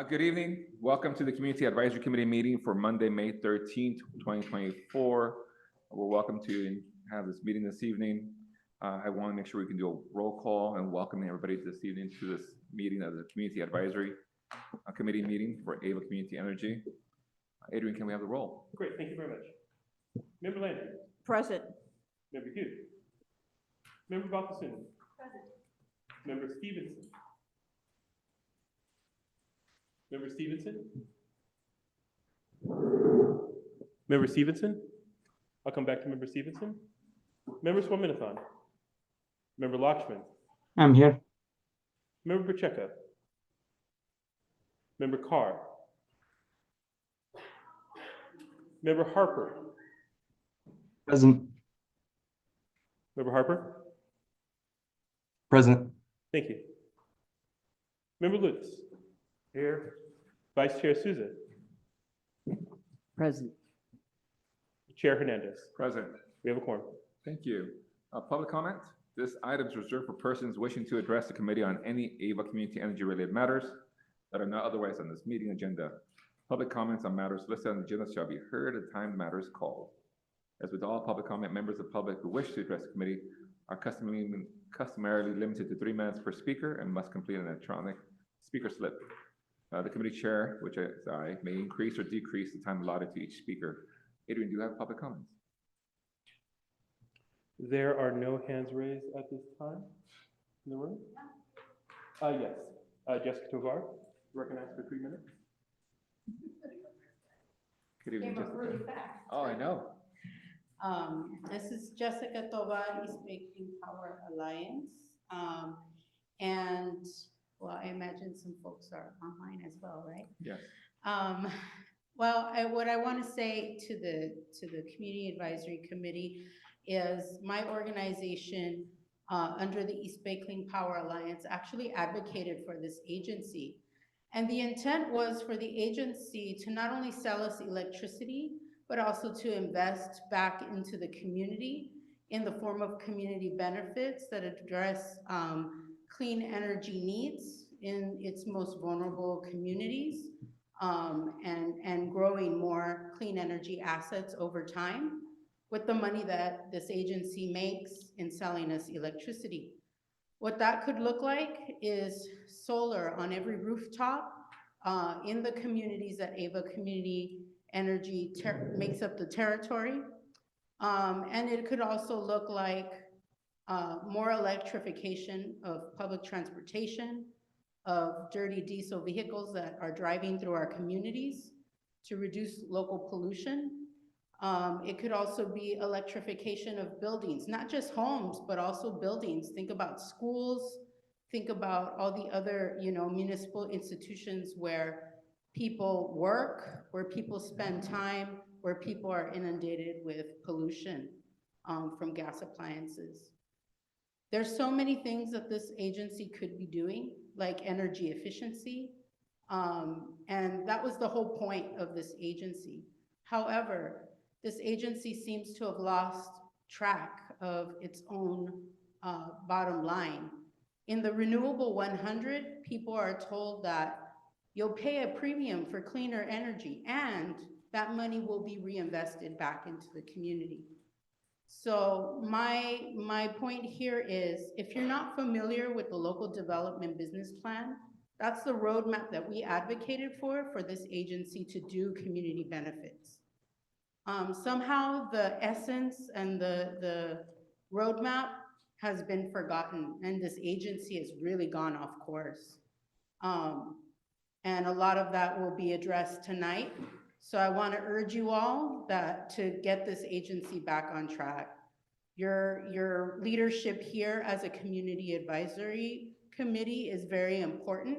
Good evening. Welcome to the Community Advisory Committee meeting for Monday, May 13th, 2024. We're welcome to have this meeting this evening. I want to make sure we can do a roll call and welcoming everybody this evening to this meeting of the Community Advisory Committee meeting for Ava Community Energy. Adrian, can we have the roll? Great, thank you very much. Member Landry. Present. Member Hughes. Member Balthasuni. Present. Member Stevenson. Member Stevenson? Member Stevenson? I'll come back to Member Stevenson. Member Swaminathan? Member Lakshman? I'm here. Member Pacheco? Member Carr? Member Harper? Present. Member Harper? Present. Thank you. Member Lutz? Here. Vice Chair Souza? Present. Chair Hernandez? Present. We have a quorum. Thank you. Public comment. This item is reserved for persons wishing to address the committee on any Ava Community Energy related matters that are not otherwise on this meeting agenda. Public comments on matters listed on the agenda shall be heard at the time the matter is called. As with all public comment, members of the public who wish to address the committee are customarily limited to 3 minutes per speaker and must complete an electronic speaker slip. The committee chair, which is I, may increase or decrease the time allotted to each speaker. Adrian, do you have public comments? There are no hands raised at this time in the room? Yes. Jessica Tovar, recognized for 3 minutes. Good evening, Came up Jessica. really fast. Oh, I know. This is Jessica Tovar, East Bay Clean Power Alliance. And well, I imagine some folks are online as well, right? Yes. Well, what I want to say to the Community Advisory Committee is my organization under the East Bay Clean Power Alliance actually advocated for this agency. And the intent was for the agency to not only sell us electricity, but also to invest back into the community in the form of community benefits that address clean energy needs in its most vulnerable communities, and growing more clean energy assets over time with the money that this agency makes in selling us electricity. What that could look like is solar on every rooftop in the communities that Ava Community Energy makes up the territory. And it could also look like more electrification of public transportation, of dirty diesel vehicles that are driving through our communities to reduce local pollution. It could also be electrification of buildings, not just homes, but also buildings. Think about schools, think about all the other, municipal institutions where people work, where people spend time, where people are inundated with pollution from gas appliances. There's so many things that this agency could be doing, like energy efficiency, and that was the whole point of this agency. However, this agency seems to have lost track of its own bottom line. In the Renewable 100, people are told that you'll pay a premium for cleaner energy and that money will be reinvested back into the community. So my point here is, if you're not familiar with the local development business plan, that's the roadmap that we advocated for this agency to do community benefits. Somehow the essence and the roadmap has been forgotten, and this agency has really gone off course. And a lot of that will be addressed tonight. So I want to urge you all to get this agency back on track. Your leadership here as a community advisory committee is very important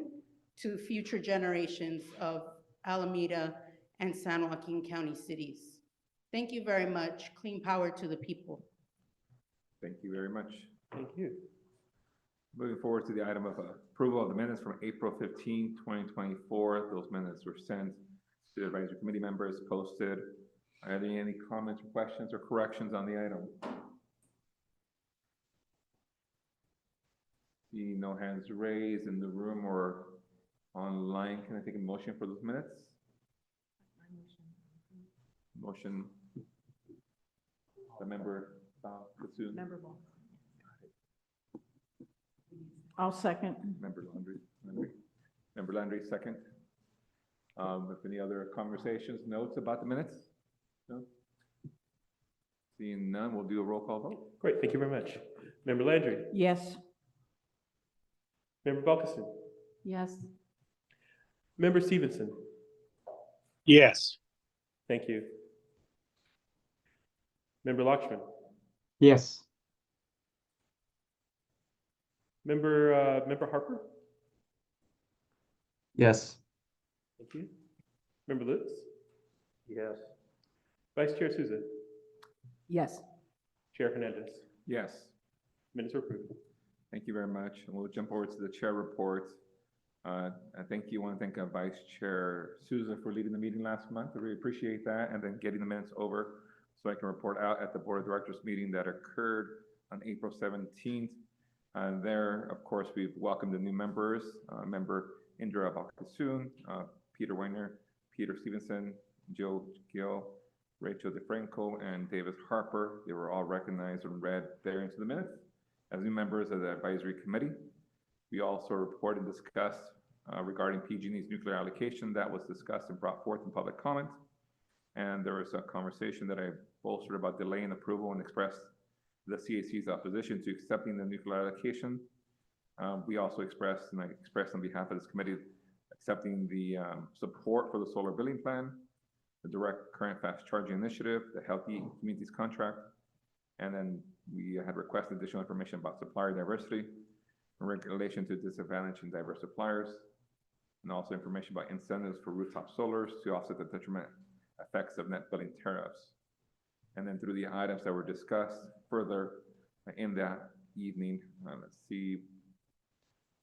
to future generations of Alameda and San Joaquin County cities. Thank you very much. Clean power to the people. Thank you very much. Thank you. Moving forward to the item of approval of the minutes from April 15, 2024. Those minutes were sent to the advisory committee members, posted. Are there any comments, questions, or corrections on the item? See no hands raised in the room or online. Can I take a motion for those minutes? Motion. The member, Kasoon. I'll second. Member Landry. Member Landry, second. If any other conversations, notes about the minutes? No? Seeing none, we'll do a roll call vote. Great, thank you very much. Member Landry, Yes. Member Balkison, Yes. Member Stevenson, Yes. thank you. Member Lakshman, Yes. Member Harper, Yes. thank you. Member Lutz? Yes. Vice Chair Souza, Yes. Chair Hernandez, Yes. minutes are approved. Thank you very much. And we'll jump over to the chair report. I want to thank Vice Chair Souza for leading the meeting last month. I really appreciate that. And then getting the minutes over so I can report out at the Board of Directors meeting that occurred on April 17th. There, of course, we've welcomed the new members, Member Indra Balkison, Peter Weiner, Peter Stevenson, Jill Gill, Rachel DeFranco, and Davis Harper. They were all recognized and read there into the minutes as new members of the advisory committee. We also reported and discussed regarding PG&E's nuclear allocation that was discussed and brought forth in public comment. And there was a conversation that I bolstered about delaying approval and expressed the CAC's opposition to accepting the nuclear allocation. We also expressed, and I expressed on behalf of this committee, accepting the support for the solar billing plan, the direct current fast charging initiative, the Healthy Communities contract, and then we had requested additional information about supplier diversity in relation to disadvantaged and diverse suppliers, and also information about incentives for rooftop solars to offset the detriment effects of net billing tariffs. And then through the items that were discussed further in that evening, let's see,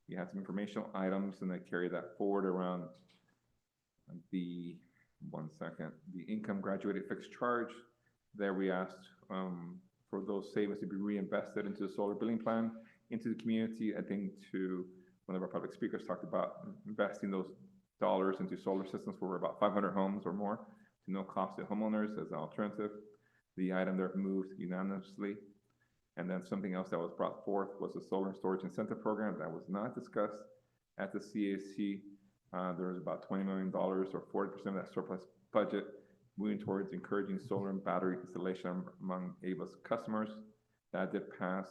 we had some informational items, and I carry that forward around the, the income graduated fixed charge. There we asked for those savings to be reinvested into the solar billing plan, into the community. I think one of our public speakers talked about investing those dollars into solar systems for about 500 homes or more to no cost to homeowners as an alternative. The item there moved unanimously. And then something else that was brought forth was the solar storage incentive program that was not discussed at the CAC. There was about $20 million or 40% of that surplus budget moving towards encouraging solar and battery installation among AVA's customers. That did pass,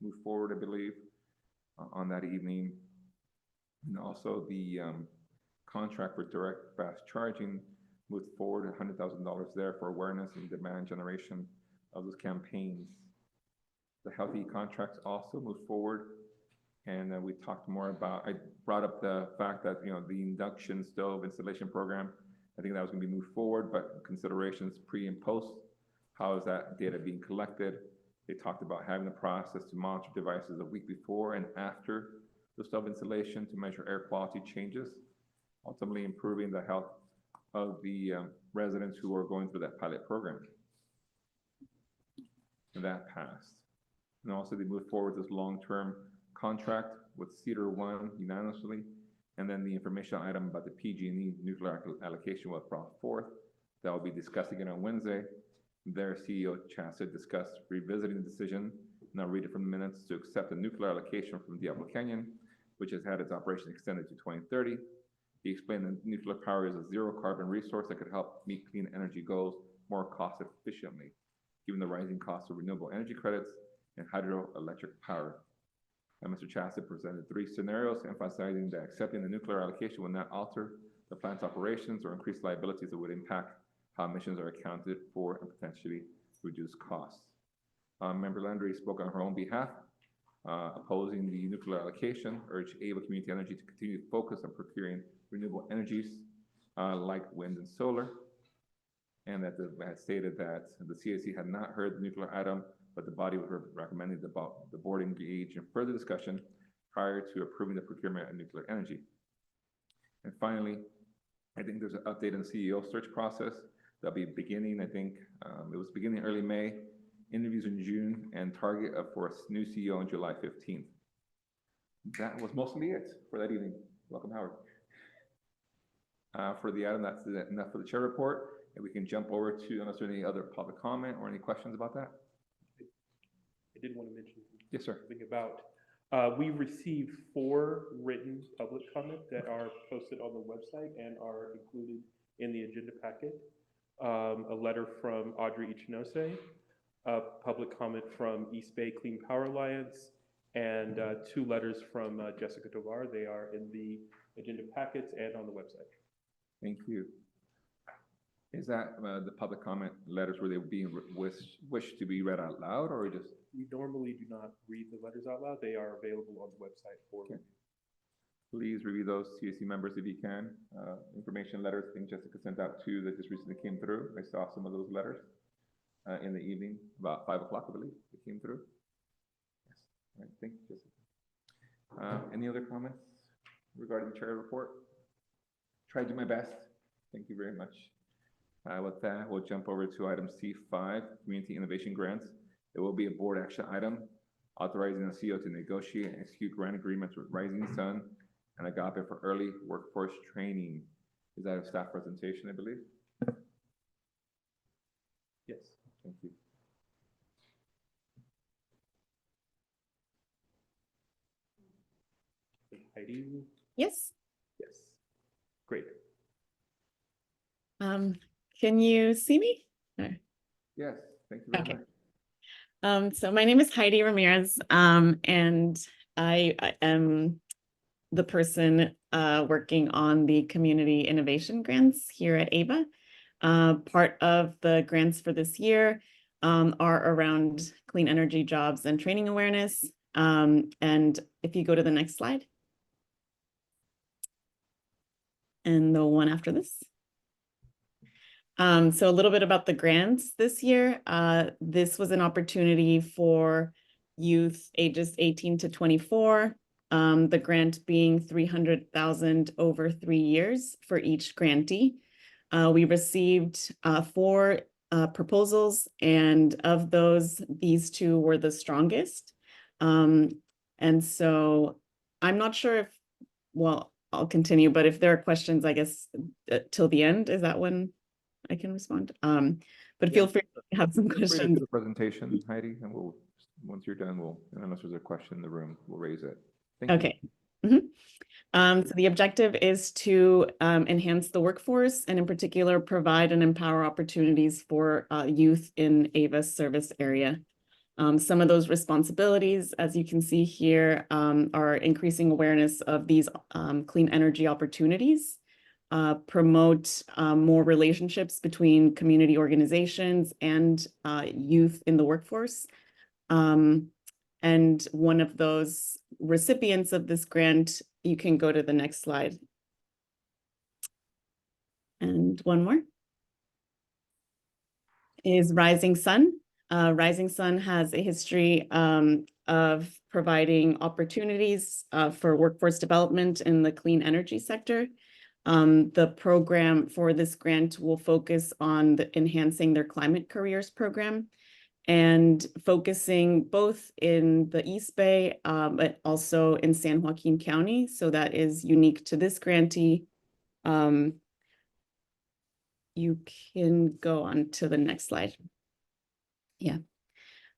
move forward, I believe, on that evening. And also the contract for direct fast charging moved forward, $100,000 there for awareness and demand generation of those campaigns. The Healthy contracts also moved forward. And we talked more about, I brought up the fact that, the induction stove installation program, I think that was going to be moved forward, but considerations pre and post, how is that data being collected? They talked about having the process to monitor devices a week before and after the stove installation to measure air quality changes, ultimately improving the health of the residents who are going through that pilot program. And that passed. And also they moved forward this long-term contract with Cedar One unanimously. And then the information item about the PG&E nuclear allocation was brought forth. That will be discussed again on Wednesday. Their CEO Chassa discussed revisiting the decision, and I'll read it from the minutes, to accept the nuclear allocation from Diablo Canyon, which has had its operation extended to 2030. He explained that nuclear power is a zero carbon resource that could help meet clean energy goals more cost efficiently, given the rising cost of renewable energy credits and hydroelectric power. And Mr. Chassa presented 3 scenarios, emphasizing that accepting the nuclear allocation will not alter the plant's operations or increase liabilities that would impact how emissions are accounted for and potentially reduce costs. Member Landry spoke on her own behalf, opposing the nuclear allocation, urged Ava Community Energy to continue to focus on procuring renewable energies like wind and solar, and that had stated that the CAC had not heard the nuclear item, but the body was recommending the board engage in further discussion prior to approving the procurement of nuclear energy. And finally, I think there's an update on the CEO search process. That'll be beginning, I think, it was beginning early May, interviews in June, and target for a new CEO on July 15th. That was mostly it for that evening. Welcome, Howard. For the item, that's enough for the chair report. And we can jump over to, unless there's any other public comment or any questions about that? I did want to mention Yes, sir. something about, we received 4 written public comments that are posted on the website and are included in the agenda packet. A letter from Audrey Ichinose, a public comment from East Bay Clean Power Alliance, and 2 letters from Jessica Tovar. They are in the agenda packets and on the website. Thank you. Is that the public comment letters where they being wish to be read out loud, or just? We normally do not read the letters out loud. They are available on the website for Okay. Please review those, CAC members, if you can. Information letters, I think Jessica sent out 2 that just recently came through. I saw some of those letters in the evening, about 5 o'clock, I believe, it came through. Yes. All right, thank you, Jessica. Any other comments regarding the chair report? Tried to do my best. Thank you very much. With that, we'll jump over to item C5, Community Innovation Grants. It will be a board action item authorizing the CEO to negotiate and execute grant agreements with Rising Sun and Agape for early workforce training. Is that a staff presentation, I believe? Yes. Thank you. Heidi? Yes. Yes. Great. Can you see me? Or- Yes, thank you very Okay. much. So my name is Heidi Ramirez, and I am the person working on the community innovation grants here at AVA. Part of the grants for this year are around clean energy jobs and training awareness. And if you go to the next slide. And the one after this. So a little bit about the grants this year. This was an opportunity for youth ages 18 to 24. The grant being $300,000 over 3 years for each grantee. We received 4 proposals, and of those, these 2 were the strongest. And so I'm not sure if, well, I'll continue, but if there are questions, I guess, till the end, is that when I can respond? But feel free to have some Feel free to do questions. the presentation, Heidi, and we'll, once you're done, we'll, unless there's a question in the room, we'll raise it. Thank you. Okay. So the objective is to enhance the workforce and in particular provide and empower opportunities for youth in AVA's service area. Some of those responsibilities, as you can see here, are increasing awareness of these clean energy opportunities, promote more relationships between community organizations and youth in the workforce. And one of those recipients of this grant, you can go to the next slide. And one more is Rising Sun. Rising Sun has a history of providing opportunities for workforce development in the clean energy sector. The program for this grant will focus on enhancing their climate careers program and focusing both in the East Bay, but also in San Joaquin County. So that is unique to this grantee. You can go on to the next slide. Yeah.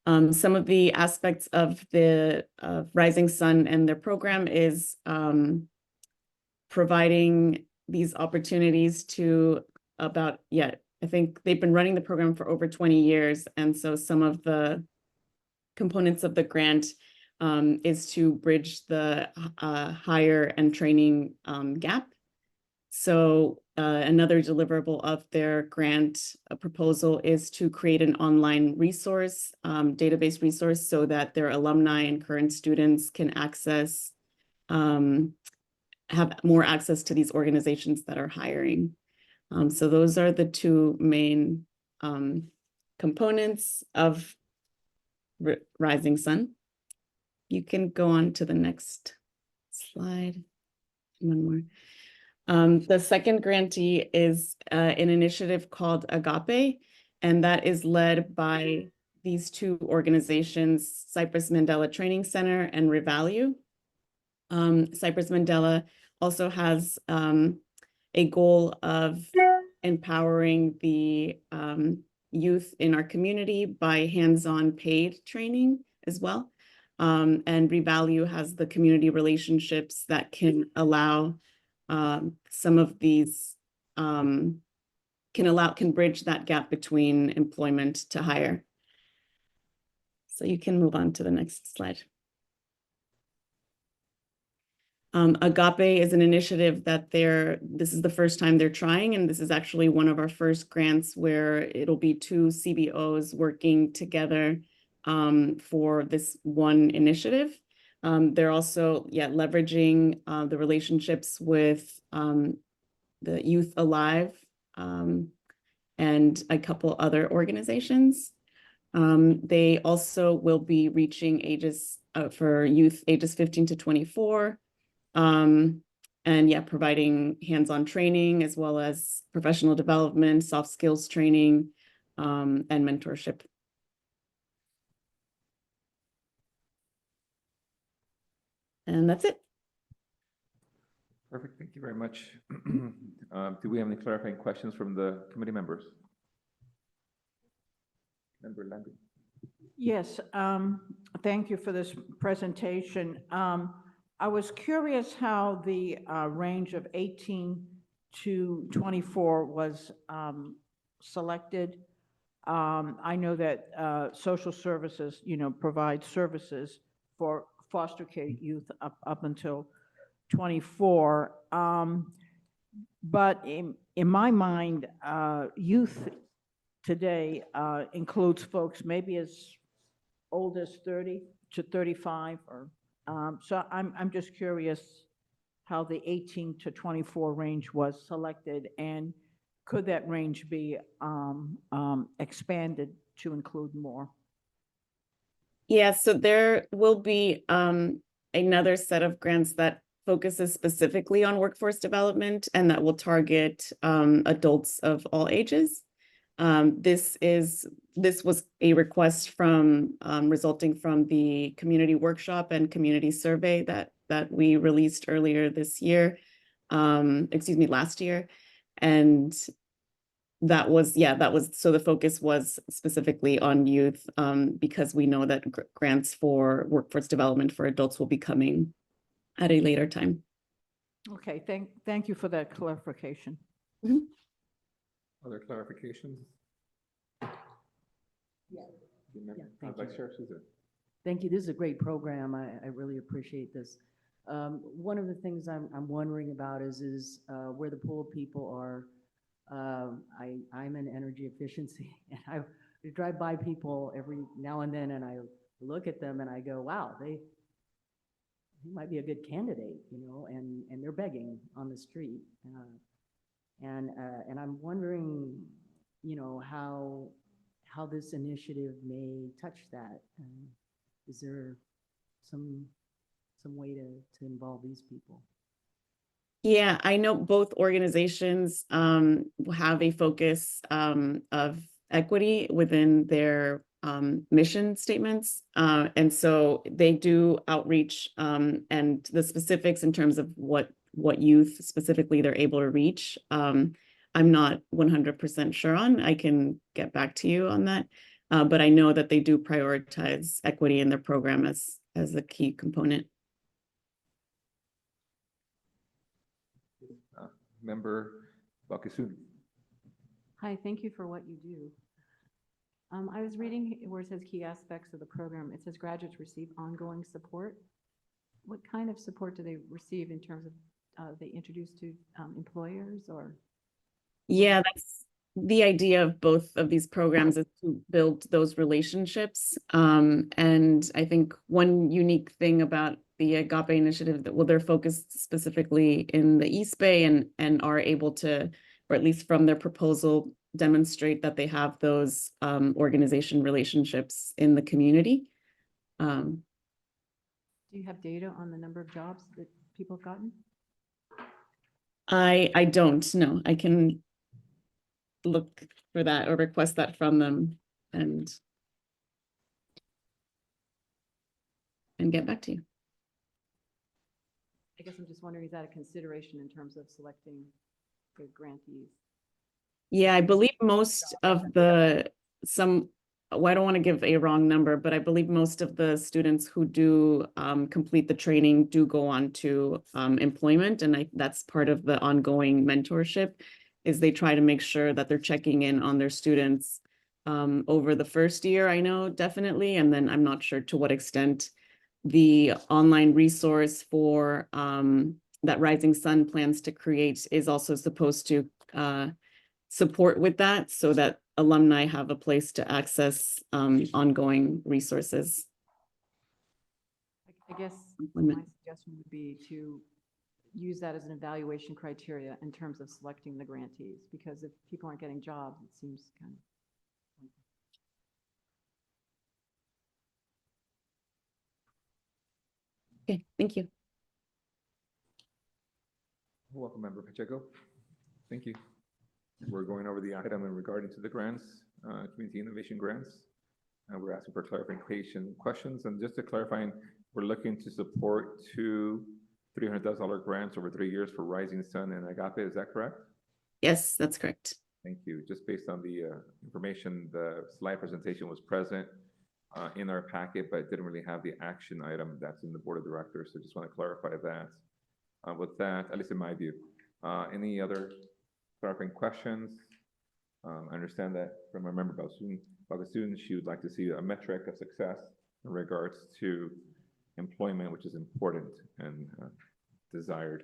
Some of the aspects of the Rising Sun and their program is providing these opportunities to about, I think they've been running the program for over 20 years. And so some of the components of the grant is to bridge the hire and training gap. So another deliverable of their grant proposal is to create an online resource, database resource, so that their alumni and current students can access, have more access to these organizations that are hiring. So those are the 2 main components of Rising Sun. You can go on to the next slide. One more. The second grantee is an initiative called Agape, and that is led by these 2 organizations, Cypress Mandela Training Center and Revalue. Cypress Mandela also has a goal of empowering the youth in our community by hands-on paid training as well. And Revalue has the community relationships that can allow some of these can bridge that gap between employment to hire. So you can move on to the next slide. Agape is an initiative that this is the first time they're trying, and this is actually one of our first grants where it'll be 2 CBOs working together for this one initiative. They're also leveraging the relationships with the Youth Alive and a couple other organizations. They also will be reaching ages for youth ages 15 to 24. And providing hands-on training as well as professional development, soft skills training, and mentorship. And that's it. Perfect, thank you very much. Do we have any clarifying questions from the committee members? Member Landy. Yes, thank you for this presentation. I was curious how the range of 18 to 24 was selected. I know that social services, provide services for foster care youth up until 24. But in my mind, youth today includes folks maybe as old as 30 to 35 or so I'm just curious how the 18 to 24 range was selected, and could that range be expanded to include more? Yeah, so there will be another set of grants that focuses specifically on workforce development and that will target adults of all ages. This was a request from resulting from the community workshop and community survey that we released earlier this year, last year. And that was so the focus was specifically on youth because we know that grants for workforce development for adults will be coming at a later time. Okay, thank you for that clarification. Mm-hmm. Other clarifications? Yeah. I'd like Sheriff Souza. Thank you. This is a great program. I really appreciate this. One of the things I'm wondering about is where the pool people are. I'm in energy efficiency, and I drive by people every now and then, and I look at them and I go, wow, they might be a good candidate, and they're begging on the street. And I'm wondering, how this initiative may touch that. Is there some way to involve these people? Yeah, I know both organizations have a focus of equity within their mission statements. And so they do outreach and the specifics in terms of what youth specifically they're able to reach. I'm not 100% sure on. I can get back to you on that. But I know that they do prioritize equity in their program as a key component. Member Bakisun. Hi, thank you for what you do. I was reading where it says key aspects of the program. It says graduates receive ongoing support. What kind of support do they receive in terms of they introduced to employers or? Yeah, that's the idea of both of these programs is to build those relationships. And I think one unique thing about the Agape initiative that they're focused specifically in the East Bay and are able to, or at least from their proposal, demonstrate that they have those organization relationships in the community. Do you have data on the number of jobs that people have gotten? I don't know. I can look for that or request that from them and get back to you. I guess I'm just wondering, is that a consideration in terms of selecting the grantees? Yeah, I believe most of well, I don't want to give a wrong number, but I believe most of the students who do complete the training do go on to employment. And that's part of the ongoing mentorship, is they try to make sure that they're checking in on their students over the first year, I know, definitely. And then I'm not sure to what extent the online resource for that Rising Sun plans to create is also supposed to support with that, so that alumni have a place to access ongoing resources. I guess my Employment. suggestion would be to use that as an evaluation criteria in terms of selecting the grantees, because if people aren't getting jobs, it seems kind of. Okay, thank you. Welcome, Member Pacheco. Thank you. We're going over the item in regarding to the grants, community innovation grants. We're asking for clarification questions, and just to clarify, we're looking to support two $300,000 grants over 3 years for Rising Sun and Agape. Is that correct? Yes, that's correct. Thank you. Just based on the information, the slide presentation was present in our packet, but didn't really have the action item that's in the board of directors. So just want to clarify that. With that, at least in my view, any other clarifying questions? I understand that from our member Bagasun, she would like to see a metric of success in regards to employment, which is important and desired.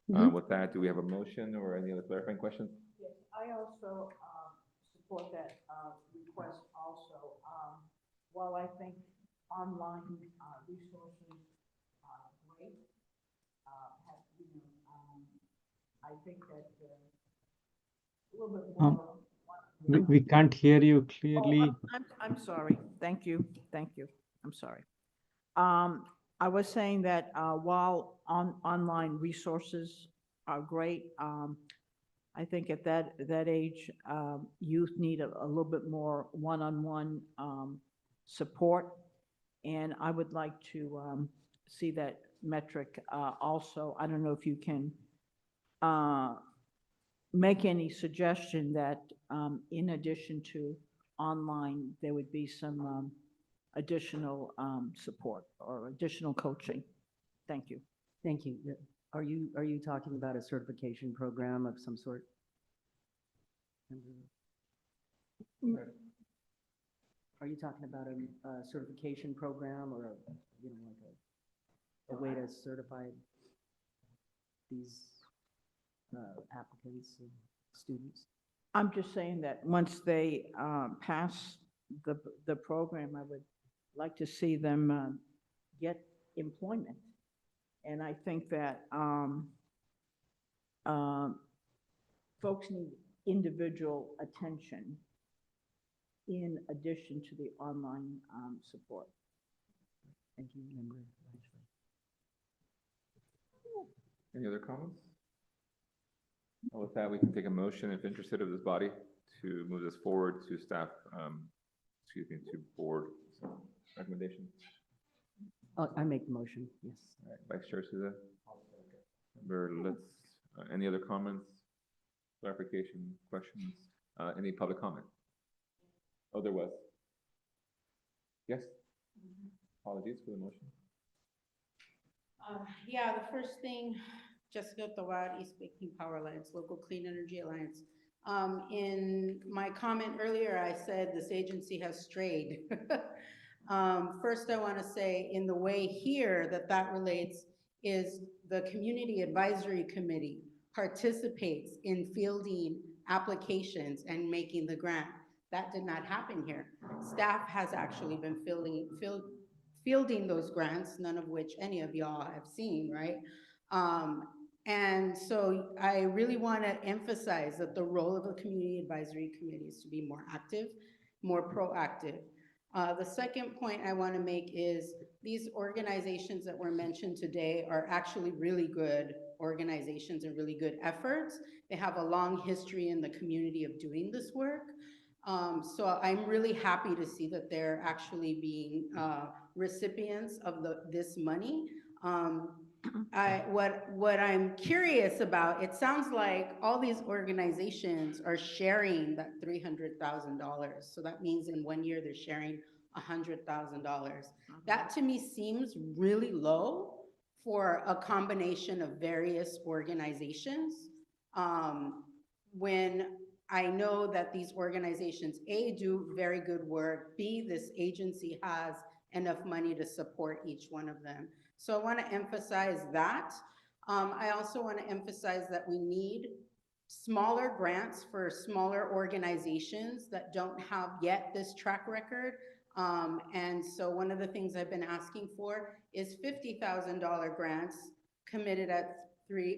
With that, do we have a motion or any other clarifying questions? Yes, I also support that request also. While I think online resources are great, I think that a little bit more. We can't hear you Oh, clearly. I'm sorry. Thank you. I'm sorry. I was saying that while online resources are great, I think at that age, youth need a little bit more one-on-one support. And I would like to see that metric also. I don't know if you can make any suggestion that in addition to online, there would be some additional support or additional coaching. Thank you. Thank you. Yeah. Are you talking about a certification program of some sort? Are you talking about a certification program or like a way to certify these applicants and students? I'm just saying that once they pass the program, I would like to see them get employment. And I think that folks need individual attention in addition to the online support. Thank you, Member. Any other comments? Well, with that, we can take a motion, if interested, of this body to move this forward to staff, to board recommendation. I make the motion, yes. All right, Vice Chair Souza. Member Litz, any other comments, clarification, questions? Any public comment? Oh, there was. Yes? Apologies for the motion. Yeah, the first thing, Jessica Tovar, East Bay Clean Power Alliance, Local Clean Energy Alliance. In my comment earlier, I said this agency has strayed. First, I want to say in the way here that relates is the Community Advisory Committee participates in fielding applications and making the grant. That did not happen here. Staff has actually been fielding those grants, none of which any of y'all have seen, right? And so I really want to emphasize that the role of a Community Advisory Committee is to be more active, more proactive. The second point I want to make is these organizations that were mentioned today are actually really good organizations and really good efforts. They have a long history in the community of doing this work. So I'm really happy to see that they're actually being recipients of this money. what I'm curious about, it sounds like all these organizations are sharing that $300,000. So that means in 1 year, they're sharing $100,000. That to me seems really low for a combination of various organizations. When I know that these organizations, A, do very good work, B, this agency has enough money to support each one of them. So I want to emphasize that. I also want to emphasize that we need smaller grants for smaller organizations that don't have yet this track record. And so one of the things I've been asking for is $50,000 grants committed at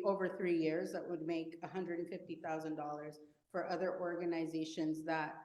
over 3 years. That would make $150,000 for other organizations that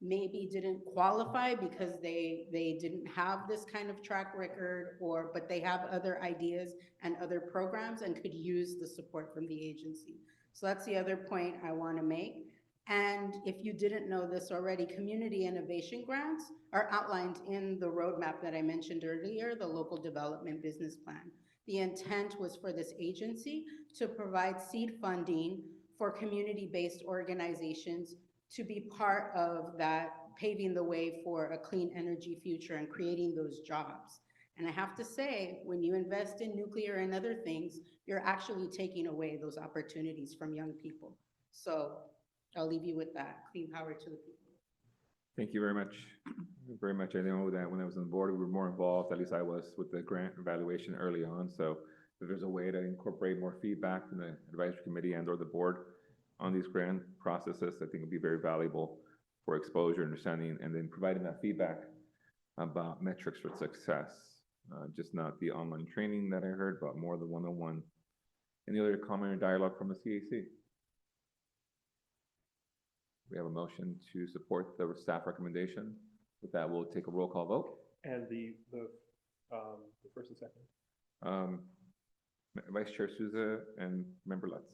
maybe didn't qualify because they didn't have this kind of track record, but they have other ideas and other programs and could use the support from the agency. So that's the other point I want to make. And if you didn't know this already, community innovation grants are outlined in the roadmap that I mentioned earlier, the local development business plan. The intent was for this agency to provide seed funding for community-based organizations to be part of that, paving the way for a clean energy future and creating those jobs. And I have to say, when you invest in nuclear and other things, you're actually taking away those opportunities from young people. So I'll leave you with that. Clean power to the people. Thank you very much. Very much. I know that when I was on the board, we were more involved, at least I was, with the grant evaluation early on. So if there's a way to incorporate more feedback from the advisory committee and or the board on these grant processes, I think it'd be very valuable for exposure, understanding, and then providing that feedback about metrics for success. Just not the online training that I heard, but more the one-on-one. Any other comment or dialogue from the CAC? We have a motion to support the staff recommendation. With that, we'll take a roll call vote. And the first and second. Vice Chair Souza and Member Lutz.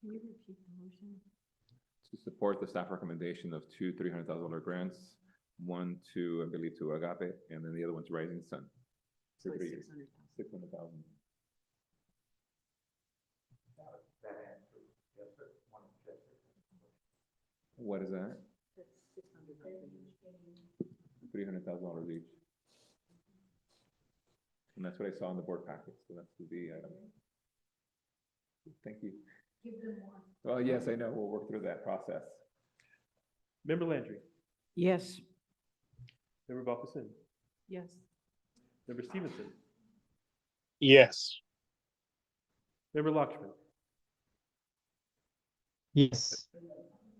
Can you repeat the motion? To support the staff recommendation of two $300,000 grants, one to, I believe, to Agape, and then the other one to Rising Sun. So For it's 3 years. 600,000. 600,000. What is that? $300,000 each. And that's what I saw in the board packet, so that's the item. Thank you. Give them more. Well, yes, I know, we'll work through that process. Member Landry, Yes. Member Balkasin, Yes. Member Stevenson, Yes. Member Lockman. Yes.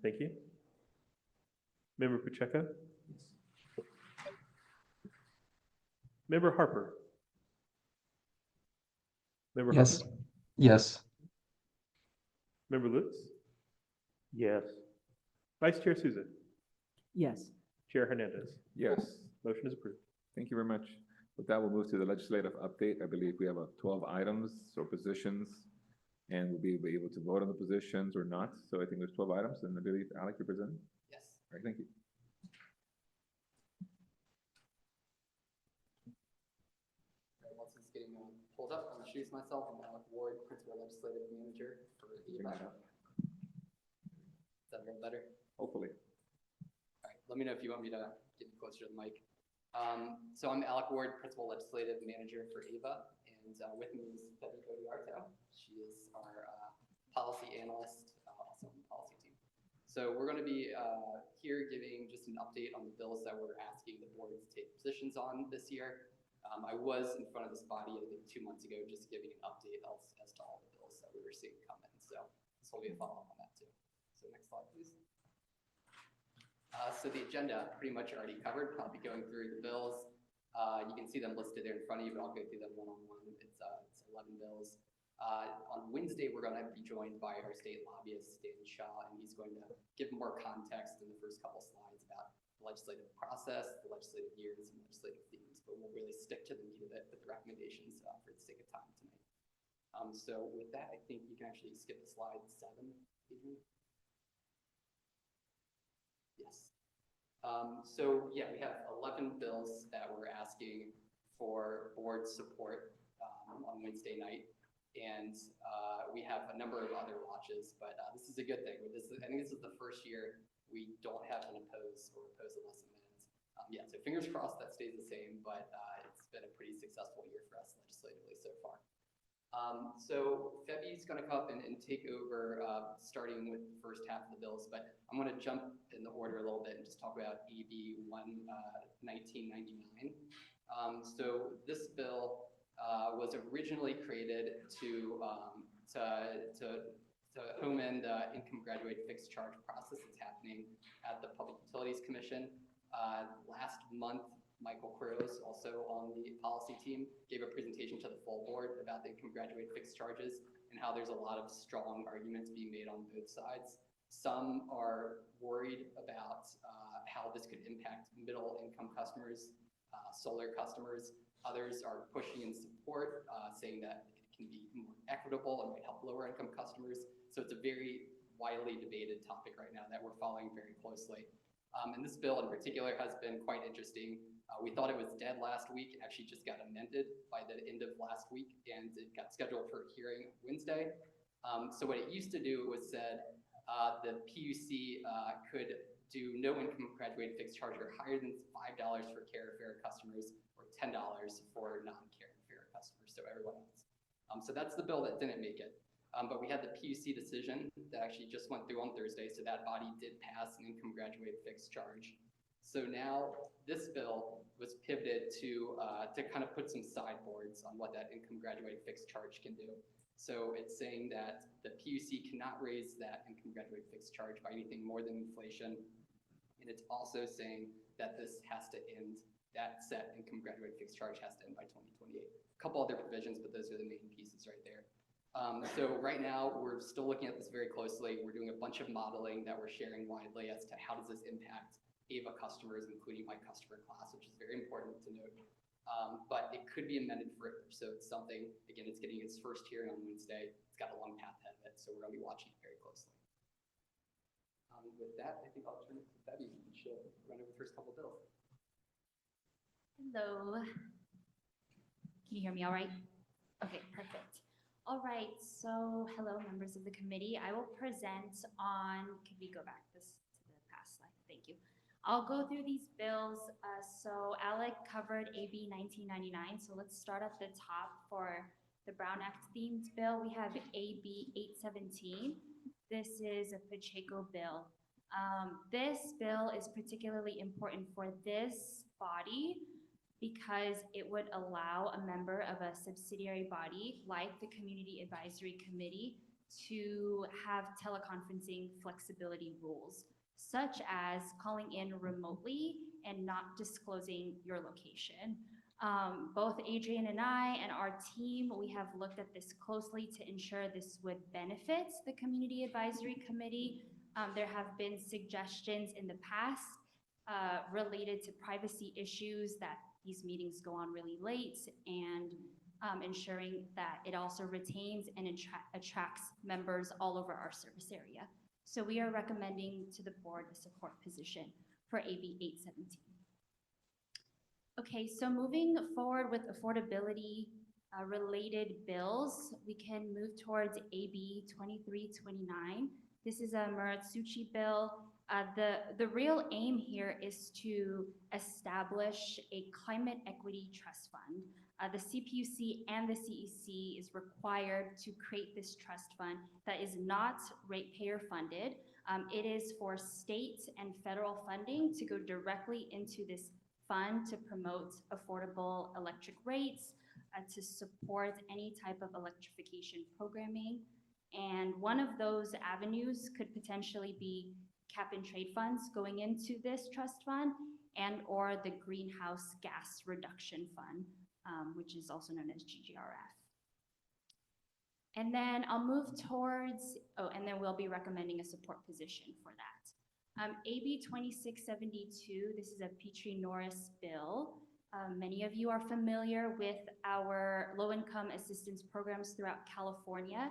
Thank you. Member Pacheco. Member Harper. Member Yes. Harper. Yes. Member Lutz. Yes. Vice Chair Souza. Yes. Chair Hernandez. Yes, Motion is approved. thank you very much. With that, we'll move to the legislative update. I believe we have 12 items or positions, and we'll be able to vote on the positions or not. So I think there's 12 items, and I believe Alec, you're presenting. Yes. All right, thank you. Once it's getting pulled up, I'll introduce myself. I'm Alec Ward, Principal Legislative Manager for Bring that EVA. up. Is that a little better? Hopefully. All right, let me know if you want me to get closer to the mic. So I'm Alec Ward, Principal Legislative Manager for AVA, and with me is Debbie Codiarto. She is our policy analyst, also on the policy team. So we're going to be here giving just an update on the bills that we're asking the board to take positions on this year. I was in front of this body, I think 2 months ago, just giving an update as to all the bills that we were seeing come in. So this will be a follow-up on that too. So next slide, please. So the agenda pretty much already covered. I'll be going through the bills. You can see them listed there in front of you, but I'll go through them one-on-one. It's 11 bills. On Wednesday, we're going to be joined by our state lobbyist, Dan Shaw, and he's going to give more context in the first couple slides about the legislative process, the legislative year, and some legislative themes, but we'll really stick to the meat of it with the recommendations for the sake of time tonight. So with that, I think you can actually skip to slide 7, Adrian. Yes. So yeah, we have 11 bills that we're asking for board support on Wednesday night. And we have a number of other launches, but this is a good thing. I think this is the first year we don't have an oppose or oppose unless amends. Yeah, so fingers crossed that stays the same, but it's been a pretty successful year for us legislatively so far. So Febby's going to come up and take over, starting with the first half of the bills, but I'm going to jump in the order a little bit and just talk about AB 1999. So this bill was originally created to home in the income graduate fixed charge process that's happening at the Public Utilities Commission. Last month, Michael Quiros, also on the policy team, gave a presentation to the full board about the income graduate fixed charges and how there's a lot of strong arguments being made on both sides. Some are worried about how this could impact middle income customers, solar customers. Others are pushing in support, saying that it can be more equitable and might help lower income customers. So it's a very widely debated topic right now that we're following very closely. And this bill in particular has been quite interesting. We thought it was dead last week. It actually just got amended by the end of last week, and it got scheduled for a hearing Wednesday. So what it used to do was said the PUC could do no income graduate fixed charge or higher than $5 for care fare customers or $10 for non-care fare customers, so everyone else. So that's the bill that didn't make it. But we had the PUC decision that actually just went through on Thursday, so that body did pass an income graduate fixed charge. So now this bill was pivoted to kind of put some sideboards on what that income graduate fixed charge can do. So it's saying that the PUC cannot raise that income graduate fixed charge by anything more than inflation. And it's also saying that this has to end, that set income graduate fixed charge has to end by 2028. A couple other provisions, but those are the main pieces right there. So right now, we're still looking at this very closely. We're doing a bunch of modeling that we're sharing widely as to how does this impact AVA customers, including my customer class, which is very important to note. But it could be amended further. So it's something, again, it's getting its first hearing on Wednesday. It's got a long path ahead of it, so we're going to be watching it very closely. With that, I think I'll turn it to Debbie, and she'll run over the first couple of bills. Hello. Can you hear me all right? Okay, perfect. All right, so hello, members of the committee. I will present on, can we go back to the past slide? Thank you. I'll go through these bills. So Alec covered AB 1999. So let's start at the top for the Brown Act themed bill. We have AB 817. This is a Pacheco bill. This bill is particularly important for this body because it would allow a member of a subsidiary body like the Community Advisory Committee to have teleconferencing flexibility rules, such as calling in remotely and not disclosing your location. Both Adrian and I and our team, we have looked at this closely to ensure this would benefit the Community Advisory Committee. There have been suggestions in the past related to privacy issues that these meetings go on really late and ensuring that it also retains and attracts members all over our service area. So we are recommending to the board a support position for AB 817. Okay, so moving forward with affordability related bills, we can move towards AB 2329. This is a Maratsuchi bill. The real aim here is to establish a climate equity trust fund. The CPUC and the CEC is required to create this trust fund that is not ratepayer funded. It is for state and federal funding to go directly into this fund to promote affordable electric rates, to support any type of electrification programming. And one of those avenues could potentially be cap and trade funds going into this trust fund and or the greenhouse gas reduction fund, which is also known as GGRF. And then I'll move towards, and then we'll be recommending a support position for that. AB 2672, this is a Petrie-Norris bill. Many of you are familiar with our low-income assistance programs throughout California.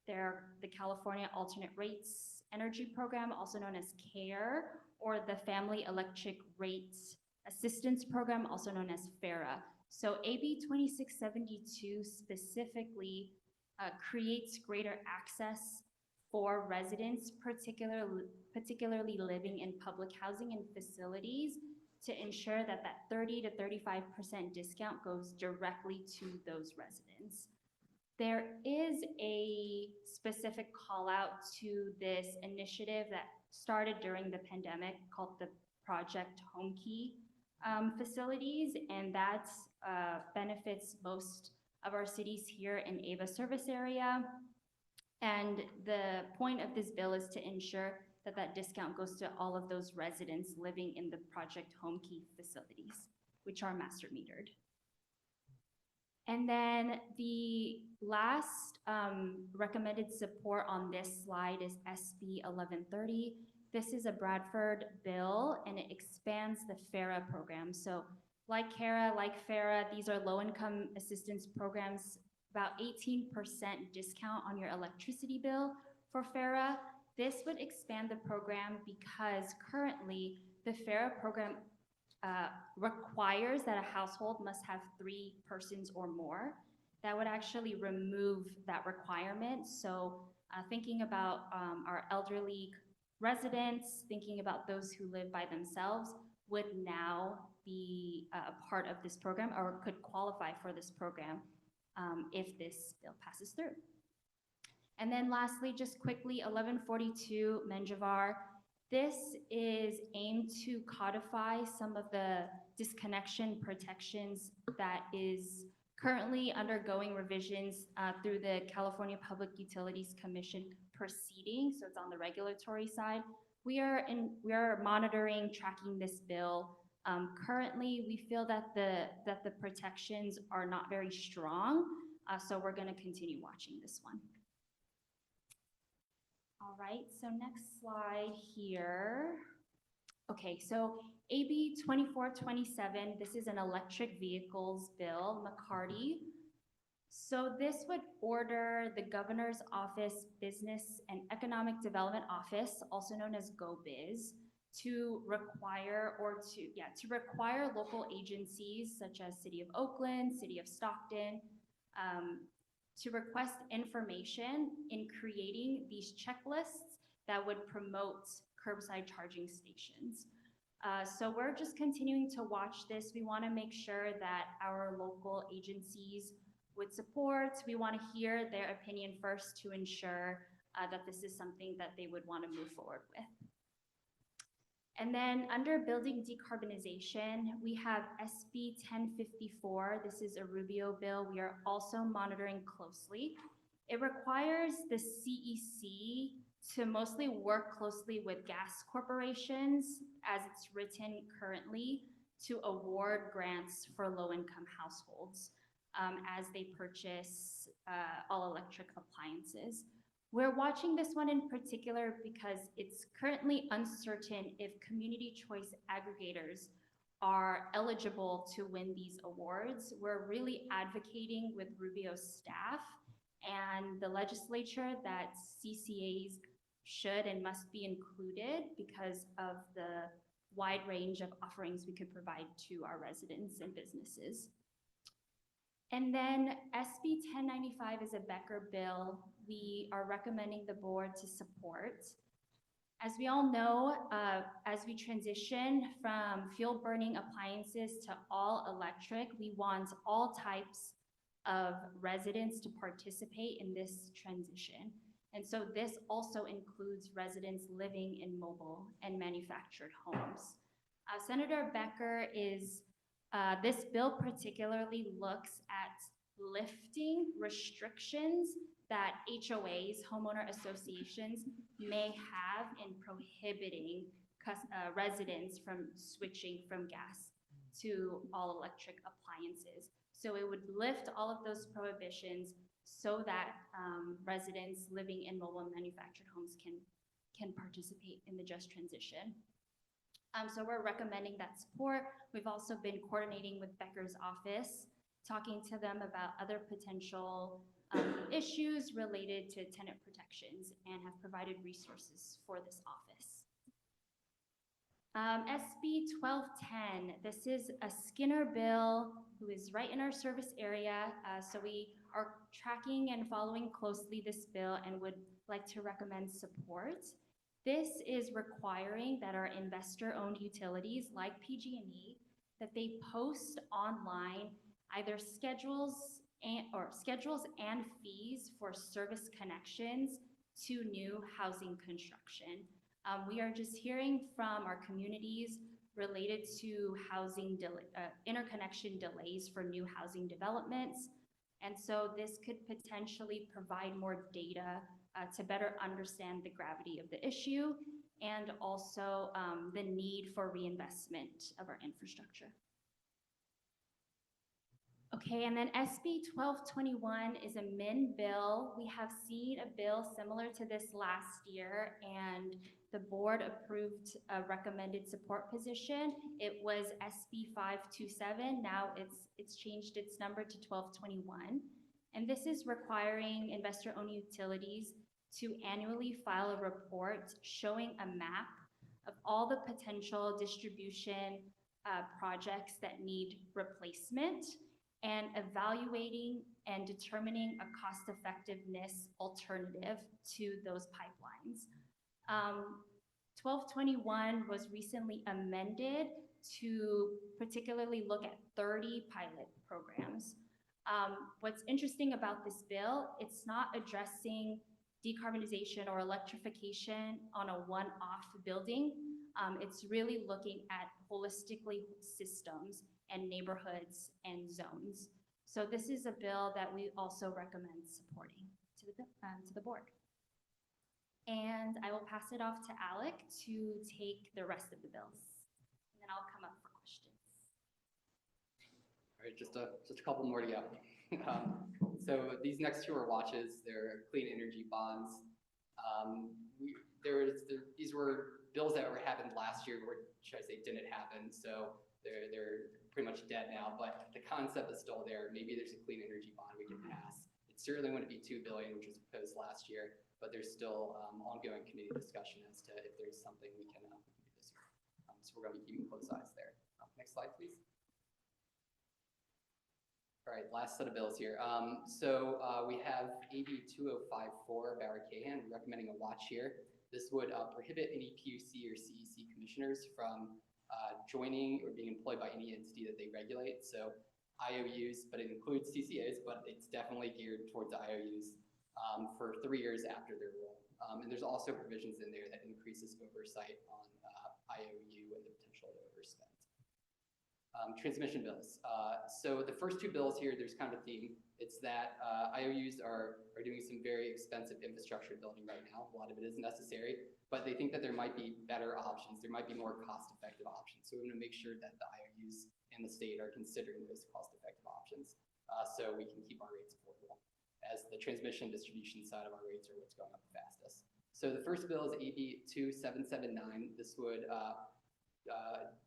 They're the California Alternate Rates Energy Program, also known as CARE, or the Family Electric Rates Assistance Program, also known as FARA. So AB 2672 specifically creates greater access for residents, particularly living in public housing and facilities, to ensure that that 30 to 35% discount goes directly to those residents. There is a specific call out to this initiative that started during the pandemic called the Project Home Key facilities, and that benefits most of our cities here in Ava service area. And the point of this bill is to ensure that that discount goes to all of those residents living in the Project Home Key facilities, which are master metered. And then the last recommended support on this slide is SB 1130. This is a Bradford bill, and it expands the FARA program. So like CARA, like FARA, these are low-income assistance programs, about 18% discount on your electricity bill for FARA. This would expand the program because currently the FARA program requires that a household must have 3 persons or more. That would actually remove that requirement. So thinking about our elderly residents, thinking about those who live by themselves, would now be a part of this program or could qualify for this program if this bill passes through. And then lastly, just quickly, 1142 Menjivar. This is aimed to codify some of the disconnection protections that is currently undergoing revisions through the California Public Utilities Commission proceeding. So it's on the regulatory side. We are monitoring, tracking this bill. Currently, we feel that the protections are not very strong, so we're going to continue watching this one. All right, so next slide here. Okay, so AB 2427, this is an electric vehicles bill, McCarty. So this would order the Governor's Office Business and Economic Development Office, also known as GoBiz, to require local agencies such as City of Oakland, City of Stockton, to request information in creating these checklists that would promote curbside charging stations. So we're just continuing to watch this. We want to make sure that our local agencies would support. We want to hear their opinion first to ensure that this is something that they would want to move forward with. And then under building decarbonization, we have SB 1054. This is a Rubio bill we are also monitoring closely. It requires the CEC to mostly work closely with gas corporations, as it's written currently, to award grants for low-income households as they purchase all-electric appliances. We're watching this one in particular because it's currently uncertain if community choice aggregators are eligible to win these awards. We're really advocating with Rubio's staff and the legislature that CCAs should and must be included because of the wide range of offerings we could provide to our residents and businesses. And then SB 1095 is a Becker bill we are recommending the board to support. As we all know, as we transition from fuel burning appliances to all electric, we want all types of residents to participate in this transition. And so this also includes residents living in mobile and manufactured homes. Senator Becker this bill particularly looks at lifting restrictions that HOAs, homeowner associations, may have in prohibiting residents from switching from gas to all electric appliances. So it would lift all of those prohibitions so that residents living in mobile and manufactured homes can participate in the just transition. So we're recommending that support. We've also been coordinating with Becker's office, talking to them about other potential issues related to tenant protections, and have provided resources for this office. SB 1210, this is a Skinner bill who is right in our service area. So we are tracking and following closely this bill and would like to recommend support. This is requiring that our investor-owned utilities like PG&E, that they post online either schedules and fees for service connections to new housing construction. We are just hearing from our communities related to interconnection delays for new housing developments. And so this could potentially provide more data to better understand the gravity of the issue and also the need for reinvestment of our infrastructure. Okay, and then SB 1221 is a min bill. We have seen a bill similar to this last year, and the board approved a recommended support position. It was SB 527. Now it's changed its number to 1221. And this is requiring investor-owned utilities to annually file a report showing a map of all the potential distribution projects that need replacement, and evaluating and determining a cost-effectiveness alternative to those pipelines. 1221 was recently amended to particularly look at 30 pilot programs. What's interesting about this bill, it's not addressing decarbonization or electrification on a one-off building. It's really looking at holistically systems and neighborhoods and zones. So this is a bill that we also recommend supporting to the board. And I will pass it off to Alec to take the rest of the bills. And then I'll come up for questions. All right, just a couple more to go. So these next two are watches. They're clean energy bonds. These were bills that happened last year, or should I say didn't happen. So they're pretty much dead now, but the concept is still there. Maybe there's a clean energy bond we can pass. It certainly wouldn't be $2 billion, which was proposed last year, but there's still ongoing committee discussion as to if there's something we can do this year. So we're going to be keeping close eyes there. Next slide, please. All right, last set of bills here. We have AB 2054, Bauer Cahan, recommending a watch here. This would prohibit any PUC or CEC commissioners from joining or being employed by any entity that they regulate. So IOUs, but it includes CCAs, but it's definitely geared towards IOUs for 3 years after their role. And there's also provisions in there that increases oversight on IOU and the potential to overspend. Transmission bills. So the first two bills here, there's kind of a theme. It's that IOUs are doing some very expensive infrastructure building right now. A lot of it is necessary, but they think that there might be better options. There might be more cost-effective options. So we want to make sure that the IOUs and the state are considering those cost-effective options so we can keep our rates affordable, as the transmission distribution side of our rates are what's going up the fastest. So the first bill is AB 2779. This would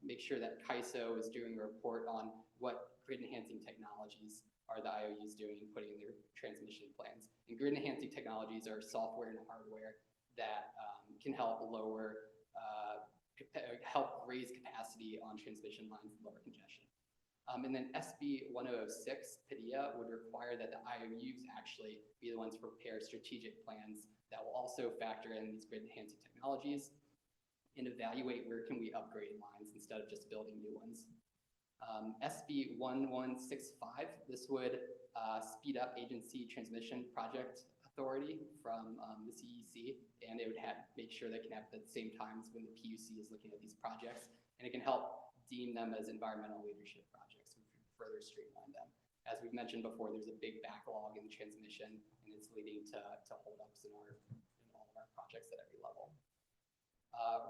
make sure that CAISO is doing a report on what grid-enhancing technologies are the IOUs doing and putting in their transmission plans. And grid-enhancing technologies are software and hardware that can help help raise capacity on transmission lines and lower congestion. And then SB 1006, Padilla, would require that the IOUs actually be the ones to prepare strategic plans that will also factor in these grid-enhancing technologies and evaluate where can we upgrade lines instead of just building new ones. SB 1165, this would speed up agency transmission project authority from the CEC, and it would make sure that it can happen at the same times when the PUC is looking at these projects, and it can help deem them as environmental leadership projects and further streamline them. As we've mentioned before, there's a big backlog in transmission, and it's leading to holdups in all of our projects at every level.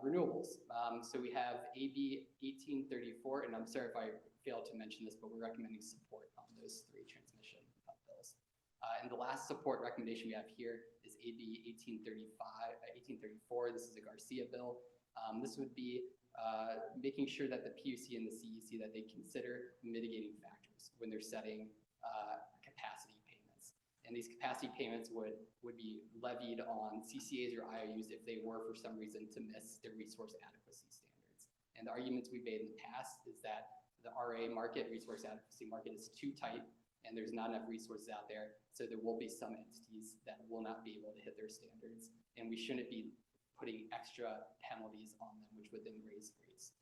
Renewables. So we have AB 1834, and I'm sorry if I failed to mention this, but we're recommending support on those three transmission bills. And the last support recommendation we have here is AB 1834. This is a Garcia bill. This would be making sure that the PUC and the CEC, that they consider mitigating factors when they're setting capacity payments. And these capacity payments would be levied on CCAs or IOUs if they were for some reason to miss their resource adequacy standards. And the arguments we've made in the past is that the RA market, resource adequacy market, is too tight and there's not enough resources out there. So there will be some entities that will not be able to hit their standards. And we shouldn't be putting extra penalties on them, which would then raise rates.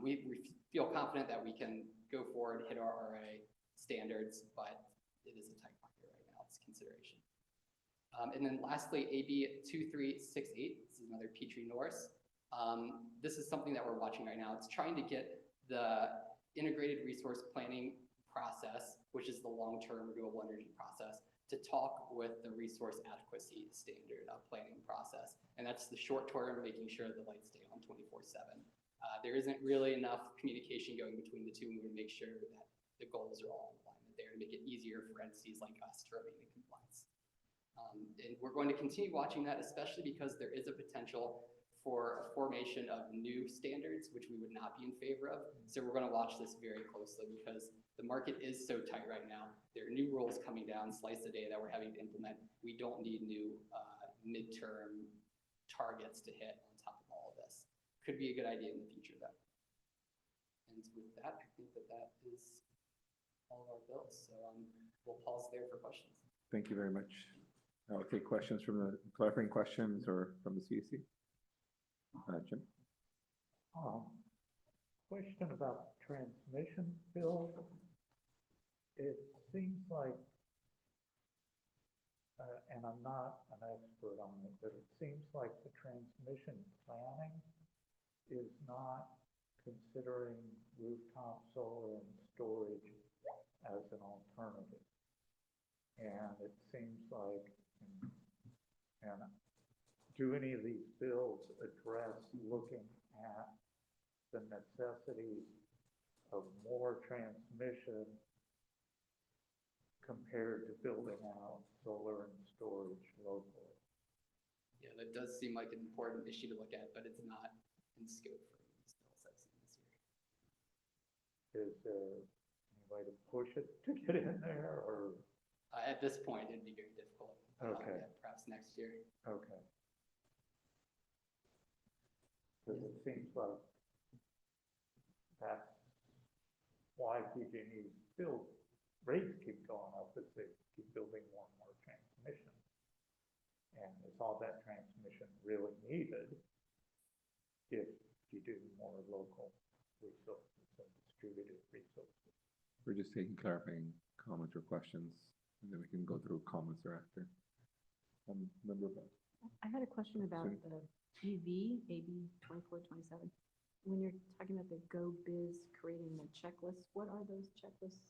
We feel confident that we can go forward, hit our RA standards, but it is a tight market right now. It's a consideration. And then lastly, AB 2368, this is another Petrie Norris. This is something that we're watching right now. It's trying to get the integrated resource planning process, which is the long-term renewable energy process, to talk with the resource adequacy standard planning process. And that's the short term, making sure the lights stay on 24/7. There isn't really enough communication going between the two, and we would make sure that the goals are all in alignment there to make it easier for entities like us to remain in compliance. And we're going to continue watching that, especially because there is a potential for a formation of new standards, which we would not be in favor of. So we're going to watch this very closely because the market is so tight right now. There are new rules coming down, slice of data that we're having to implement. We don't need new midterm targets to hit on top of all of this. Could be a good idea in the future, though. And with that, I think that is all of our bills. So we'll pause there for questions. Thank you very much. I'll take questions from the clarifying questions or from the CEC. Jim? Question about transmission bill. It seems like, and I'm not an expert on it, but it seems like the transmission planning is not considering rooftop solar and storage as an alternative. And it seems like, and do any of these bills address looking at the necessity of more transmission compared to building out solar and storage locally? Yeah, that does seem like an important issue to look at, but it's not in scope for these bills I've seen this year. Is there any way to push it to get in there, or? At this point, it'd be very difficult. Okay. Perhaps next year. Okay. Because it seems like that's why PG&E's bill rates keep going up, as they keep building more and more transmission. And is all that transmission really needed if you do more local resources and distributed resources? We're just taking clarifying comments or questions, and then we can go through comments thereafter. Member Bell. I had a question about Sorry. the EV, AB 2427. When you're talking about the Go Biz creating the checklists, what are those checklists?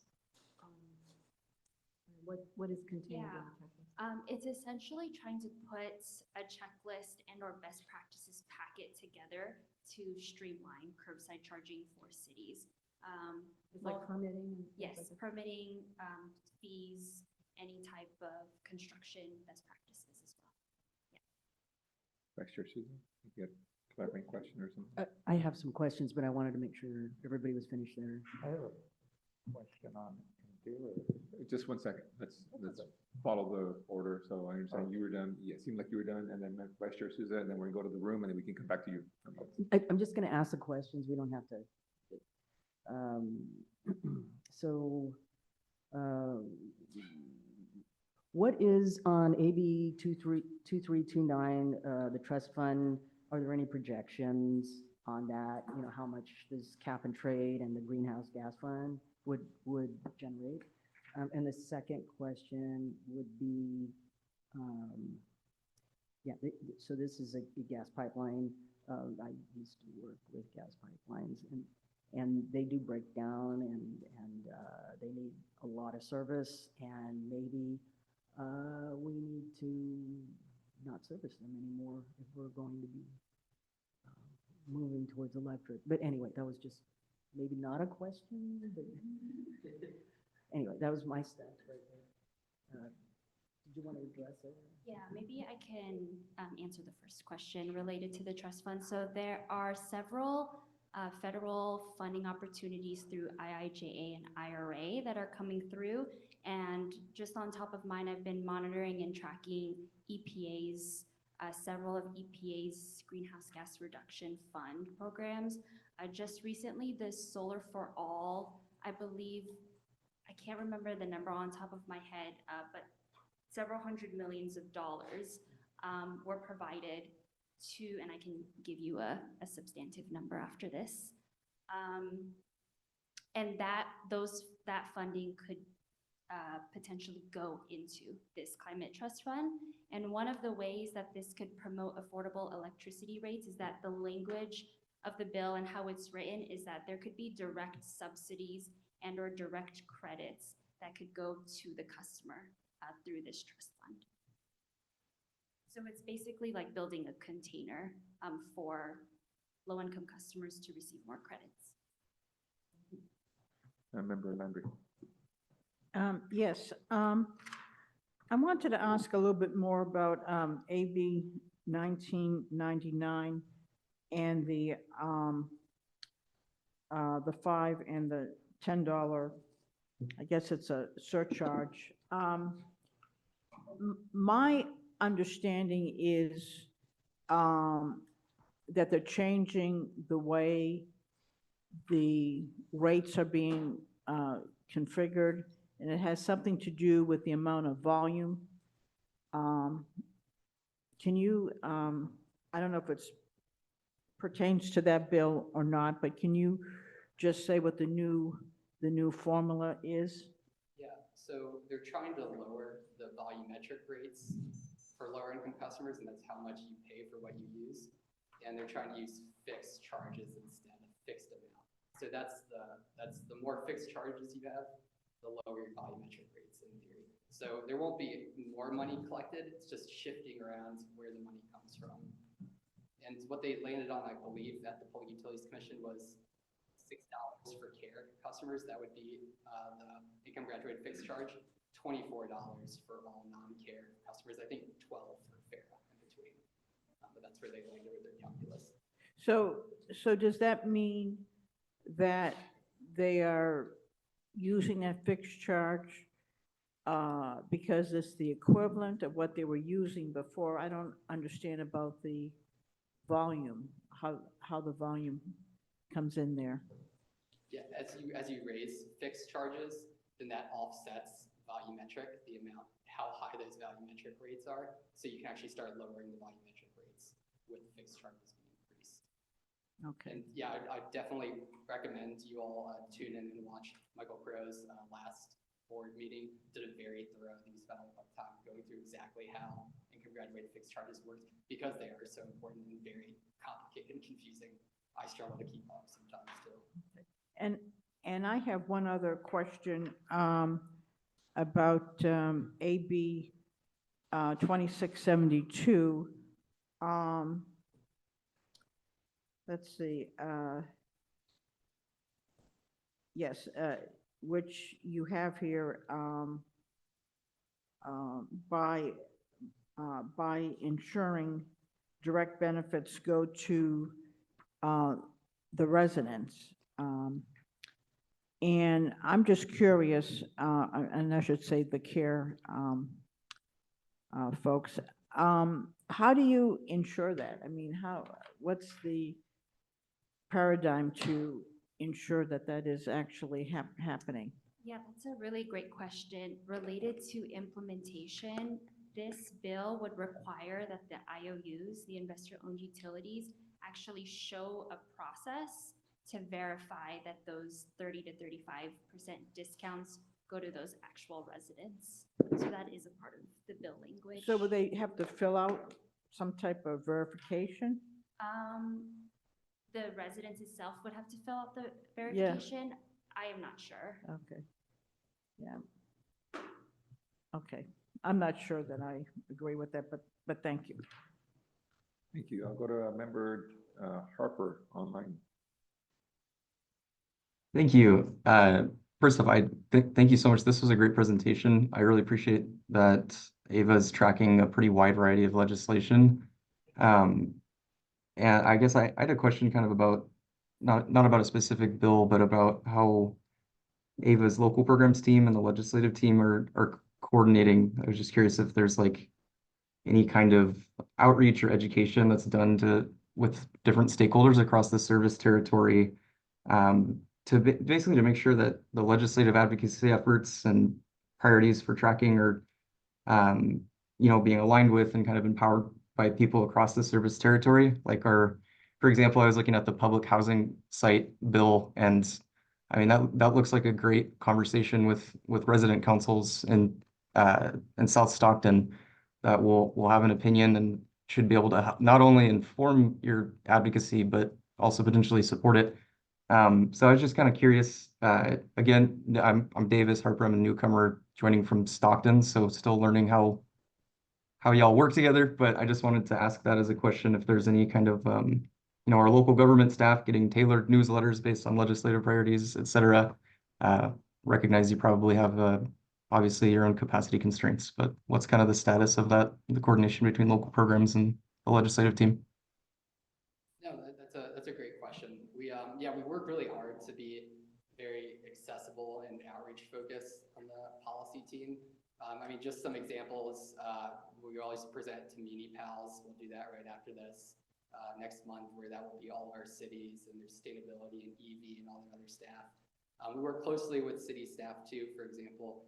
What is contained in the checklist? It's essentially trying to put a checklist and or best practices packet together to streamline curbside charging for cities. It's like permitting? and Yes, stuff like that? permitting, fees, any type of construction best practices as well. Vice Chair Susan, you had a clarifying question or something? I have some questions, but I wanted to make sure everybody was finished there. I have a question on Indira. Just one second. Let's follow the order. So I understand you were done. Yeah, it seemed like you were done, and then Vice Chair Souza, and then we're gonna go to the room, and then we can come back to you. I'm just going to ask the questions. We don't have to. What is on AB 2329, the trust fund? Are there any projections on that? You know, how much this cap and trade and the greenhouse gas fund would generate? And the second question would be, so this is a gas pipeline. I used to work with gas pipelines, and they do break down, and they need a lot of service, and maybe we need to not service them anymore if we're going to be moving towards electric. But anyway, that was just maybe not a question, but anyway, that was my stuff right there. Did you want to address it? Yeah, maybe I can answer the first question related to the trust fund. So there are several federal funding opportunities through IIJA and IRA that are coming through. And just on top of mind, I've been monitoring and tracking EPA's several of EPA's greenhouse gas reduction fund programs. Just recently, the Solar for All, I believe, I can't remember the number on top of my head, but several hundred millions of dollars were provided to, and I can give you a substantive number after this. And that funding could potentially go into this climate trust fund. And one of the ways that this could promote affordable electricity rates is that the language of the bill and how it's written is that there could be direct subsidies and or direct credits that could go to the customer through this trust fund. So it's basically like building a container for low-income customers to receive more credits. Member Landry. Yes, I wanted to ask a little bit more about AB 1999 and the $5 and the $10, I guess it's a surcharge. My understanding is that they're changing the way the rates are being configured, and it has something to do with the amount of volume. Can you, I don't know if it's pertains to that bill or not, but can you just say what the new formula is? Yeah, so they're trying to lower the volumetric rates for lower income customers, and that's how much you pay for what you use. And they're trying to use fixed charges instead of fixed amount. So that's the more fixed charges you have, the lower your volumetric rates in theory. So there won't be more money collected, it's just shifting around where the money comes from. And what they landed on, I believe, at the Public Utilities Commission was $6 for care customers. That would be the income graduated fixed charge, $24 for all non-care customers. I think 12 for FARA in between. But that's where they landed with their calculus. So does that mean that they are using that fixed charge because it's the equivalent of what they were using before? I don't understand about the volume, how the volume comes in there. Yeah, as you raise fixed charges, then that offsets volumetric, the amount, how high those volumetric rates are. So you can actually start lowering the volumetric rates with fixed charges being increased. Okay. And yeah, I definitely recommend you all tune in and watch Michael Crow's last board meeting. Did a very thorough, he spent a lot of time going through exactly how income graduated fixed charges work, because they are so important and very complicated and confusing. I struggle to keep up sometimes too. And I have one other question about AB 2672. Let's see. Yes, which you have here by ensuring direct benefits go to the residents. And I'm just curious, and I should say the care folks, how do you ensure that? I mean, what's the paradigm to ensure that that is actually happening? Yeah, that's a really great question. Related to implementation, this bill would require that the IOUs, the investor-owned utilities, actually show a process to verify that those 30 to 35% discounts go to those actual residents. So that is a part of the bill language. So will they have to fill out some type of verification? The residents itself would have to fill out the verification. I am not sure. Okay. Yeah. Okay. I'm not sure that I agree with that, but thank you. Thank you. I'll go to member Harper online. Thank you. First off, thank you so much. This was a great presentation. I really appreciate that Ava is tracking a pretty wide variety of legislation. And I guess I had a question kind of about, not about a specific bill, but about how Ava's local programs team and the legislative team are coordinating. I was just curious if there's like any kind of outreach or education that's done with different stakeholders across the service territory, basically to make sure that the legislative advocacy efforts and priorities for tracking are, being aligned with and kind of empowered by people across the service territory. Like for example, I was looking at the public housing site bill, and I mean, that looks like a great conversation with resident councils in South Stockton that will have an opinion and should be able to not only inform your advocacy, but also potentially support it. So I was just kind of curious. Again, I'm Davis Harper. I'm a newcomer joining from Stockton, so still learning how y'all work together. But I just wanted to ask that as a question, if there's any kind of our local government staff getting tailored newsletters based on legislative priorities, et cetera. Recognize you probably have obviously your own capacity constraints, but what's kind of the status of that, the coordination between local programs and the legislative team? No, that's a great question. We work really hard to be very accessible and outreach focused on the policy team. I mean, just some examples. We always present to Muni Pals. We'll do that right after this next month, where that will be all of our cities and their sustainability and EV and all the other staff. We work closely with city staff too. For example,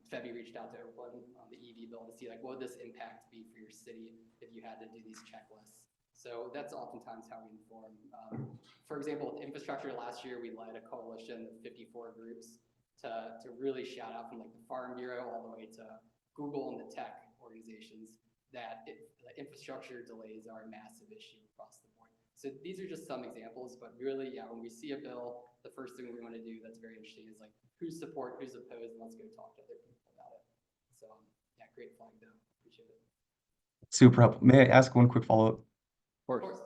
Febby reached out to Oakland on the EV bill to see like, what would this impact be for your city if you had to do these checklists? So that's oftentimes how we inform. For example, with infrastructure last year, we led a coalition of 54 groups to really shout out from like the Farm Bureau all the way to Google and the tech organizations that the infrastructure delays are a massive issue across the board. So these are just some examples, but really, when we see a bill, the first thing we want to do that's very interesting is like, who's support, who's opposed, and let's go talk to other people about it. So great flag though, appreciate it. Super helpful. May I ask one quick follow-up? Of course.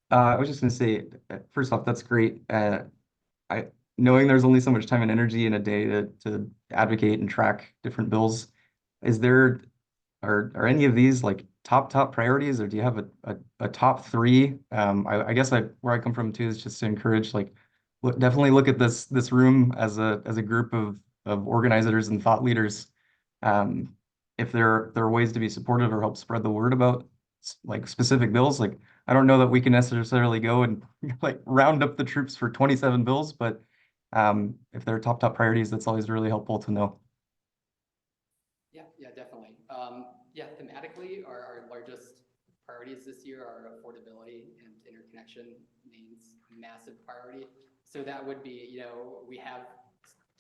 I was just going to say, first off, that's great. Knowing there's only so much time and energy in a day to advocate and track different bills, are any of these like top priorities, or do you have a top three? I guess where I come from too is just to encourage, like, definitely look at this room as a group of organizers and thought leaders. If there are ways to be supportive or help spread the word about like specific bills, like I don't know that we can necessarily go and like round up the troops for 27 bills, but if there are top priorities, that's always really helpful to know. Yeah, definitely. Thematically, our largest priorities this year are affordability and interconnection means massive priority. So that would be, we have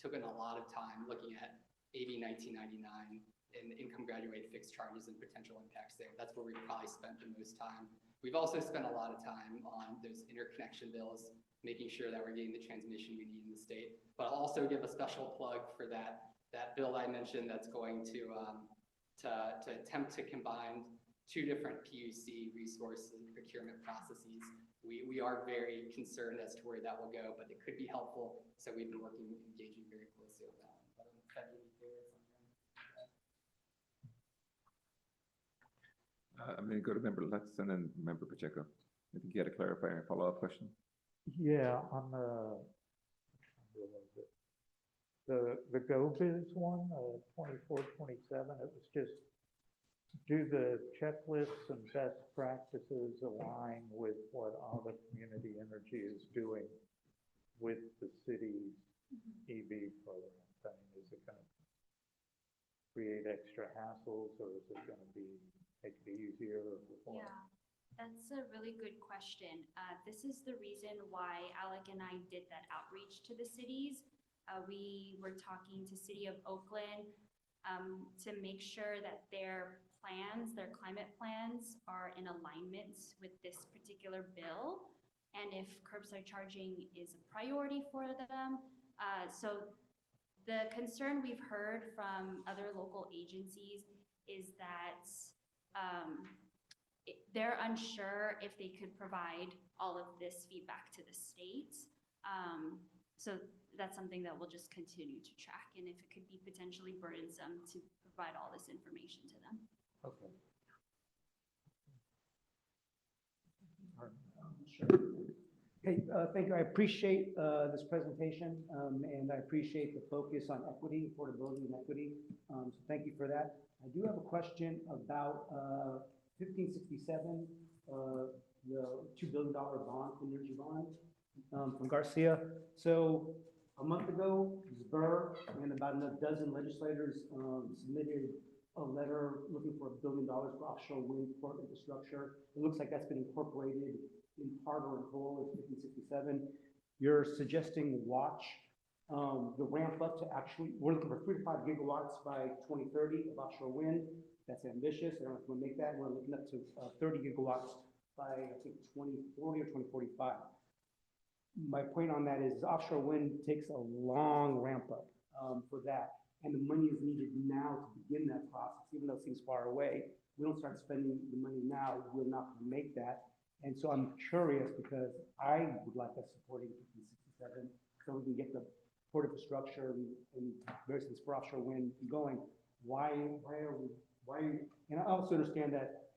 taken a lot of time looking at AB 1999 and income graduated fixed charges and potential impacts there. That's where we've probably spent the most time. We've also spent a lot of time on those interconnection bills, making sure that we're getting the transmission we need in the state. But I'll also give a special plug for that bill I mentioned that's going to attempt to combine two different PUC resource and procurement processes. We are very concerned as to where that will go, but it could be helpful. So we've been engaging very closely on that. I'm going to go to Member Lutz and then Member Pacheco. I think you had a clarifying follow-up question. Yeah, on the GoBiz one, 24, 27, it was just, do the checklists and best practices align with what other community energy is doing with the city's EV program? I mean, is it going to create extra hassles, or is it going to make it easier? Or yeah, that's a really good question. This is the reason why Alec and I did that outreach to the cities. We were talking to City of Oakland to make sure that their climate plans are in alignment with this particular bill, and if curbside charging is a priority for them. So the concern we've heard from other local agencies is that they're unsure if they could provide all of this feedback to the state. So that's something that we'll just continue to track, and if it could be potentially burdensome to provide all this information to them. okay. Hey, thank you. I appreciate this presentation, and I appreciate the focus on equity, affordability and equity. So thank you for that. I do have a question about 1567, the $2 billion bond, energy bond from Garcia. So a month ago, Burr and about a dozen legislators submitted a letter looking for $1 billion for offshore wind port infrastructure. It looks like that's been incorporated in part or in whole as 1567. You're suggesting watch the ramp up to actually, we're looking for 3 to 5 gigawatts by 2030 of offshore wind. That's ambitious. I don't know if we'll make that. We're looking up to 30 gigawatts by, I think, 2040 or 2045. My point on that is offshore wind takes a long ramp up for that. And the money is needed now to begin that process, even though it seems far away. We don't start spending the money now, we're not going to make that. And so I'm curious because I would like us supporting 1567 so we can get the port infrastructure and various things for offshore wind going. And I also understand that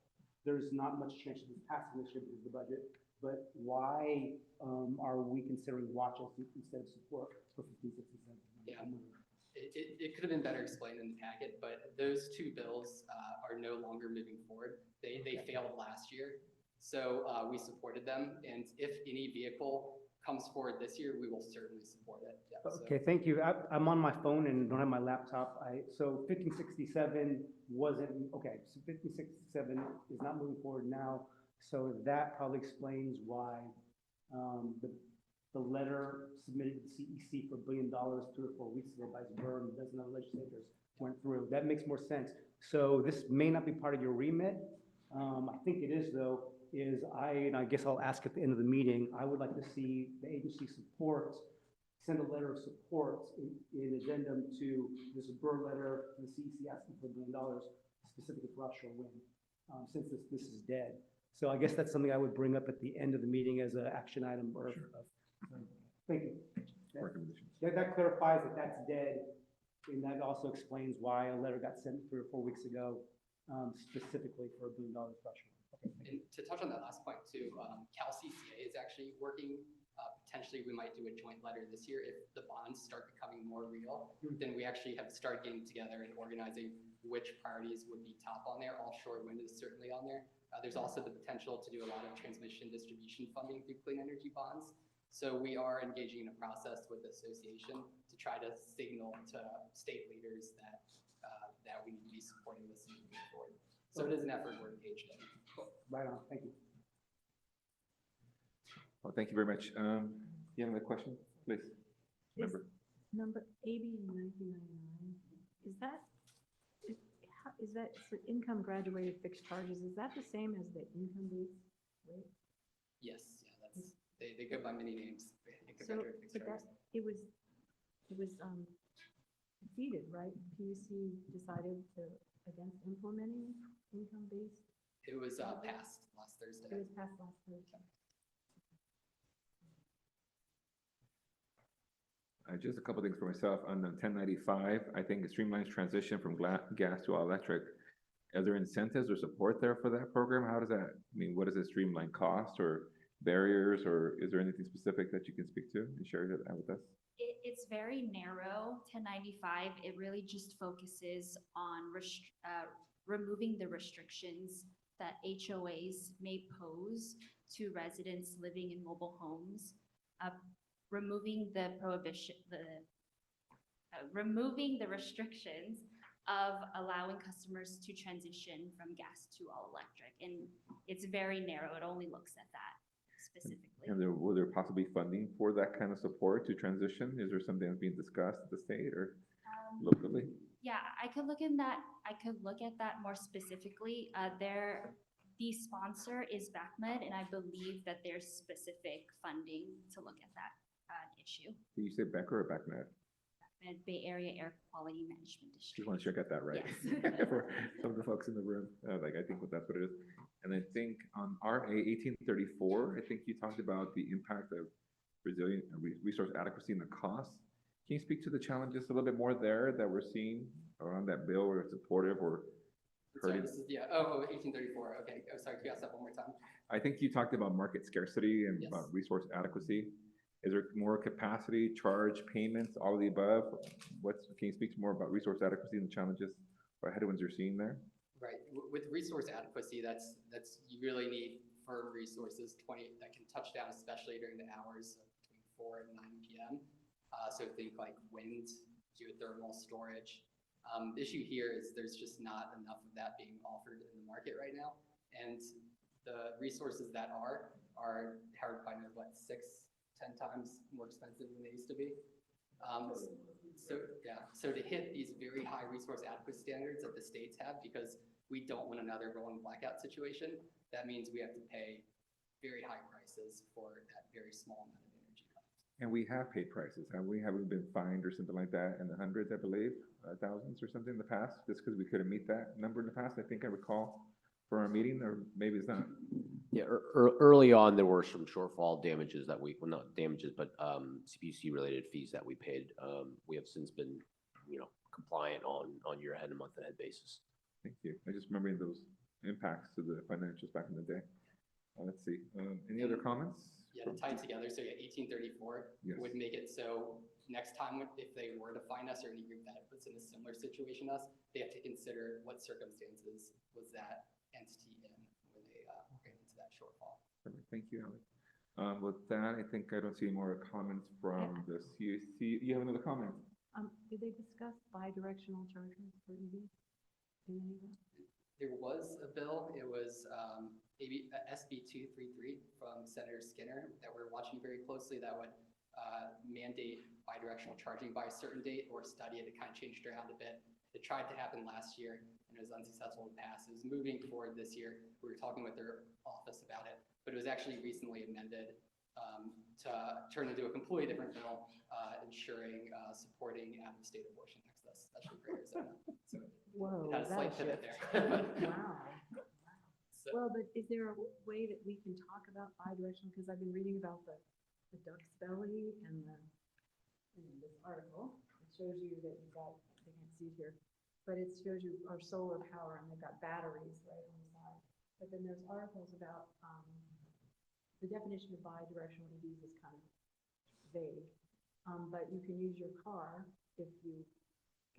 there's not much chance of this passing this year because of the budget, but why are we considering watch instead of support for 1567? Yeah. It could have been better explained in the packet, but those two bills are no longer moving forward. They failed last year. So we supported them. And if any vehicle comes forward this year, we will certainly support it. Yeah, okay, thank you. I'm on my phone and don't have my laptop. So 1567 wasn't, okay, so 1567 is not moving forward now. So that probably explains why the letter submitted to the CEC for $1 billion 3 or 4 weeks ago by Burr and a dozen other legislators went through. That makes more sense. So this may not be part of your remit. I think it is though, and I guess I'll ask at the end of the meeting, I would like to see the agency supports, send a letter of support in addendum to this Burr letter to the CEC asking for $1 billion specifically for offshore wind, since this is dead. So I guess that's something I would bring up at the end of the meeting as an action item or thank you. That clarifies that that's dead, and that also explains why a letter got sent 3 or 4 weeks ago, specifically for $1 billion pressure. Okay, and to touch on that last point too, Cal CCA is actually working. Potentially, we might do a joint letter this year if the bonds start becoming more real. Then we actually have started getting together and organizing which priorities would be top on there. Offshore wind is certainly on there. There's also the potential to do a lot of transmission distribution funding through clean energy bonds. So we are engaging in a process with the association to try to signal to state leaders that that we need to be supporting this and moving forward. So it is an effort we're engaged in. Right on. Thank you. Well, thank you very much. You have another question, please? Number AB 1999, is that for income graduated fixed charges? Is that the same as the income based rate? Yes, yeah, that's they go by many names. So, but that it was defeated, right? PUC decided against implementing income based. It was passed last Thursday. It was passed last Thursday. Just a couple things for myself on the 1095. I think it streamlines transition from gas to all electric. Are there incentives or support there for that program? How does that, I mean, what does it streamline, cost or barriers, or is there anything specific that you can speak to and share that with us? It's very narrow, 1095. It really just focuses on removing the restrictions that HOAs may pose to residents living in mobile homes, removing the prohibition, removing the restrictions of allowing customers to transition from gas to all electric. And it's very narrow. It only looks at that specifically. And will there possibly funding for that kind of support to transition? Is there something that's being discussed at the state or locally? Yeah, I could look at that more specifically. The sponsor is BACMed, and I believe that there's specific funding to look at that issue. Did you say Becker or BACMed? BACMed, Bay Area Air Quality Management Just District. want to check I got that right. Yes. For some of the folks in the room, I think that's what it is. And I think on RA 1834, I think you talked about the impact of resilient resource adequacy and the cost. Can you speak to the challenges a little bit more there that we're seeing around that bill, or supportive or Sorry, Heard it. this is, 1834, okay, oh, sorry, can you ask that one more time? I think you talked about market scarcity and Yes. about resource adequacy. Is there more capacity, charge, payments, all of the above? Can you speak more about resource adequacy and the challenges or headwinds you're seeing there? Right, with resource adequacy, you really need firm resources that can touch down, especially during the hours of between 4 and 9 p.m. So think like wind, geothermal storage. The issue here is there's just not enough of that being offered in the market right now. And the resources that are hard by what, 6-10 times more expensive than they used to be. So to hit these very high resource adequacy standards that the states have, because we don't want another rolling blackout situation, that means we have to pay very high prices for that very small amount of energy cost. And we have paid prices, have we? Have we been fined or something like that in the hundreds, I believe, thousands or something in the past, just because we couldn't meet that number in the past? I think I recall for our meeting, or maybe it's not. Yeah, early on, there were some shortfall damages that well, not damages, but CPUC-related fees that we paid. We have since been, compliant on year-ahead and month-ahead basis. Thank you. I just remembering those impacts to the financials back in the day. Let's see, any other comments? Yeah, to tie it together, so 1834 Yes. would make it so next time if they were to find us or any group that was in a similar situation as us, they have to consider what circumstances was that entity in when they ran into that shortfall. Perfect. Thank you, Alex. With that, I think I don't see any more comments from the CAC. You have another comment? Did they discuss bi-directional chargers for EVs? In any of that? There was a bill, it was SB 233 from Senator Skinner that we're watching very closely that would mandate bidirectional charging by a certain date or study it. It kind of changed around a bit. It tried to happen last year and it was unsuccessful to pass. It was moving forward this year. We were talking with their office about it, but it was actually recently amended to turn into a completely different bill, ensuring supporting out-of-state abortion access, especially for Arizona. So Whoa, it had a slight pivot there. Wow. So- Well, but is there a way that we can talk about bi-directional? Because I've been reading about the duck's belly and in this article. It shows you that you've got, I can't see it here, but it shows you our solar power and they've got batteries right on the side. But then there's articles about the definition of bi-directional EVs is kind of vague. But you can use your car if you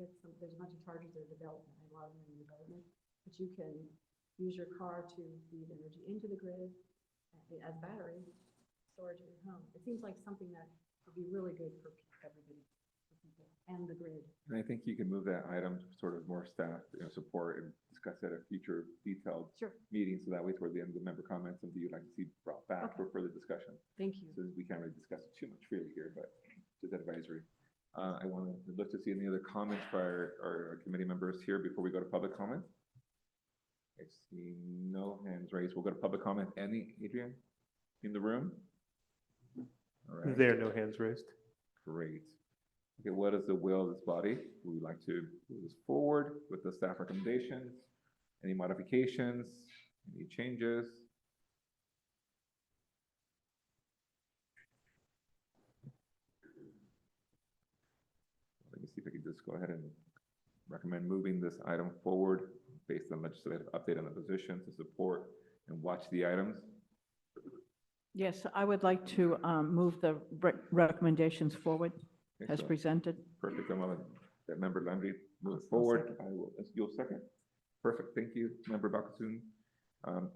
get there's a bunch of chargers that are development, a lot of them in development, but you can use your car to feed energy into the grid as battery storage at your home. It seems like something that would be really good for everybody, for people, and the grid. And I think you can move that item to sort of more staff, support and discuss at a future detailed meeting. So that way toward the end of the member comments, something you'd like to see brought back for further discussion. Thank you. So we can't really discuss it too much freely here, but just advisory. I want to look to see any other comments by our committee members here before we go to public comment. I see no hands raised. We'll go to public comment. Adrian, in the room? All right. There are no hands raised. Great. Okay, what is the will of this body? We would like to move this forward with the staff recommendations. Any modifications? Any changes? Let me see if I can just go ahead and recommend moving this item forward based on legislative update on the position to support and watch the items. Yes, I would like to move the recommendations forward as Excellent. presented. Perfect. I'm going to let Member Landry move forward. You'll second. Perfect. Thank you, Member Bakassoon.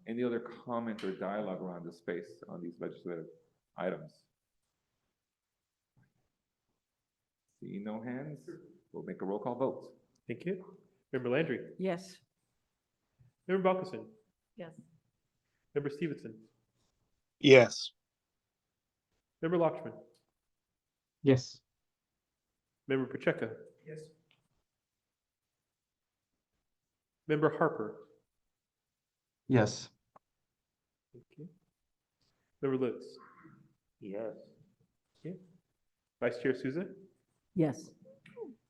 Any other comment or dialogue around this space on these legislative items? Seeing no hands, we'll make a roll call vote. Thank you. Member Landry. Yes. Member Balkison. Yes. Member Stevenson. Yes. Member Lockman. Yes. Member Pacheco. Yes. Member Harper. Yes. Thank you. Member Lutz. Yes. Okay. Vice Chair Souza Yes.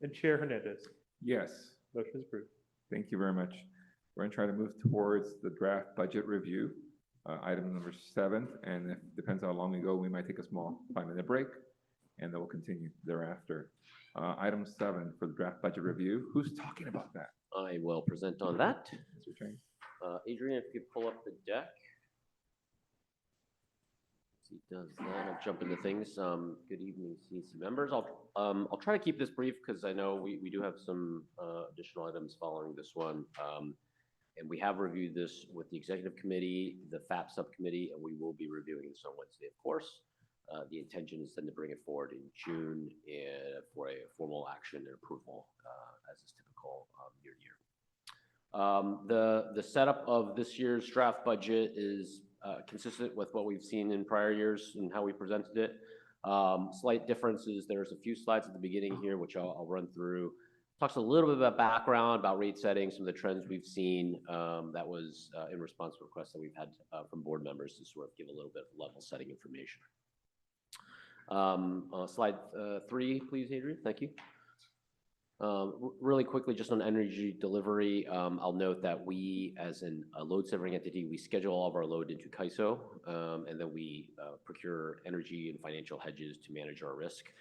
and Chair Hernandez. Yes. Motion is approved. Thank you very much. We're going to try to move towards the draft budget review, item number 7. And it depends how long we go, we might take a small 5-minute break and then we'll continue thereafter. Item 7 for the draft budget review. Who's talking about that? I will present on that. Mr. Chang. Adrian, if you could pull up the deck. He does that. I'll jump into things. Good evening, CEC members. I'll try to keep this brief because I know we do have some additional items following this one. And we have reviewed this with the executive committee, the FAP subcommittee, and we will be reviewing this on Wednesday, of course. The intention is then to bring it forward in June for a formal action and approval, as is typical year to year. The setup of this year's draft budget is consistent with what we've seen in prior years and how we presented it. Slight differences. There's a few slides at the beginning here, which I'll run through. Talks a little bit about background, about rate setting, some of the trends we've seen. That was in response to requests that we've had from board members to sort of give a little bit of level setting information. Slide 3, please, Adrian. Thank you. Really quickly, just on energy delivery, I'll note that we, as a load serving entity, we schedule all of our load into CAISO, and then we procure energy and financial hedges to manage our risk.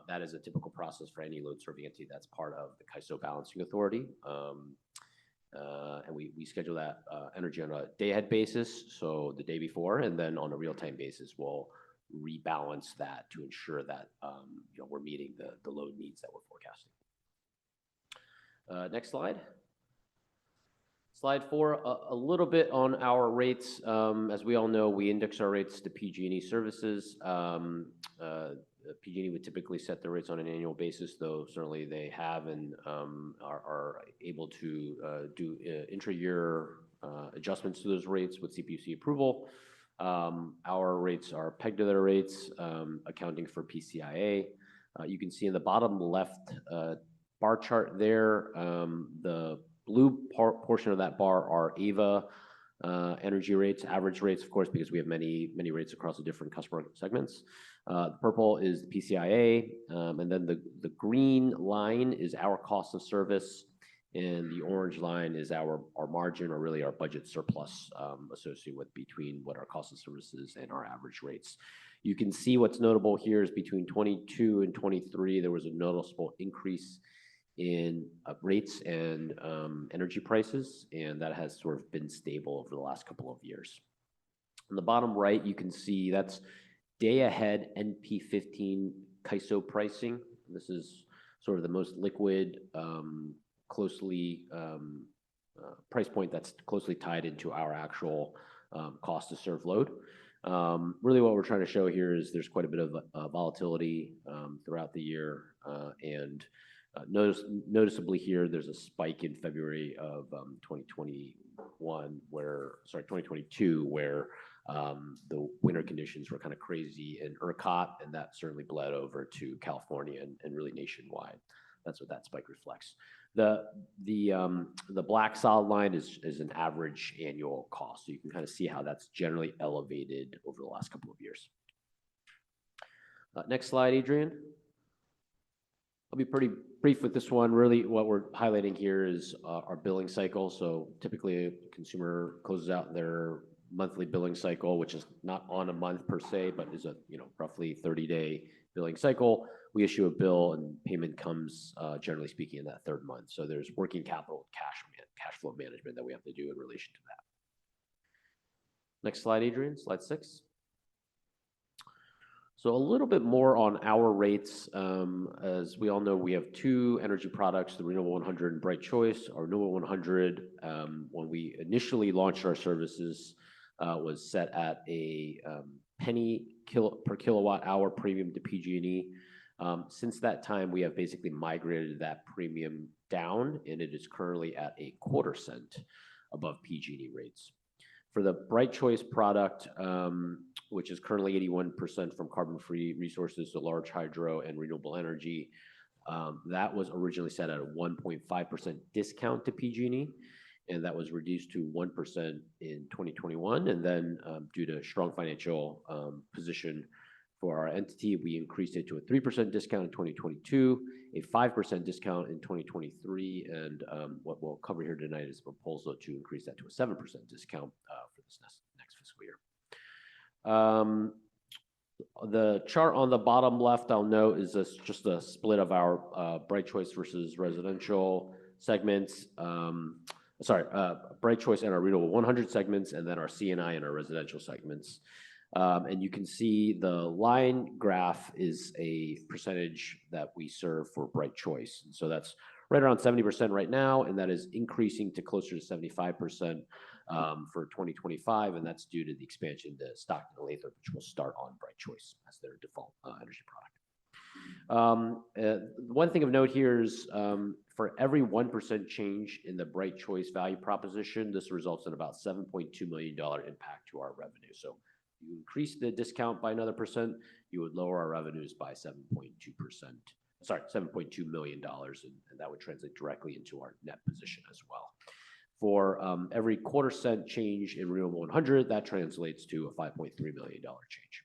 That is a typical process for any load serving entity that's part of the CAISO Balancing Authority. And we schedule that energy on a day-ahead basis, so the day before, and then on a real-time basis, we'll rebalance that to ensure that we're meeting the load needs that we're forecasting. Next slide. Slide 4, a little bit on our rates. As we all know, we index our rates to PG&E services. PG&E would typically set their rates on an annual basis, though certainly they have and are able to do intra-year adjustments to those rates with CPUC approval. Our rates are pegged to their rates, accounting for PCIA. You can see in the bottom left bar chart there, the blue portion of that bar are AVA energy rates, average rates, of course, because we have many rates across the different customer segments. Purple is the PCIA, and then the green line is our cost of service, and the orange line is our margin, or really our budget surplus associated with between what our cost of service is and our average rates. You can see what's notable here is between 22 and 23, there was a noticeable increase in rates and energy prices, and that has sort of been stable over the last couple of years. On the bottom right, you can see that's day ahead NP15 CAISO pricing. This is sort of the most liquid, closely price point that's closely tied into our actual cost to serve load. Really what we're trying to show here is there's quite a bit of volatility throughout the year, and noticeably here, there's a spike in February of 2022, where the winter conditions were kind of crazy in ERCOT, and that certainly bled over to California and really nationwide. That's what that spike reflects. The black solid line is an average annual cost, so you can kind of see how that's generally elevated over the last couple of years. Next slide, Adrian. I'll be pretty brief with this one. Really, what we're highlighting here is our billing cycle. So typically, a consumer closes out their monthly billing cycle, which is not on a month per se, but is a roughly 30-day billing cycle. We issue a bill, and payment comes, generally speaking, in that third month. So there's working capital, cash flow management that we have to do in relation to that. Next slide, Adrian. Slide 6. So a little bit more on our rates. As we all know, we have two energy products, the Renewable 100 and Bright Choice. Our Renewable 100, when we initially launched our services, was set at a penny per kilowatt hour premium to PG&E. Since that time, we have basically migrated that premium down, and it is currently at a quarter cent above PG&E rates. For the Bright Choice product, which is currently 81% from carbon-free resources, so large hydro and renewable energy, that was originally set at a 1.5% discount to PG&E, and that was reduced to 1% in 2021. And then due to strong financial position for our entity, we increased it to a 3% discount in 2022, a 5% discount in 2023, and what we'll cover here tonight is a proposal to increase that to a 7% discount for this next fiscal year. The chart on the bottom left, I'll note, is just a split of our Bright Choice versus residential segments, Bright Choice and our Renewable 100 segments, and then our CNI and our residential segments. And you can see the line graph is a percentage that we serve for Bright Choice. And so that's right around 70% right now, and that is increasing to closer to 75% for 2025, and that's due to the expansion to Stockton and Lathrop, which will start on Bright Choice as their default energy product. One thing of note here is for every 1% change in the Bright Choice value proposition, this results in about $7.2 million impact to our revenue. So if you increase the discount by another percent, you would lower our revenues by 7.2%. Sorry, $7.2 million, and that would translate directly into our net position as well. For every quarter-cent change in Renewable 100, that translates to a $5.3 million change.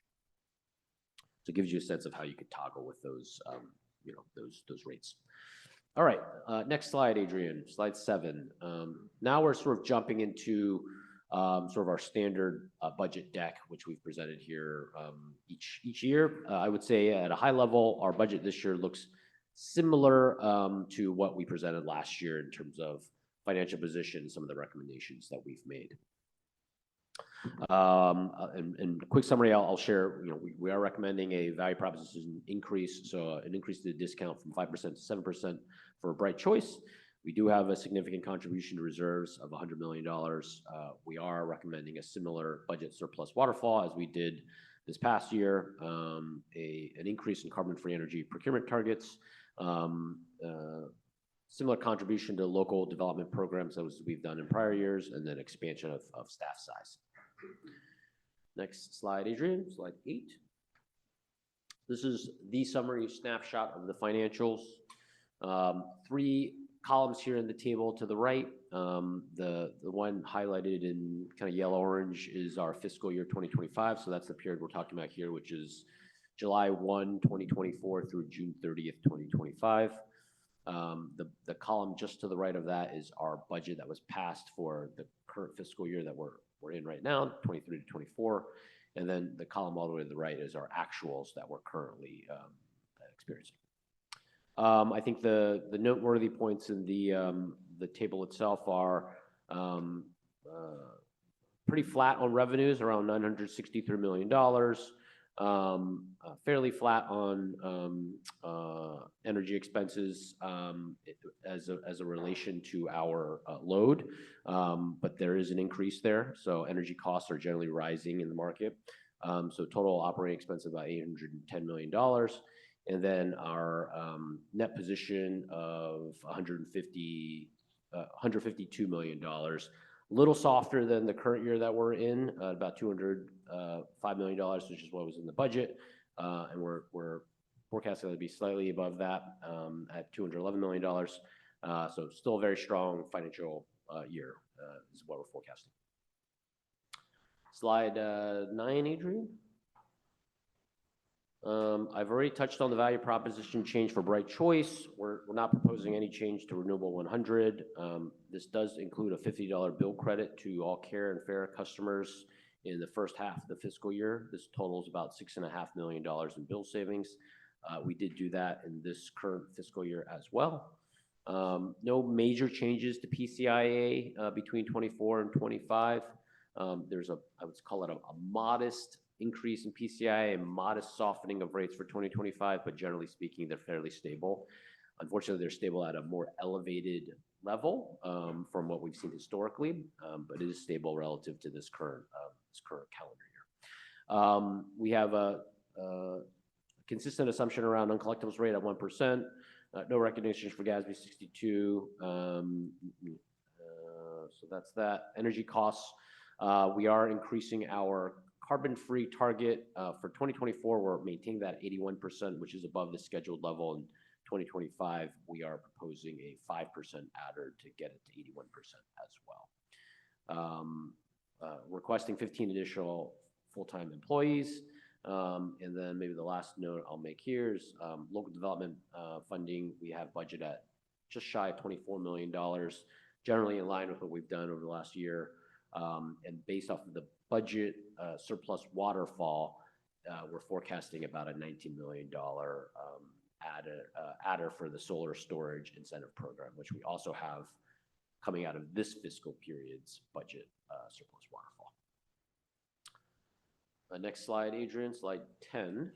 So it gives you a sense of how you could toggle with those, those rates. All right, next slide, Adrian, slide 7. Now we're sort of jumping into sort of our standard budget deck, which we've presented here each year. I would say at a high level, our budget this year looks similar to what we presented last year in terms of financial position, some of the recommendations that we've made. And quick summary, I'll share, we are recommending a value proposition increase, so an increase to the discount from 5% to 7% for Bright Choice. We do have a significant contribution to reserves of $100 million. We are recommending a similar budget surplus waterfall as we did this past year, an increase in carbon-free energy procurement targets, similar contribution to local development programs as we've done in prior years, and then expansion of staff size. Next slide, Adrian, slide 8. This is the summary snapshot of the financials. 3 columns here in the table to the right. The one highlighted in kind of yellow-orange is our fiscal year 2025, so that's the period we're talking about here, which is July 1, 2024 through June 30th, 2025. The column just to the right of that is our budget that was passed for the current fiscal year that we're in right now, 23 to 24. And then the column all the way to the right is our actuals that we're currently experiencing. I think the noteworthy points in the table itself are pretty flat on revenues, around $963 million. Fairly flat on energy expenses as a relation to our load, but there is an increase there. So energy costs are generally rising in the market. So total operating expense about $810 million. And then our net position of $152 million. A little softer than the current year that we're in, about $205 million, which is what was in the budget. And we're forecasting to be slightly above that at $211 million. So still a very strong financial year is what we're forecasting. Slide 9, Adrian. I've already touched on the value proposition change for Bright Choice. We're not proposing any change to Renewable 100. This does include a $50 bill credit to all Care and Fair customers in the first half of the fiscal year. This totals about $6.5 million in bill savings. We did do that in this current fiscal year as well. No major changes to PCIA between 24 and 25. There's I would call it a modest increase in PCI, a modest softening of rates for 2025, but generally speaking, they're fairly stable. Unfortunately, they're stable at a more elevated level from what we've seen historically, but it is stable relative to this current calendar year. We have a consistent assumption around uncollectibles rate at 1%. No recognition for GASB 62. So that's that. Energy costs. We are increasing our carbon-free target for 2024. We're maintaining that 81%, which is above the scheduled level. In 2025, we are proposing a 5% adder to get it to 81% as well. Requesting 15 additional full-time employees. And then maybe the last note I'll make here is local development funding. We have budget at just shy of $24 million, generally in line with what we've done over the last year. And based off of the budget surplus waterfall, we're forecasting about a $19 million adder for the solar storage incentive program, which we also have coming out of this fiscal period's budget surplus waterfall. Next slide, Adrian, slide 10.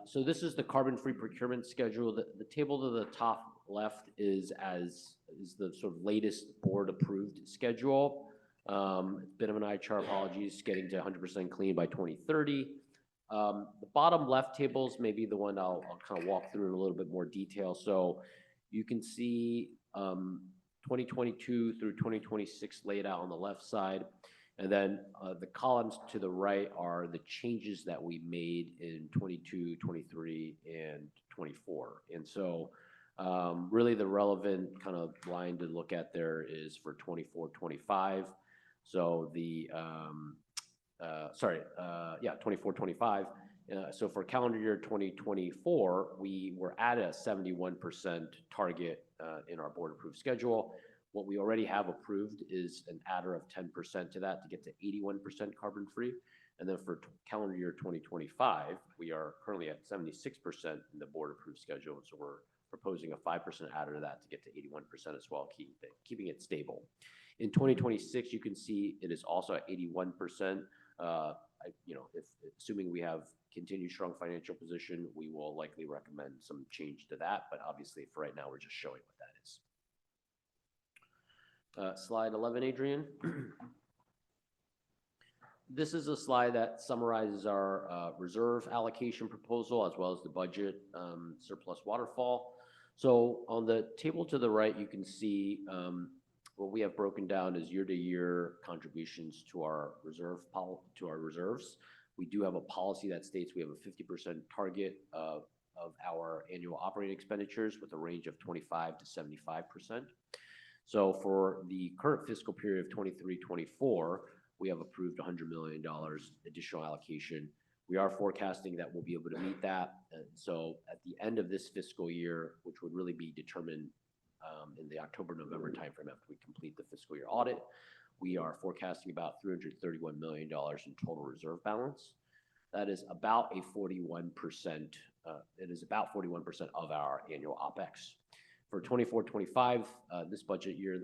So this is the carbon-free procurement schedule. The table to the top left is the sort of latest board-approved schedule. Bit of an eye chart, apologies, getting to 100% clean by 2030. The bottom left tables may be the one I'll kind of walk through in a little bit more detail. So you can see 2022 through 2026 laid out on the left side. And then the columns to the right are the changes that we made in 22, 23, and 24. And so really the relevant kind of line to look at there is for 24, 25. So the, 24, 25. So for calendar year 2024, we were at a 71% target in our board approved schedule. What we already have approved is an adder of 10% to that to get to 81% carbon free. And then for calendar year 2025, we are currently at 76% in the board approved schedule. So we're proposing a 5% adder to that to get to 81% as well, keeping it stable. In 2026, you can see it is also at 81%. If assuming we have continued strong financial position, we will likely recommend some change to that. But obviously, for right now, we're just showing what that is. Slide 11, Adrian. This is a slide that summarizes our reserve allocation proposal as well as the budget surplus waterfall. So on the table to the right, you can see what we have broken down is year-to-year contributions to our reserves. We do have a policy that states we have a 50% target of our annual operating expenditures with a range of 25 to 75%. So for the current fiscal period of 23-24, we have approved $100 million additional allocation. We are forecasting that we'll be able to meet that. And so at the end of this fiscal year, which would really be determined in the October-November timeframe after we complete the fiscal year audit, we are forecasting about $331 million in total reserve balance. That is about a 41%. It is about 41% of our annual OpEx. For 24-25, this budget year,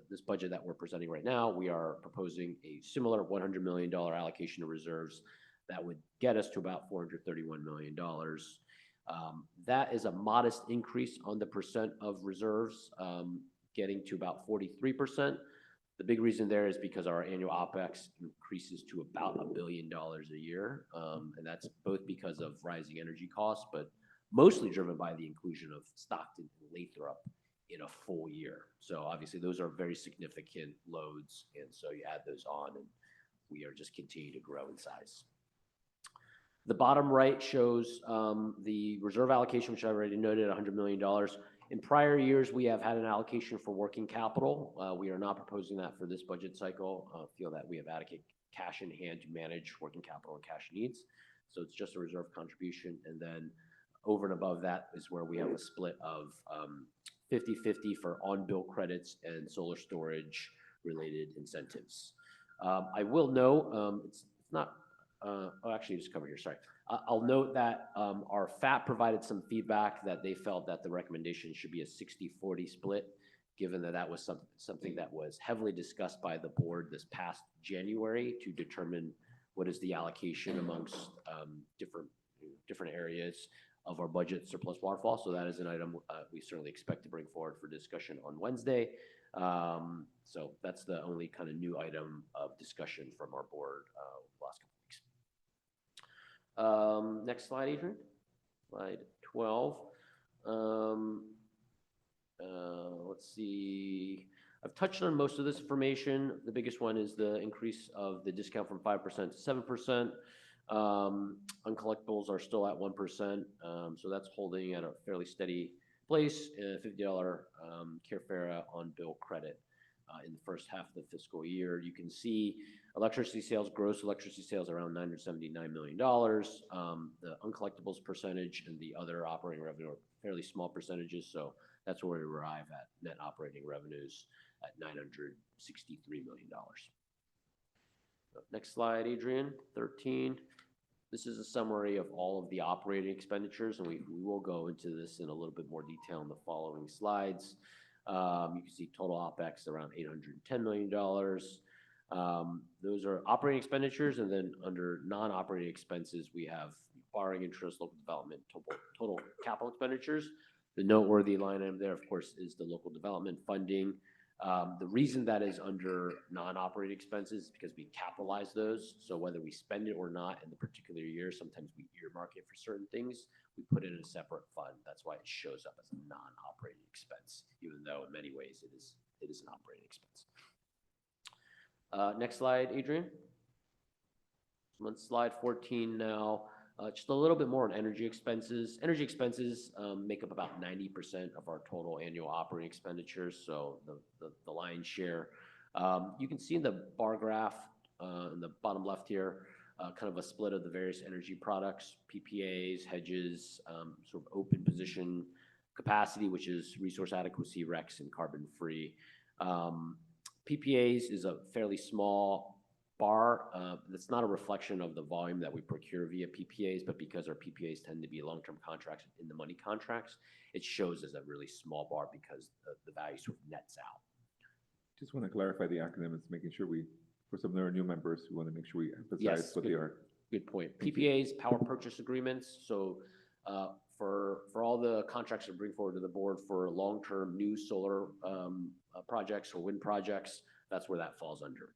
this budget that we're presenting right now, we are proposing a similar $100 million allocation to reserves that would get us to about $431 million. That is a modest increase on the percent of reserves, getting to about 43%. The big reason there is because our annual OpEx increases to about $1 billion a year. And that's both because of rising energy costs, but mostly driven by the inclusion of Stockton and Lathrop in a full year. So obviously those are very significant loads. And so you add those on and we are just continuing to grow in size. The bottom right shows the reserve allocation, which I already noted, $100 million. In prior years, we have had an allocation for working capital. We are not proposing that for this budget cycle. Feel that we have adequate cash in hand to manage working capital and cash needs. So it's just a reserve contribution. And then over and above that is where we have a split of 50-50 for on-bill credits and solar storage related incentives. I will note, it's not, actually just covered here, sorry. I'll note that our FAP provided some feedback that they felt that the recommendation should be a 60-40 split, given that that was something that was heavily discussed by the board this past January to determine what is the allocation amongst different areas of our budget surplus waterfall. So that is an item we certainly expect to bring forward for discussion on Wednesday. So that's the only kind of new item of discussion from our board last couple weeks. Next slide, Adrian. Slide 12. Let's see. I've touched on most of this information. The biggest one is the increase of the discount from 5% to 7%. Uncollectibles are still at 1%, so that's holding at a fairly steady place. $50 Carefera on bill credit in the first half of the fiscal year. You can see electricity sales, gross electricity sales around $979 million. The uncollectibles percentage and the other operating revenue are fairly small percentages, so that's where we arrive at net operating revenues at $963 million. Next slide, Adrian, 13. This is a summary of all of the operating expenditures, and we will go into this in a little bit more detail in the following slides. You can see total OpEx around $810 million. Those are operating expenditures, and then under non-operating expenses, we have borrowing interest, local development, total capital expenditures. The noteworthy line item there, of course, is the local development funding. The reason that is under non-operating expenses is because we capitalize those. So whether we spend it or not in the particular year, sometimes we earmark it for certain things. We put it in a separate fund. That's why it shows up as a non-operating expense, even though in many ways it is an operating expense. Next slide, Adrian. I'm on slide 14 now. Just a little bit more on energy expenses. Energy expenses make up about 90% of our total annual operating expenditures, so the lion's share. You can see in the bar graph in the bottom left here, kind of a split of the various energy products, PPAs, hedges, sort of open position capacity, which is resource adequacy, RECs, and carbon-free. PPAs is a fairly small bar. That's not a reflection of the volume that we procure via PPAs, but because our PPAs tend to be long-term contracts, in the money contracts, it shows as a really small bar because the value sort of nets out. Just want to clarify the acronyms, making sure for some of our new members, we want to make sure we emphasize Yes, what they are. Good point. PPAs, power purchase agreements. So for all the contracts that bring forward to the board for long-term new solar projects or wind projects, that's where that falls under.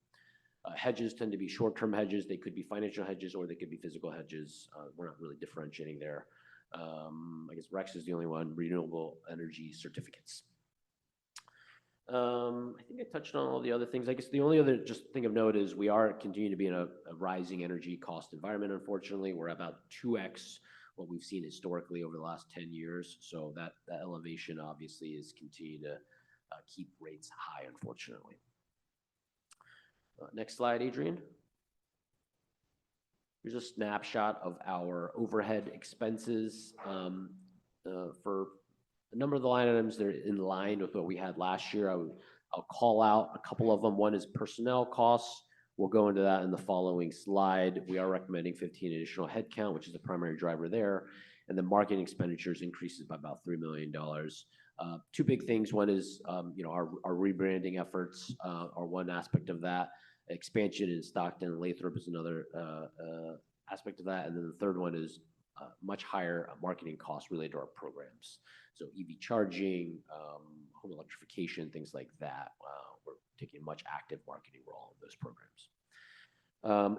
Hedges tend to be short-term hedges. They could be financial hedges or they could be physical hedges. We're not really differentiating there. I guess RECs is the only one, renewable energy certificates. I think I touched on all the other things. I guess the only other just thing of note is we are continuing to be in a rising energy cost environment, unfortunately. We're about 2x what we've seen historically over the last 10 years. So that elevation obviously is continuing to keep rates high, unfortunately. Next slide, Adrian. Here's a snapshot of our overhead expenses. For a number of the line items, they're in line with what we had last year. I'll call out a couple of them. One is personnel costs. We'll go into that in the following slide. We are recommending 15 additional headcount, which is the primary driver there. And the marketing expenditures increases by about $3 million. Two big things. One is, our rebranding efforts are one aspect of that. Expansion in Stockton and Lathrop is another aspect of that. And then the third one is much higher marketing costs related to our programs. So EV charging, home electrification, things like that. We're taking a much active marketing role in those programs.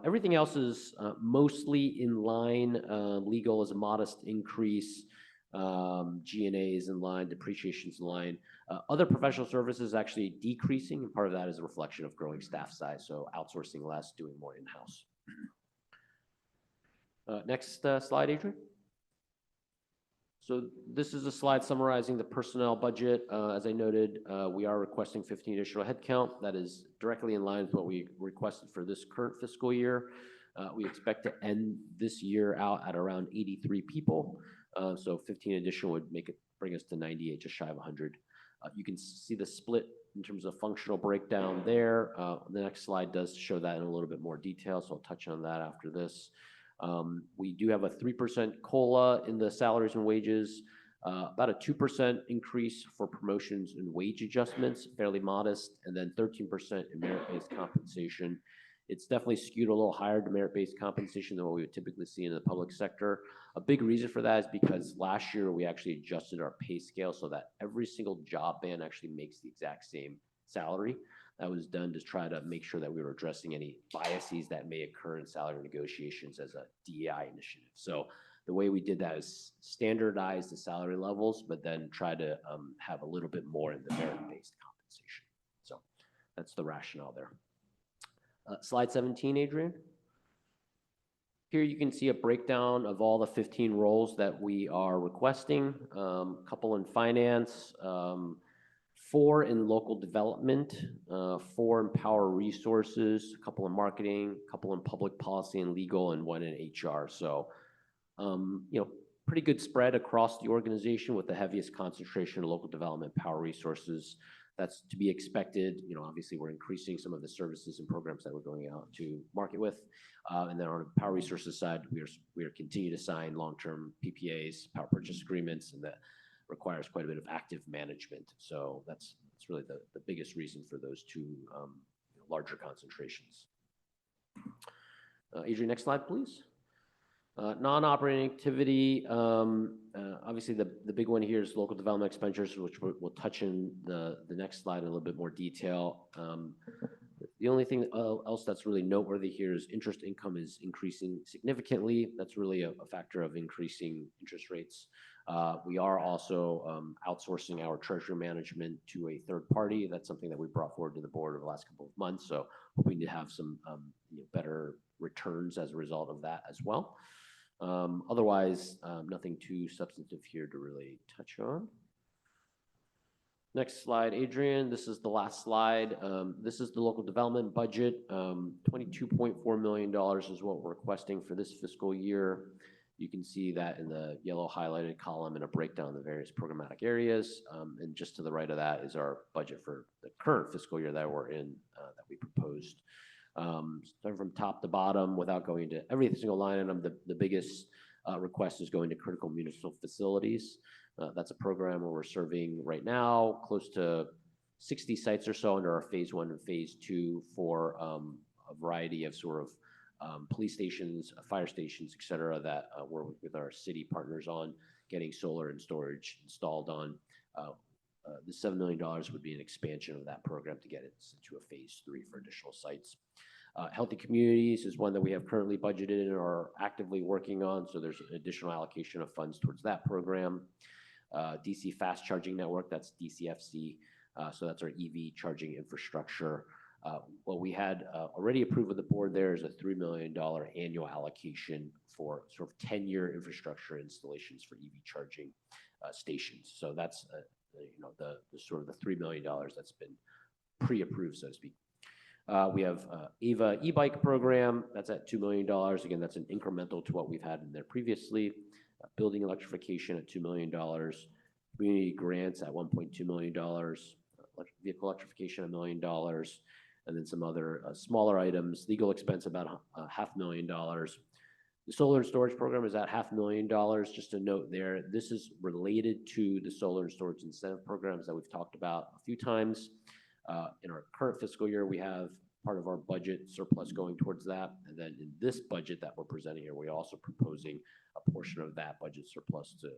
Everything else is mostly in line. Legal is a modest increase. G&A is in line, depreciation is in line. Other professional services actually decreasing, and part of that is a reflection of growing staff size, so outsourcing less, doing more in-house. Next slide, Adrian. So this is a slide summarizing the personnel budget. As I noted, we are requesting 15 additional headcount. That is directly in line with what we requested for this current fiscal year. We expect to end this year out at around 83 people. So 15 additional would bring us to 98, just shy of 100. You can see the split in terms of functional breakdown there. The next slide does show that in a little bit more detail, so I'll touch on that after this. We do have a 3% COLA in the salaries and wages, about a 2% increase for promotions and wage adjustments, fairly modest, and then 13% in merit-based compensation. It's definitely skewed a little higher to merit-based compensation than what we would typically see in the public sector. A big reason for that is because last year we actually adjusted our pay scale so that every single job band actually makes the exact same salary. That was done to try to make sure that we were addressing any biases that may occur in salary negotiations as a DEI initiative. So the way we did that is standardize the salary levels, but then try to have a little bit more in the merit-based compensation. So that's the rationale there. Slide 17, Adrian. Here you can see a breakdown of all the 15 roles that we are requesting. A couple in finance, 4 in local development, 4 in power resources, a couple in marketing, a couple in public policy and legal, and 1 in HR. So, pretty good spread across the organization with the heaviest concentration of local development, power resources. That's to be expected. You know, obviously, we're increasing some of the services and programs that we're going out to market with. And then on the power resources side, we are continue to sign long-term PPAs, power purchase agreements, and that requires quite a bit of active management. So that's really the biggest reason for those two larger concentrations. Adrian, next slide, please. Non-operating activity, obviously the big one here is local development expenditures, which we'll touch in the next slide in a little bit more detail. The only thing else that's really noteworthy here is interest income is increasing significantly. That's really a factor of increasing interest rates. We are also outsourcing our treasury management to a third party. That's something that we brought forward to the board over the last couple of months. So hoping to have some better returns as a result of that as well. Otherwise, nothing too substantive here to really touch on. Next slide, Adrian. This is the last slide. This is the local development budget. $22.4 million is what we're requesting for this fiscal year. You can see that in the yellow highlighted column and a breakdown of the various programmatic areas. And just to the right of that is our budget for the current fiscal year that we're in, that we proposed. Starting from top to bottom, without going into every single line item, the biggest request is going to critical municipal facilities. That's a program where we're serving right now close to 60 sites or so under our phase 1 and phase 2 for a variety of sort of police stations, fire stations, et cetera, that we're with our city partners on getting solar and storage installed on. The $7 million would be an expansion of that program to get it to a phase 3 for additional sites. Healthy communities is one that we have currently budgeted and are actively working on. So there's an additional allocation of funds towards that program. DC fast charging network, that's DCFC. So that's our EV charging infrastructure. What we had already approved with the board there is a $3 million annual allocation for sort of 10-year infrastructure installations for EV charging stations. So that's the sort of the $3 million that's been pre-approved, so to speak. We have AVA e-bike program, that's at $2 million. Again, that's an incremental to what we've had in there previously. Building electrification at $2 million. Community grants at $1.2 million. Vehicle electrification $1 million. And then some other smaller items. Legal expense about $500,000. The solar and storage program is at $500,000. Just a note there, this is related to the solar and storage incentive programs that we've talked about a few times. In our current fiscal year, we have part of our budget surplus going towards that. And then in this budget that we're presenting here, we're also proposing a portion of that budget surplus to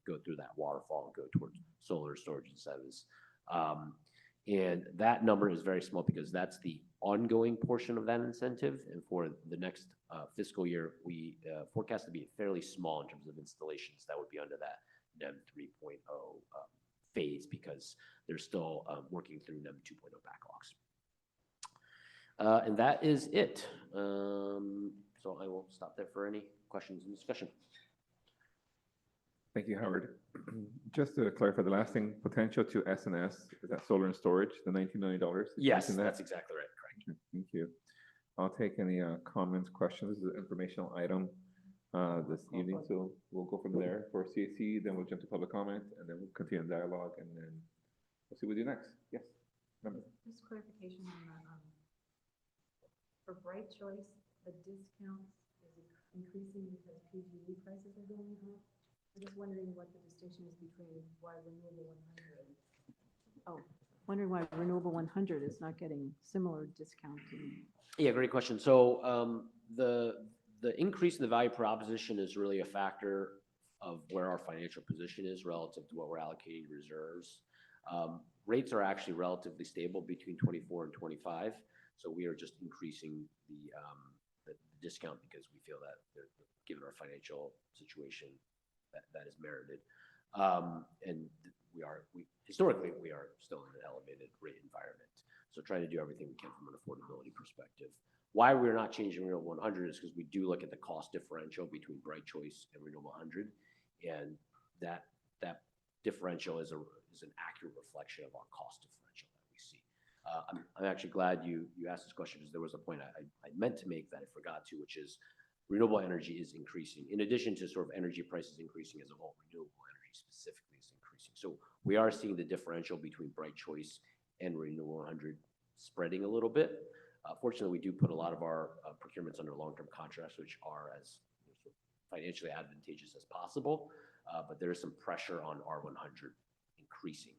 go through that waterfall and go towards solar storage incentives. And that number is very small because that's the ongoing portion of that incentive. And for the next fiscal year, we forecast to be fairly small in terms of installations that would be under that NEM 3.0 phase because they're still working through NEM 2.0 backlogs. And that is it. So I will stop there for any questions and discussion. Thank you, Howard. Just to clarify, the last thing, potential to SNS, is that solar and storage, the $19 million? Yes, that's exactly right, correct. Thank you. I'll take any comments, questions. This is an informational item this evening, so we'll go from there for CAC, then we'll jump to public comment, and then we'll continue the dialogue, and then we'll see what we do next. Yes, member. Just clarification on that. For Bright Choice, the discount is increasing because PG&E prices are going up. I'm just wondering what the distinction is between why Renewable 100. Oh, wondering why Renewable 100 is not getting similar discount. Yeah, great question. So the increase in the value proposition is really a factor of where our financial position is relative to what we're allocating reserves. Rates are actually relatively stable between 24 and 25. So we are just increasing the discount because we feel that given our financial situation, that is merited. And historically, we are still in an elevated rate environment. So trying to do everything we can from an affordability perspective. Why we're not changing Renewable 100 is because we do look at the cost differential between Bright Choice and Renewable 100. And that differential is an accurate reflection of our cost differential that we see. I'm actually glad you asked this question because there was a point I meant to make that I forgot to, which is renewable energy is increasing. In addition to sort of energy prices increasing as a whole, renewable energy specifically is increasing. So we are seeing the differential between Bright Choice and Renewable 100 spreading a little bit. Fortunately, we do put a lot of our procurements under long-term contracts, which are as financially advantageous as possible, but there is some pressure on R100 increasing.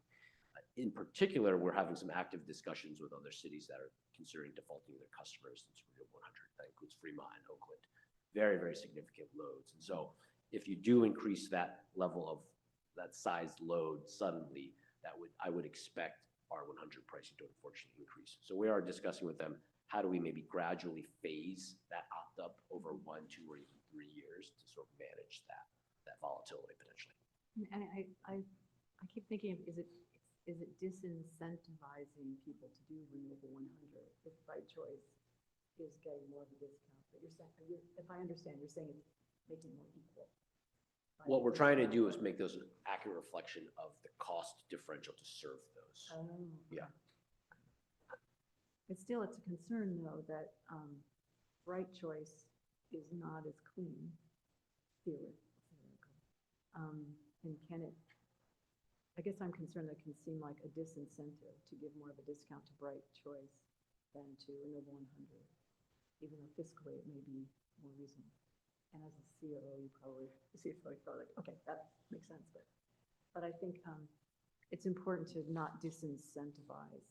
In particular, we're having some active discussions with other cities that are considering defaulting their customers into Renewable 100. That includes Fremont and Oakland. Very, very significant loads. And so if you do increase that level of that size load suddenly, I would expect R100 pricing to unfortunately increase. So we are discussing with them, how do we maybe gradually phase that opt-up over 1, 2, or even 3 years to sort of manage that volatility potentially. And I keep thinking, is it disincentivizing people to do Renewable 100 if Right Choice is getting more of a discount? But you're saying, if I understand, you're saying it's making it more equal. Right? What we're trying to do is make those an accurate reflection of the cost differential to serve those. Oh, Yeah. But still, it's a concern though that Right Choice is not as clean, theoretically. And can it, I guess I'm concerned that it can seem like a disincentive to give more of a discount to Bright Choice than to Renewable 100, even though fiscally it may be more reasonable. And as a COO, you probably like, okay, that makes sense. But I think it's important to not disincentivize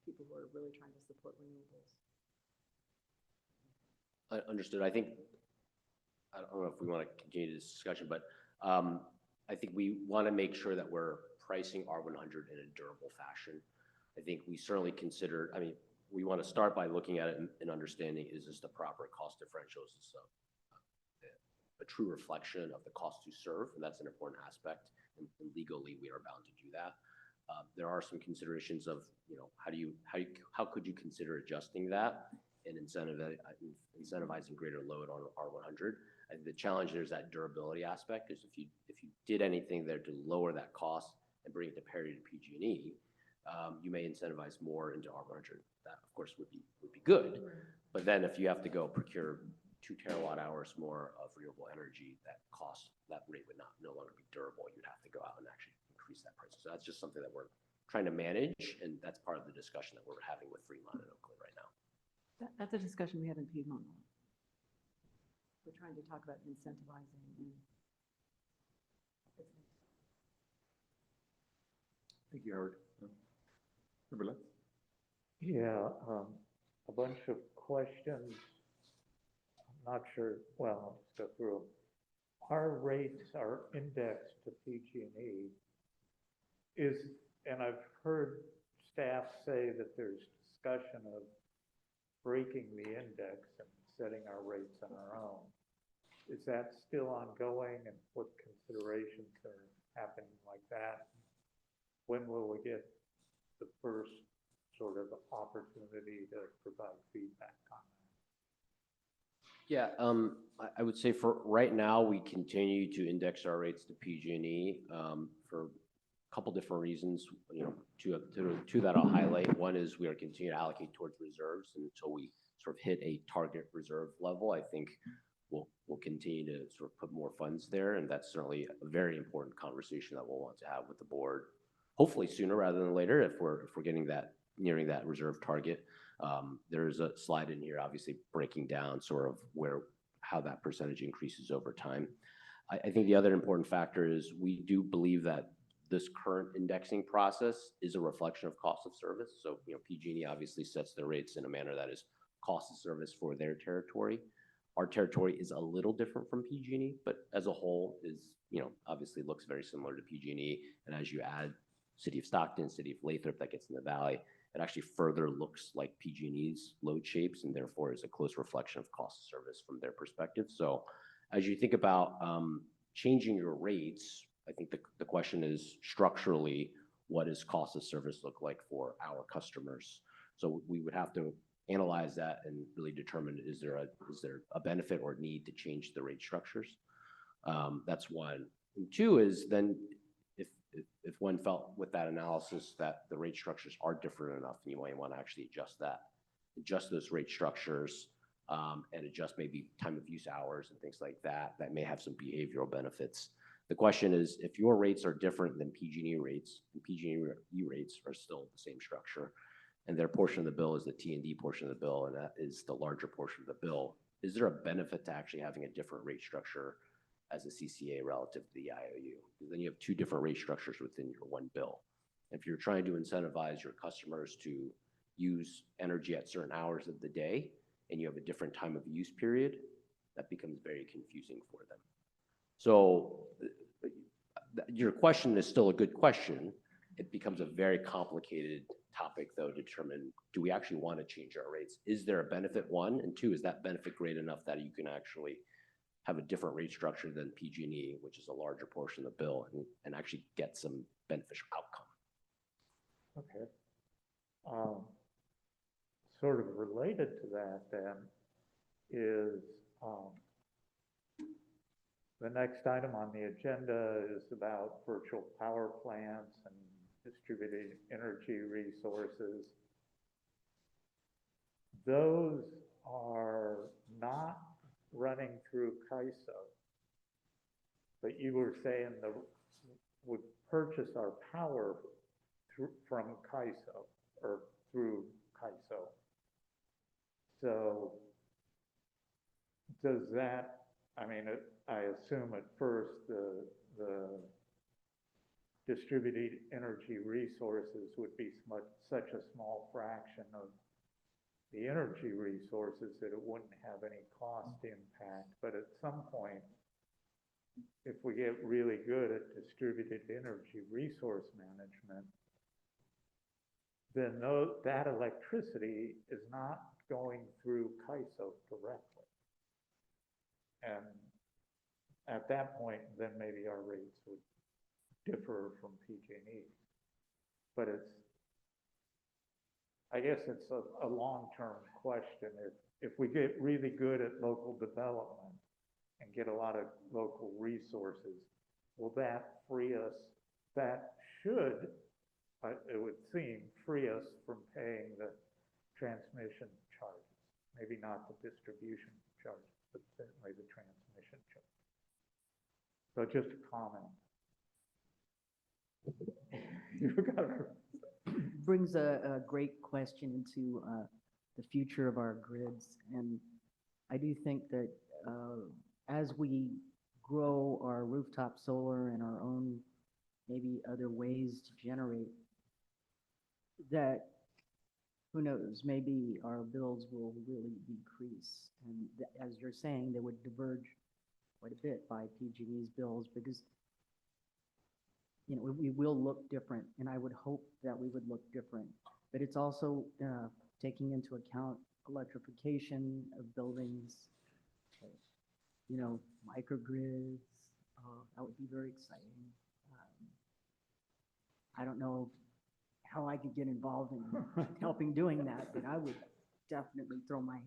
people who are really trying to support renewables. Understood. I think, I don't know if we want to continue this discussion, but I think we want to make sure that we're pricing R100 in a durable fashion. I think we certainly consider, I mean, we want to start by looking at it and understanding, is this the proper cost differential? Is this a true reflection of the cost to serve? And that's an important aspect. And legally, we are bound to do that. There are some considerations of, how could you consider adjusting that and incentivizing greater load on R100? I think the challenge there is that durability aspect, is if you did anything there to lower that cost and bring it to parity to PG&E, you may incentivize more into R100. That, of course, would be good. But then if you have to go procure 2 terawatt hours more of renewable energy, that rate would no longer be durable. You'd have to go out and actually increase that price. So that's just something that we're trying to manage, and that's part of the discussion that we're having with Fremont and Oakland right now. That's a discussion we have in Piedmont. We're trying to talk about incentivizing. Thank you, Howard. Member Lutz? Yeah, a bunch of questions. I'm not sure, well, let's go through them. Our rates are indexed to PG&E. And I've heard staff say that there's discussion of breaking the index and setting our rates on our own. Is that still ongoing, and what considerations are happening like that? When will we get the first sort of opportunity to provide feedback on that? Yeah, I would say for right now, we continue to index our rates to PG&E for a couple different reasons. Two that I'll highlight. One is we are continuing to allocate towards reserves until we sort of hit a target reserve level. I think we'll continue to sort of put more funds there, and that's certainly a very important conversation that we'll want to have with the board. Hopefully sooner rather than later, if we're getting nearing that reserve target. There's a slide in here, obviously breaking down sort of how that percentage increases over time. I think the other important factor is we do believe that this current indexing process is a reflection of cost of service. So, PG&E obviously sets their rates in a manner that is cost of service for their territory. Our territory is a little different from PG&E, but as a whole is, obviously looks very similar to PG&E. And as you add City of Stockton, City of Lathrop, that gets in the valley, it actually further looks like PG&E's load shapes, and therefore is a close reflection of cost of service from their perspective. So as you think about changing your rates, I think the question is structurally, what does cost of service look like for our customers? So we would have to analyze that and really determine, is there a benefit or need to change the rate structures? That's one. And two is then if one felt with that analysis that the rate structures are different enough, and you might want to actually adjust those rate structures and adjust maybe time of use hours and things like that, that may have some behavioral benefits. The question is, if your rates are different than PG&E rates, and PG&E rates are still the same structure, and their portion of the bill is the T&D portion of the bill, and that is the larger portion of the bill, is there a benefit to actually having a different rate structure as a CCA relative to the IOU? Because then you have two different rate structures within your one bill. If you're trying to incentivize your customers to use energy at certain hours of the day, and you have a different time of use period, that becomes very confusing for them. So your question is still a good question. It becomes a very complicated topic, though, to determine, do we actually want to change our rates? Is there a benefit, one? And two, is that benefit great enough that you can actually have a different rate structure than PG&E, which is a larger portion of the bill, and actually get some beneficial outcome? Okay. Sort of related to that then is the next item on the agenda is about virtual power plants and distributed energy resources. Those are not running through CAISO, but you were saying that would purchase our power from CAISO or through CAISO. So does that, I mean, I assume at first the distributed energy resources would be such a small fraction of the energy resources that it wouldn't have any cost impact. But at some point, if we get really good at distributed energy resource management, then that electricity is not going through CAISO directly. And at that point, then maybe our rates would differ from PG&E. But I guess it's a long-term question. If we get really good at local development and get a lot of local resources, will that free us? That should, it would seem, free us from paying the transmission charges. Maybe not the distribution charges, but certainly the transmission charges. So just a comment. Brings a great question into the future of our grids. And I do think that as we grow our rooftop solar and our own maybe other ways to generate, that who knows, maybe our bills will really decrease. And as you're saying, they would diverge quite a bit by PG&E's bills because, you know, we will look different, and I would hope that we would look different. But it's also taking into account electrification of buildings, you know, microgrids. That would be very exciting. I don't know how I could get involved in helping doing that, but I would definitely throw my,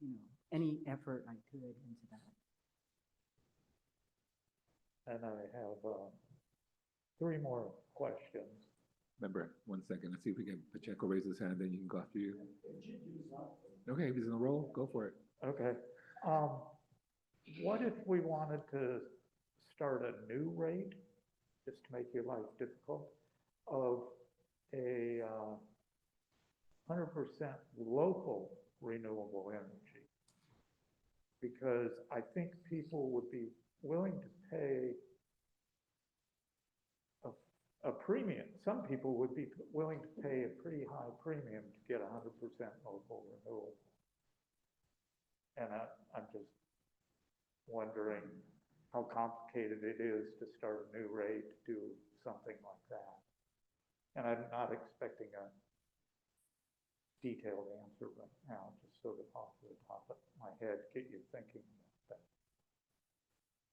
you know, any effort I could into that. And I have 3 more questions. Remember, 1 second. Let's see if we can, Pacheco raise his hand, then you can go after you. Okay, if he's in a roll, go for it. Okay. What if we wanted to start a new rate, just to make your life difficult, of a 100% local renewable energy? Because I think people would be willing to pay a premium. Some people would be willing to pay a pretty high premium to get 100% local renewable. And I'm just wondering how complicated it is to start a new rate, to do something like that. And I'm not expecting a detailed answer right now, just sort of off the top of my head, get you thinking about that.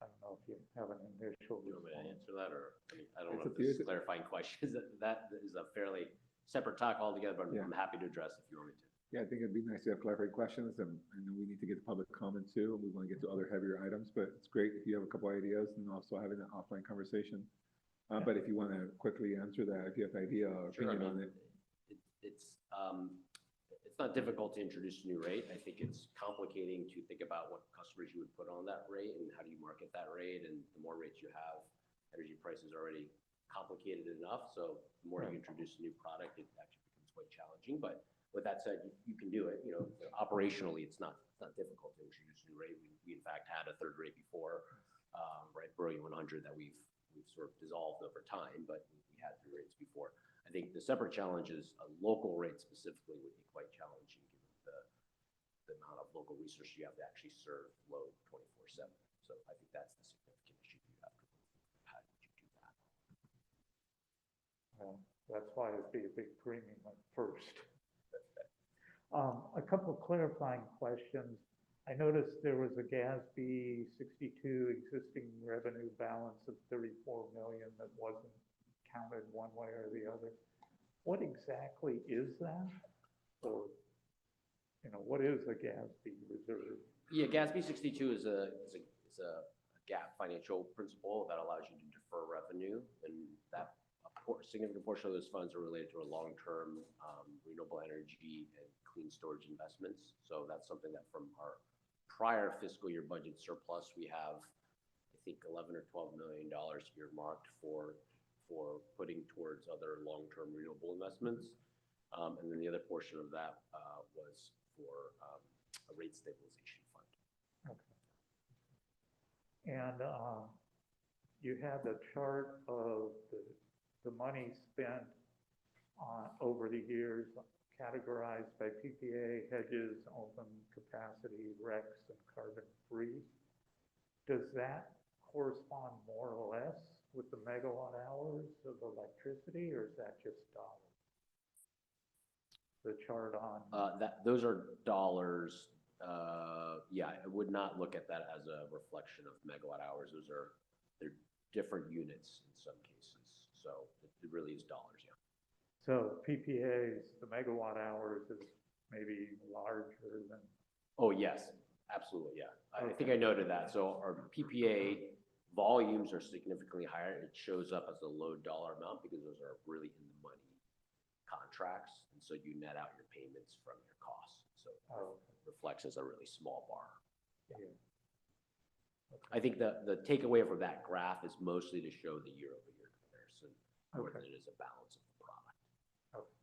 I don't know if you have an initial. Do you want me to answer that, or I don't It's know if up to you. this is clarifying questions. That is a fairly separate talk altogether, but I'm happy to address if you want me to. Yeah, I think it'd be nice to have clarifying questions, and then we need to get the public comment too, and we want to get to other heavier items, but it's great if you have a couple ideas and also having an offline conversation. But if you want to quickly answer that, if you have an idea or Sure, opinion on it. it's not difficult to introduce a new rate. I think it's complicating to think about what customers you would put on that rate and how do you market that rate. And the more rates you have, energy prices are already complicated enough. So the more you introduce a new product, it actually becomes quite challenging. But with that said, you can do it. You know, operationally, it's not difficult to introduce a new rate. We in fact had a third rate before, right, Brilliant 100 that we've sort of dissolved over time, but we had three rates before. I think the separate challenge is a local rate specifically would be quite challenging given the amount of local resources you have to actually serve load 24/7. So I think that's the significant issue you have. How did you do that? Well, that's why it'd be a big premium at first. A couple of clarifying questions. I noticed there was a GASB 62 existing revenue balance of 34 million that wasn't counted one way or the other. What exactly is that? Or, you know, what is a GASB reserve? Yeah, GASB 62 is a GAAP financial principle that allows you to defer revenue, and that significant portion of those funds are related to a long-term renewable energy and clean storage investments. So that's something that from our prior fiscal year budget surplus, we have, I think, $11 or $12 million earmarked for putting towards other long-term renewable investments. And then the other portion of that was for a rate stabilization fund. Okay. And you had the chart of the money spent over the years categorized by PPA, hedges, open capacity, RECs, and carbon-free. Does that correspond more or less with the megawatt hours of electricity, or is that just dollars? The chart on those are dollars. Yeah, I would not look at that as a reflection of megawatt hours. They're different units in some cases. So it really is dollars, yeah. So PPAs, the megawatt hours is maybe larger than. Oh, yes, absolutely, yeah. I think I noted that. So our PPA volumes are significantly higher. It shows up as a low dollar amount because those are really in the money contracts. And so you net out your payments from your costs. So it reflects as a really small bar. Yeah. I think the takeaway from that graph is mostly to show the year-over-year comparison more than it is a balance of the product. Okay.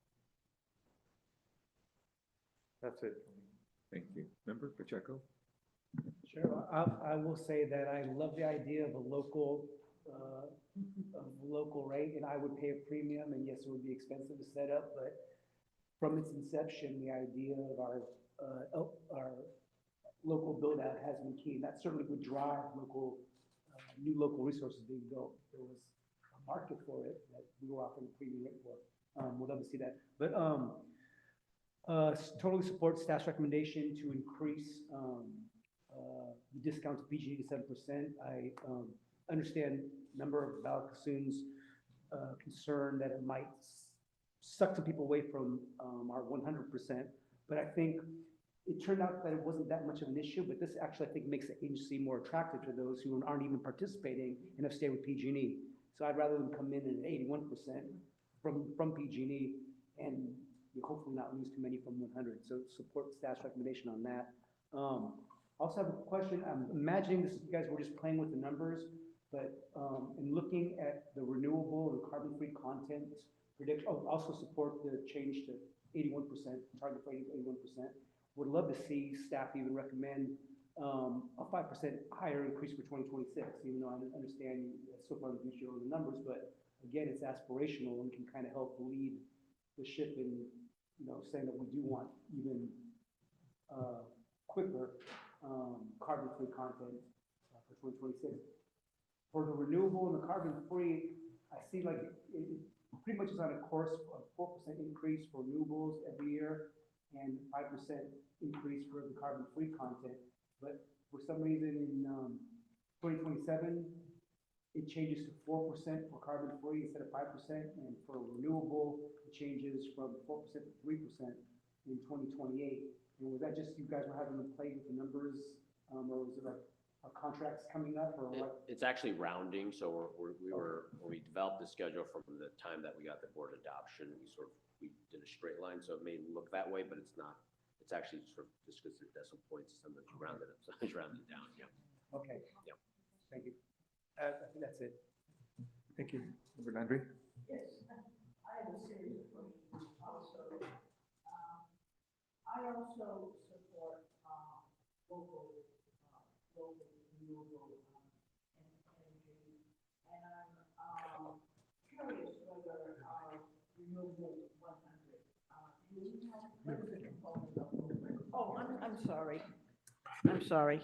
That's it for me. Thank you. Member Pacheco? Sure, I will say that I love the idea of a local rate, and I would pay a premium, and yes, it would be expensive to set up, but from its inception, the idea of our local build out has been key, and that certainly would drive new local resources being built. There was a market for it that we were offering a premium rate for. We'd love to see that, but totally support staff's recommendation to increase the discount to PG&E to 7%. I understand member of Bala Kassoon's concern that it might suck some people away from our 100%, but I think it turned out that it wasn't that much of an issue, but this actually, I think, makes the agency more attractive to those who aren't even participating and have stayed with PG&E. So I'd rather them come in at 81% from PG&E and hopefully not lose too many from 100. So support staff's recommendation on that. Also have a question. I'm imagining this, you guys were just playing with the numbers, but in looking at the renewable and carbon-free content prediction, also support the change to 81%, target for 81%. Would love to see staff even recommend a 5% higher increase for 2026, even though I understand so far you show the numbers, but again, it's aspirational and can kind of help lead the ship in, saying that we do want even quicker carbon-free content for 2026. For the renewable and the carbon-free, I see like it pretty much is on a course of 4% increase for renewables every year and 5% increase for the carbon-free content. But for some reason in 2027, it changes to 4% for carbon-free instead of 5%, and for renewable, it changes from 4% to 3% in 2028. And was that just you guys were having to play with the numbers, or was it like contracts coming up or what? It's actually rounding, so when we developed the schedule from the time that we got the board adoption, we did a straight line, so it may look that way, but it's not. It's actually sort of just because they're decimal points, sometimes you round it up, sometimes you round it down, yeah. Okay. Yep. Thank you. I think that's it. Thank you. Member Landry? Yes, I have a series of questions also. I also support local renewable energy, and I'm curious whether renewable 100. Do we have what is the component of local? Oh, I'm sorry. I'm sorry.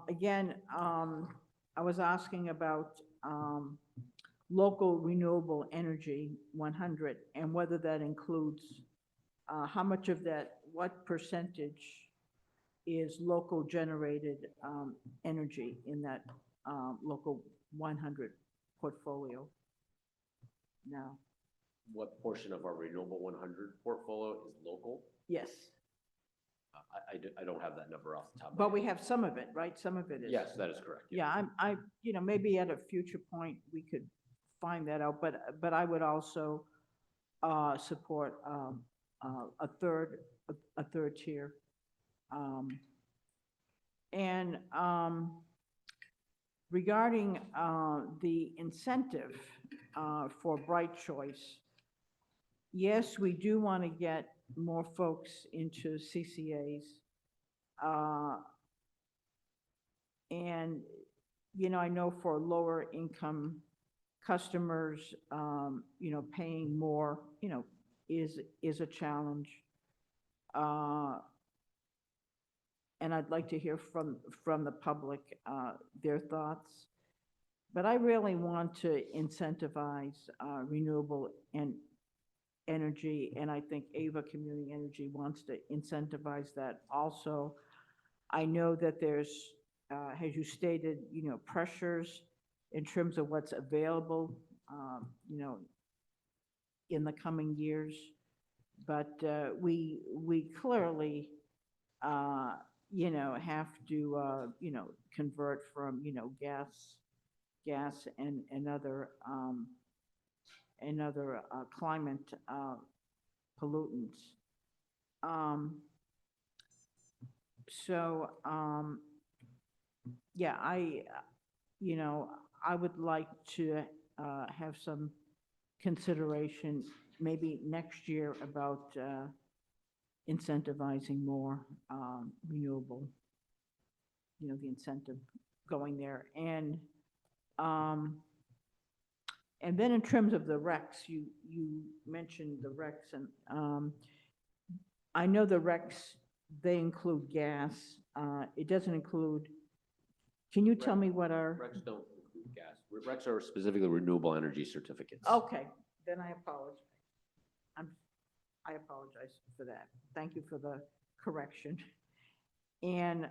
Again, I was asking about local renewable energy 100 and whether that includes how much of that, what percentage is local generated energy in that local 100 portfolio now? What portion of our renewable 100 portfolio is local? Yes, I don't have that number off the top of my but head. we have some of it, right? Some of it is. Yes, that is correct. Yeah, maybe at a future point, we could find that out, but I would also support a third tier. And regarding the incentive for Bright Choice, yes, we do want to get more folks into CCAs. And, I know for lower income customers, paying more, is a challenge. And I'd like to hear from the public, their thoughts. But I really want to incentivize renewable energy, and I think Ava Community Energy wants to incentivize that also. I know that there's, as you stated, pressures in terms of what's available, in the coming years. But we clearly, have to, convert from, gas and other climate pollutants. Yeah, I would like to have some consideration maybe next year about incentivizing more renewable, the incentive going there. And then in terms of the RECs, you mentioned the RECs, and I know the RECs, they include gas. It doesn't include, can you tell me what our? RECs don't include gas. RECs are specifically renewable energy certificates. Okay, then I apologize. I apologize for that. Thank you for the correction. And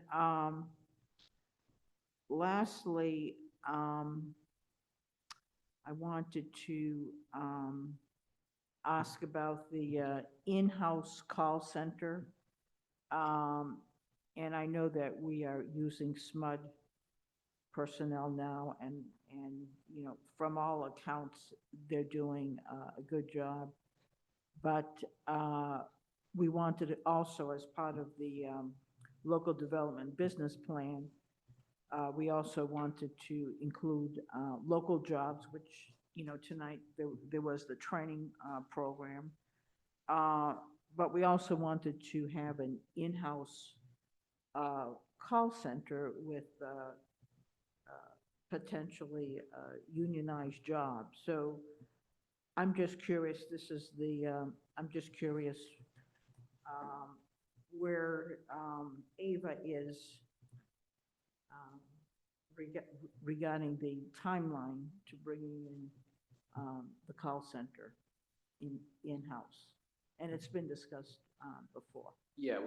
lastly, I wanted to ask about the in-house call center. And I know that we are using SMUD personnel now, and from all accounts, they're doing a good job. But we wanted it also, as part of the local development business plan, we also wanted to include local jobs, which, tonight there was the training program. But we also wanted to have an in-house call center with potentially unionized jobs. So I'm just curious, I'm just curious where Ava is regarding the timeline to bringing in the call center in-house. And it's been discussed before. Yeah,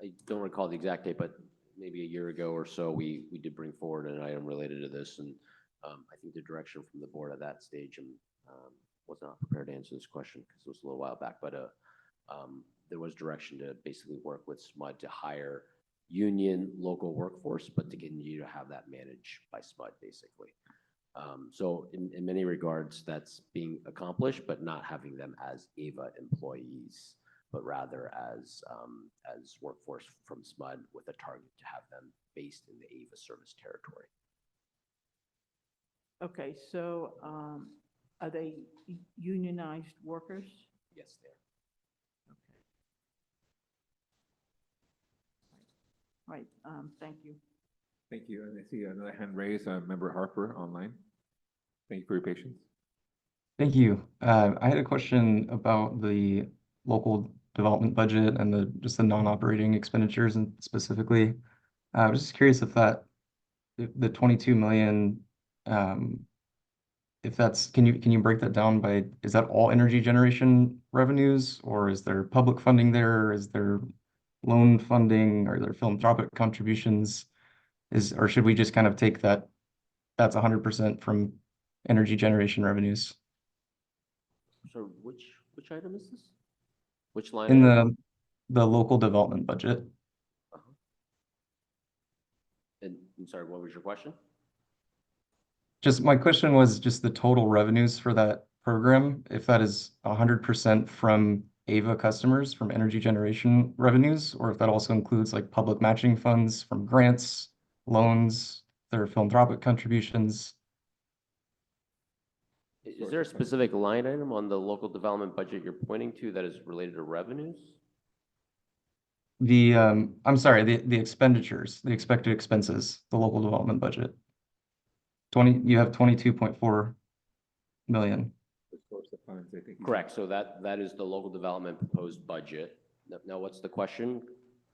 I don't recall the exact date, but maybe a year ago or so, we did bring forward an item related to this, and I think the direction from the board at that stage, and was not prepared to answer this question because it was a little while back, but there was direction to basically work with SMUD to hire union local workforce, but to continue to have that managed by SMUD, basically. So in many regards, that's being accomplished, but not having them as AVA employees, but rather as workforce from SMUD with a target to have them based in the AVA service territory. Okay, so are they unionized workers? Yes, they are. Right, thank you. Thank you. And I see another hand raised, Member Harper online. Thank you for your patience. Thank you. I had a question about the local development budget and just the non-operating expenditures and specifically. I was just curious if the 22 million, if that's, can you break that down by, is that all energy generation revenues, or is there public funding there? Is there loan funding? Are there philanthropic contributions? Or should we just kind of take that's 100% from energy generation revenues? So which item is this? Which line? In item? the local development budget. And I'm sorry, what was your question? Just my question was just the total revenues for that program, if that is 100% from AVA customers, from energy generation revenues, or if that also includes like public matching funds from grants, loans, their philanthropic contributions. Is there a specific line item on the local development budget you're pointing to that is related to revenues? I'm sorry, the expenditures, the expected expenses, the local development budget. You have 22.4 million. The source of funds, I think. Correct. So that is the local development proposed budget. Now, what's the question?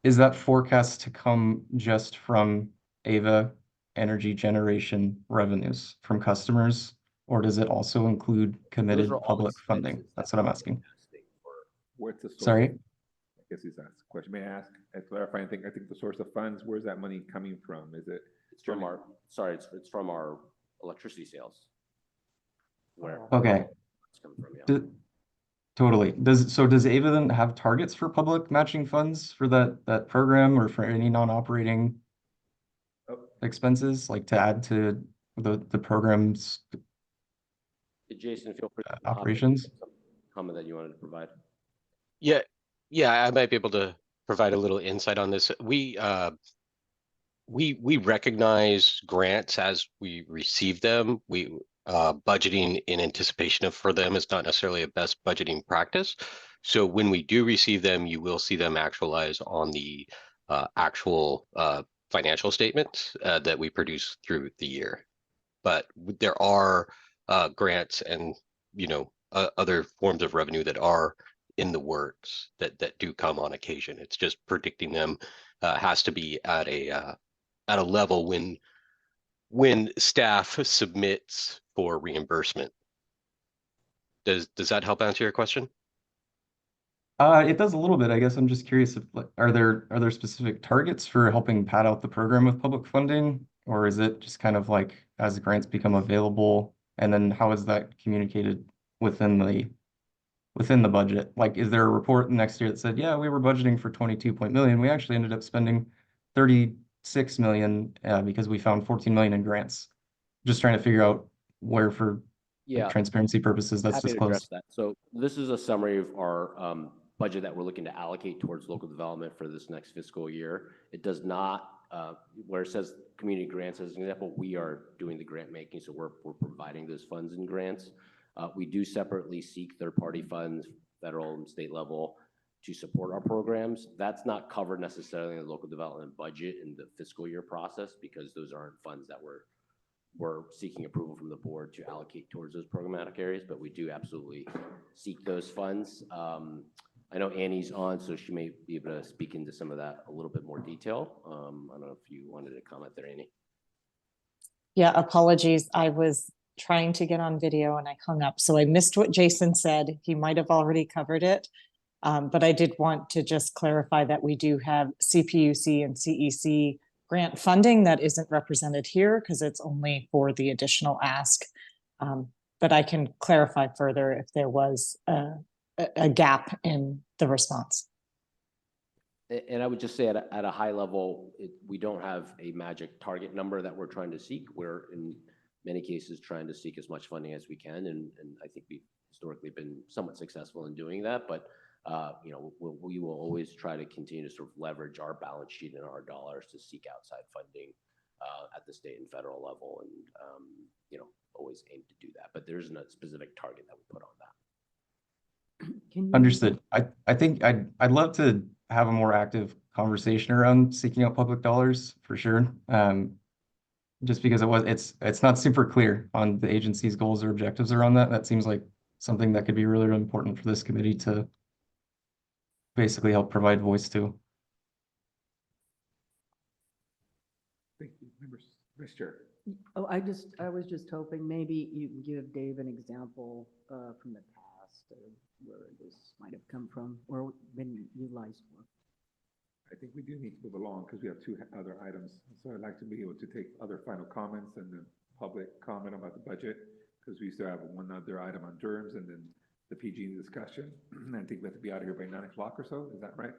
Is that forecast to come just from AVA energy generation revenues from customers, or does it also include committed Those are all public funding? expenses That's that what I'm we're asking. forecasting for. What's the source? Sorry? I guess he's asked a question. May I ask, I clarify, I think the source of funds, where's that money coming from? Is it? It's from our, sorry, it's from our electricity sales. Where? Okay. It's coming from, yeah. Totally. Does AVA then have targets for public matching funds for that program, or for any non-operating expenses, like to add to the program's Jason, feel free to operations? comment that you wanted to provide. Yeah, I might be able to provide a little insight on this. We recognize grants as we receive them. Budgeting in anticipation for them is not necessarily a best budgeting practice. So when we do receive them, you will see them actualize on the actual financial statements that we produce through the year. But there are grants and other forms of revenue that are in the works that do come on occasion. It's just predicting them has to be at a level when staff submits for reimbursement. Does that help answer your question? It does a little bit. I guess I'm just curious if are there specific targets for helping pad out the program with public funding, or is it just kind of like as grants become available, and then how is that communicated within the budget? Like, is there a report next year that said, yeah, we were budgeting for 22 million, we actually ended up spending 36 million because we found 14 million in grants? Just trying to figure out where, for transparency purposes, that's Happy to address disclosed. that. So this is a summary of our budget that we're looking to allocate towards local development for this next fiscal year. It does not, where it says community grants as an example, we are doing the grant making, so we're providing those funds and grants. We do separately seek third-party funds, federal and state level, to support our programs. That's not covered necessarily in the local development budget in the fiscal year process, because those aren't funds that we're seeking approval from the board to allocate towards those programmatic areas, but we do absolutely seek those funds. I know Annie's on, so she may be able to speak into some of that a little bit more detail. I don't know if you wanted to comment there, Annie. Yeah, apologies. I was trying to get on video and I hung up, so I missed what Jason said. He might have already covered it. But I did want to just clarify that we do have CPUC and CEC grant funding that isn't represented here because it's only for the additional ask. But I can clarify further if there was a gap in the response. And I would just say at a high level, we don't have a magic target number that we're trying to seek. We're in many cases trying to seek as much funding as we can, and I think we've historically been somewhat successful in doing that. But you know, we will always try to continue to sort of leverage our balance sheet and our dollars to seek outside funding at the state and federal level, and you know, always aim to do that. But there isn't a specific target that we put on that. Understood. I think I'd love to have a more active conversation around seeking out public dollars for sure. Just because it's not super clear on the agency's goals or objectives around that. That seems like something that could be really, really important for this committee to basically help provide voice to. Thank you, members. Vice Chair. Oh, I was just hoping maybe you can give Dave an example from the past of where this might have come from or been utilized for. I think we do need to move along because we have two other items. So I'd like to be able to take other final comments and then public comment about the budget, because we still have one other item on DERMS and then the PG discussion. I think we have to be out of here by 9 o'clock or so. Is that right?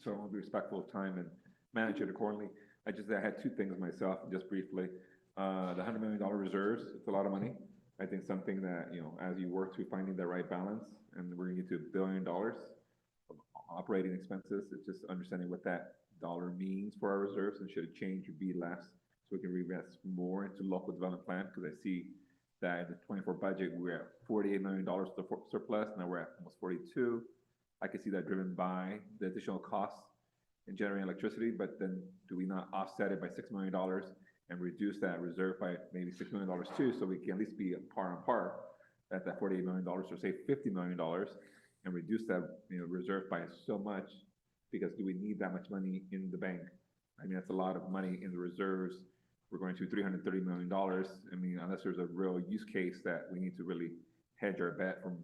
So I want to be respectful of time and manage it accordingly. I had two things myself, just briefly. The $100 million reserves, it's a lot of money. I think something that, you know, as you work through finding the right balance, and we're going to get to $1 billion of operating expenses, it's just understanding what that dollar means for our reserves, and should it change or be less, so we can reinvest more into local development plan, because I see that in the 24 budget, we're at $48 million surplus, now we're at almost 42. I can see that driven by the additional costs in generating electricity, but then do we not offset it by $6 million and reduce that reserve by maybe $6 million too, so we can at least be par on par at that $48 million, or say $50 million, and reduce that, you know, reserve by so much, because do we need that much money in the bank? I mean, that's a lot of money in the reserves. We're going to $330 million. I mean, unless there's a real use case that we need to really hedge our bet from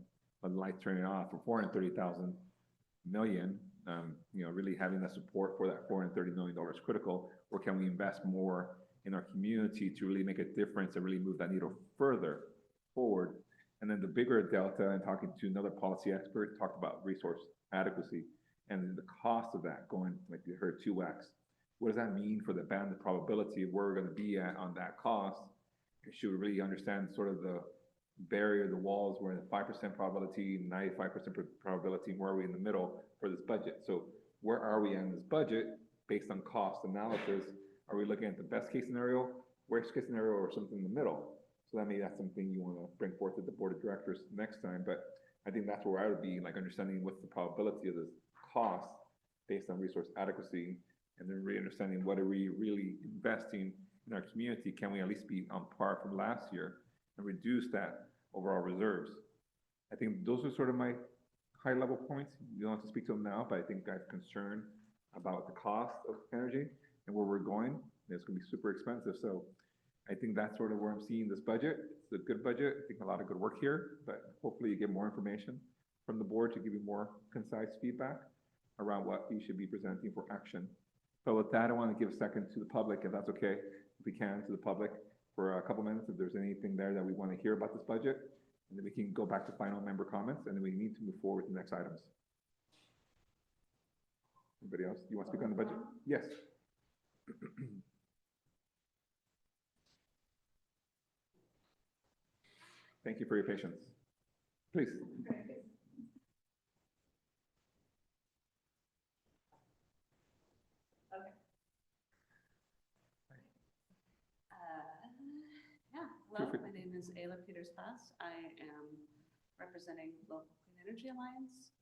a light turning off for 430,000 million, you know, really having that support for that $430 million is critical, or can we invest more in our community to really make a difference and really move that needle further forward? And then the bigger delta, and talking to another policy expert, talked about resource adequacy and the cost of that going, like you heard, 2x. What does that mean for the band, the probability of where we're going to be at on that cost? And should we really understand sort of the barrier, the walls, we're in the 5% probability, 95% probability, and where are we in the middle for this budget? So where are we in this budget based on cost analysis? Are we looking at the best case scenario, worst case scenario, or something in the middle? So that maybe that's something you want to bring forth to the board of directors next time. But I think that's where I would be, like, understanding what's the probability of this cost based on resource adequacy, and then really understanding what are we really investing in our community. Can we at least be on par from last year and reduce that overall reserves? I think those are sort of my high level points. You don't have to speak to them now, but I think I have concern about the cost of energy and where we're going. It's going to be super expensive. So I think that's sort of where I'm seeing this budget. It's a good budget. I think a lot of good work here, but hopefully you get more information from the board to give you more concise feedback around what we should be presenting for action. So with that, I want to give a second to the public, if that's okay, if we can, to the public for a couple minutes, if there's anything there that we want to hear about this budget, and then we can go back to final member comments, and then we need to move forward with the next items. Anybody else? You want to speak on the budget? Yes. Thank you for your patience. Please. Hello, my name is Ayla Peters-Pass. I am representing Local Clean Energy Alliance.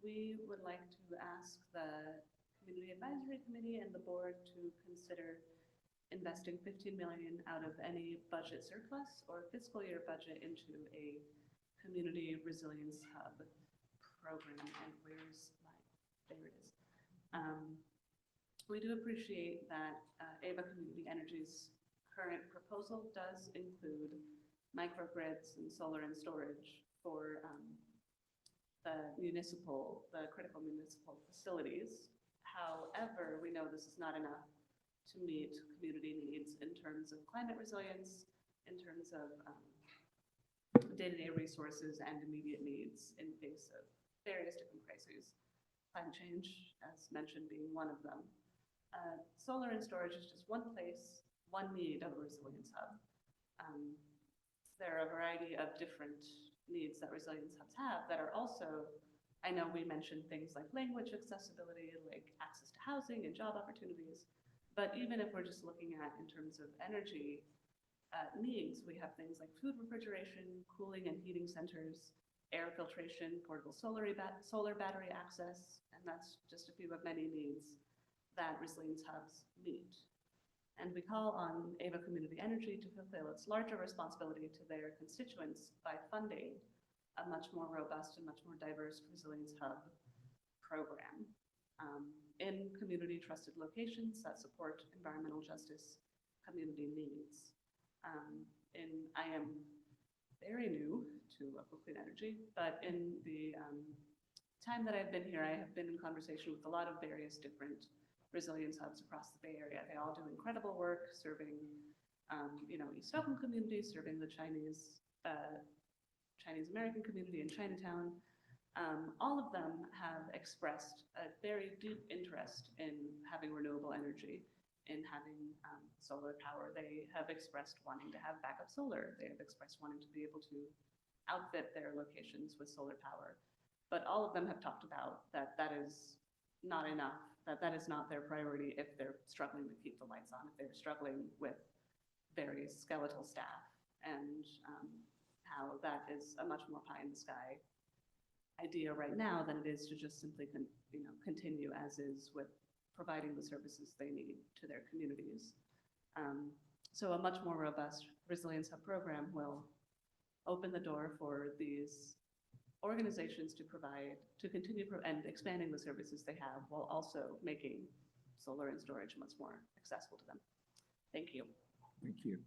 We would like to ask the Community Advisory Committee and the board to consider investing $15 million out of any budget surplus or fiscal year budget into a community resilience hub program. And there it is. We do appreciate that Ava Community Energy's current proposal does include microgrids and solar and storage for the critical municipal facilities. However, we know this is not enough to meet community needs in terms of climate resilience, in terms of day-to-day resources and immediate needs in face of various different crises. climate change, as mentioned, being one of them. Solar and storage is just one place, one need of a resilience hub. There are a variety of different needs that resilience hubs have that are also, I know we mentioned things like language accessibility, like access to housing and job opportunities, but even if we're just looking at in terms of energy needs, we have things like food refrigeration, cooling and heating centers, air filtration, portable solar battery access, and that's just a few of many needs that resilience hubs meet. And we call on Ava Community Energy to fulfill its larger responsibility to their constituents by funding a much more robust and much more diverse resilience hub program in community trusted locations that support environmental justice community needs. I am very new to local clean energy, but in the time that I've been here, I have been in conversation with a lot of various different resilience hubs across the Bay Area. They all do incredible work serving, East Oakland communities, serving the Chinese American community in Chinatown. All of them have expressed a very deep interest in having renewable energy, in having solar power. They have expressed wanting to have backup solar. They have expressed wanting to be able to outfit their locations with solar power. But all of them have talked about that is not enough, that is not their priority if they're struggling to keep the lights on, if they're struggling with very skeletal staff, and how that is a much more pie in the sky idea right now than it is to just simply continue as is with providing the services they need to their communities. So a much more robust resilience hub program will open the door for these organizations to continue and expanding the services they have while also making solar and storage much more accessible to them. Thank you. Thank you.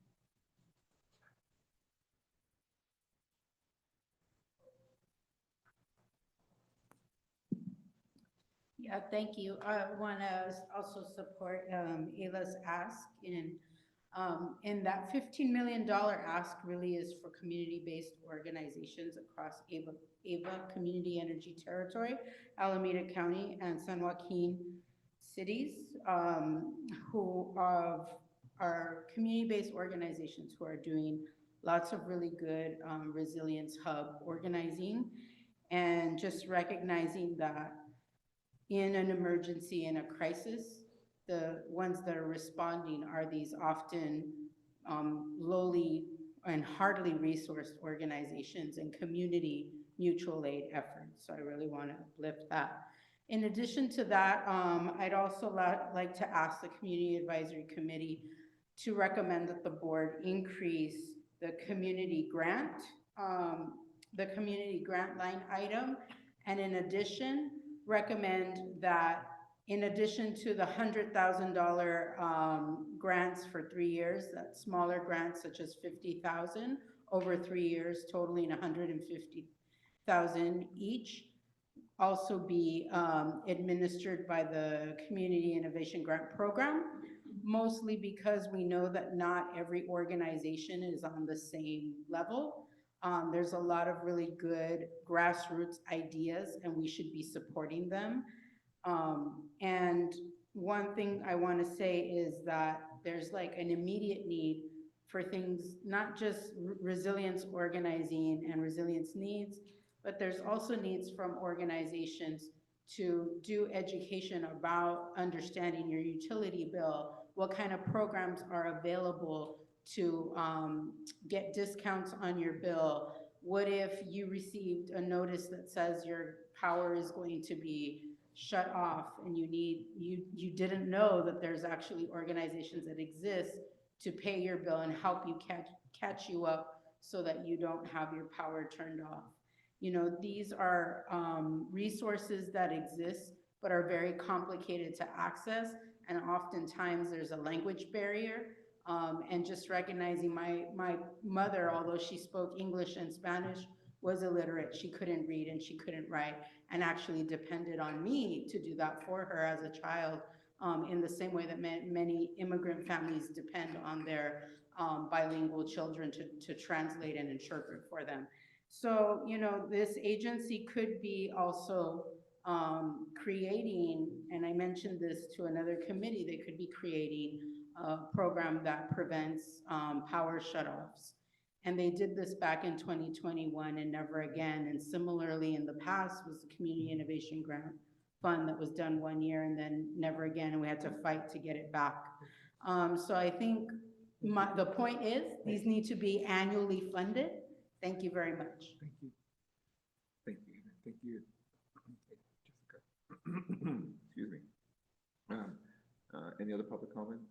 Yeah, thank you. I want to also support Ayla's ask in that $15 million ask really is for community-based organizations across Ava Community Energy Territory, Alameda County, and San Joaquin cities, who are community-based organizations who are doing lots of really good resilience hub organizing, and just recognizing that in an emergency, in a crisis, the ones that are responding are these often lowly and hardly resourced organizations and community mutual aid efforts. So I really want to uplift that. In addition to that, I'd also like to ask the Community Advisory Committee to recommend that the board increase the community grant line item, and in addition, recommend that in addition to the $100,000 grants for 3 years, that smaller grants such as $50,000 over 3 years, totaling $150,000 each, also be administered by the Community Innovation Grant Program, mostly because we know that not every organization is on the same level. There's a lot of really good grassroots ideas, and we should be supporting them. And one thing I want to say is that there's like an immediate need for things, not just resilience organizing and resilience needs, but there's also needs from organizations to do education about understanding your utility bill, what kind of programs are available to get discounts on your bill. What if you received a notice that says your power is going to be shut off and you didn't know that there's actually organizations that exist to pay your bill and help you catch you up so that you don't have your power turned off. These are resources that exist but are very complicated to access, and oftentimes there's a language barrier. And just recognizing my mother, although she spoke English and Spanish, was illiterate. She couldn't read and she couldn't write, and actually depended on me to do that for her as a child, in the same way that many immigrant families depend on their bilingual children to translate and interpret for them. So, this agency could be also creating, and I mentioned this to another committee, they could be creating a program that prevents power shutoffs. And they did this back in 2021 and never again. And similarly, in the past was the Community Innovation Grant Fund that was done 1 year and then never again, and we had to fight to get it back. So I think the point is, these need to be annually funded. Thank you very much. Thank you. Thank you. Thank you. Jessica. Excuse me. Any other public comments?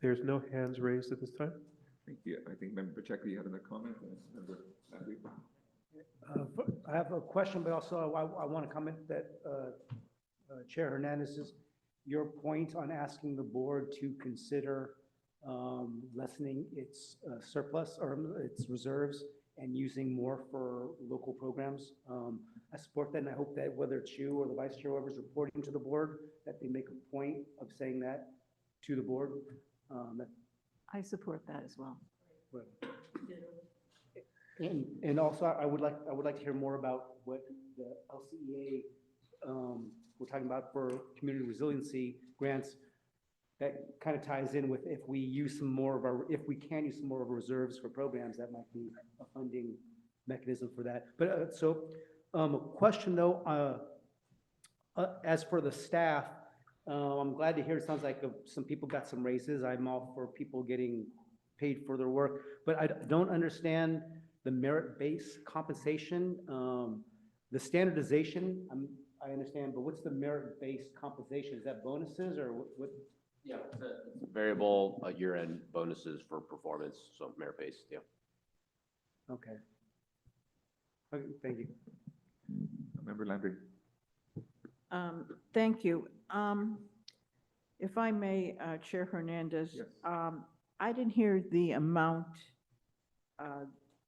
There's no hands raised at this time. Thank you. I think Member Pacheco, you had another comment. Member Landry. I have a question, but also I want to comment that Chair Hernandez's, your point on asking the board to consider lessening its surplus or its reserves and using more for local programs. I support that, and I hope that whether it's you or the vice chair, whoever's reporting to the board, that they make a point of saying that to the board. I support that as well. And also, I would like to hear more about what the LCEA, we're talking about for community resiliency grants. That kind of ties in with if we use some more of our, if we can use some more of our reserves for programs, that might be a funding mechanism for that. But a question though, as for the staff, I'm glad to hear it sounds like some people got some raises. I'm all for people getting paid for their work, but I don't understand the merit-based compensation. The standardization, I understand, but what's the merit-based compensation? Is that bonuses or what? Yeah, it's variable year-end bonuses for performance, so merit-based, yeah. Okay. Okay, thank you. Member Landry. Thank you. If I may, Chair Hernandez. Yes. I didn't hear the amount,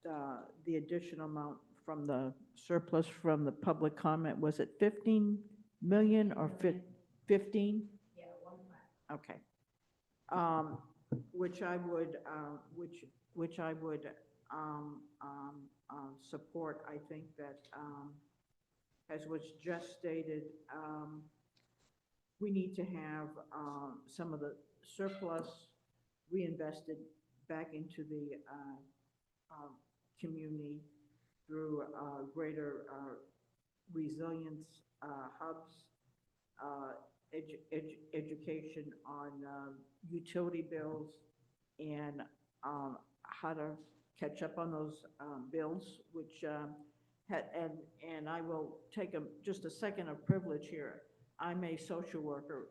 the additional amount from the surplus from the public comment. Was it 15 million or 15? Yeah, 1.5. Okay. Which I would, which I would support. I think that, as was just stated, we need to have some of the surplus reinvested back into the community through greater resilience hubs, education on utility bills, and how to catch up on those bills, which and I will take just a second of privilege here. I'm a social worker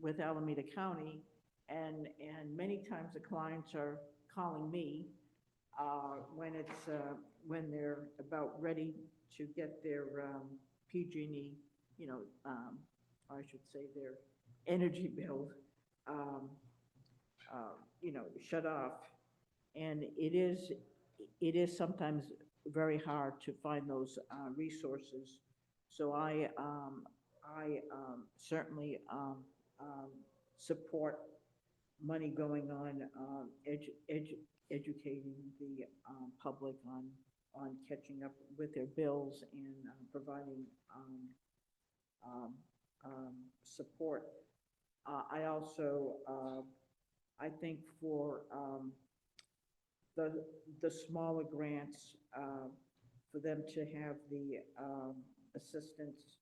with Alameda County, and many times the clients are calling me when they're about ready to get their PG&E, or I should say their energy bill, shut off. And it is sometimes very hard to find those resources. So I certainly support money going on educating the public on catching up with their bills and providing support. I also I think for the smaller grants, for them to have the assistance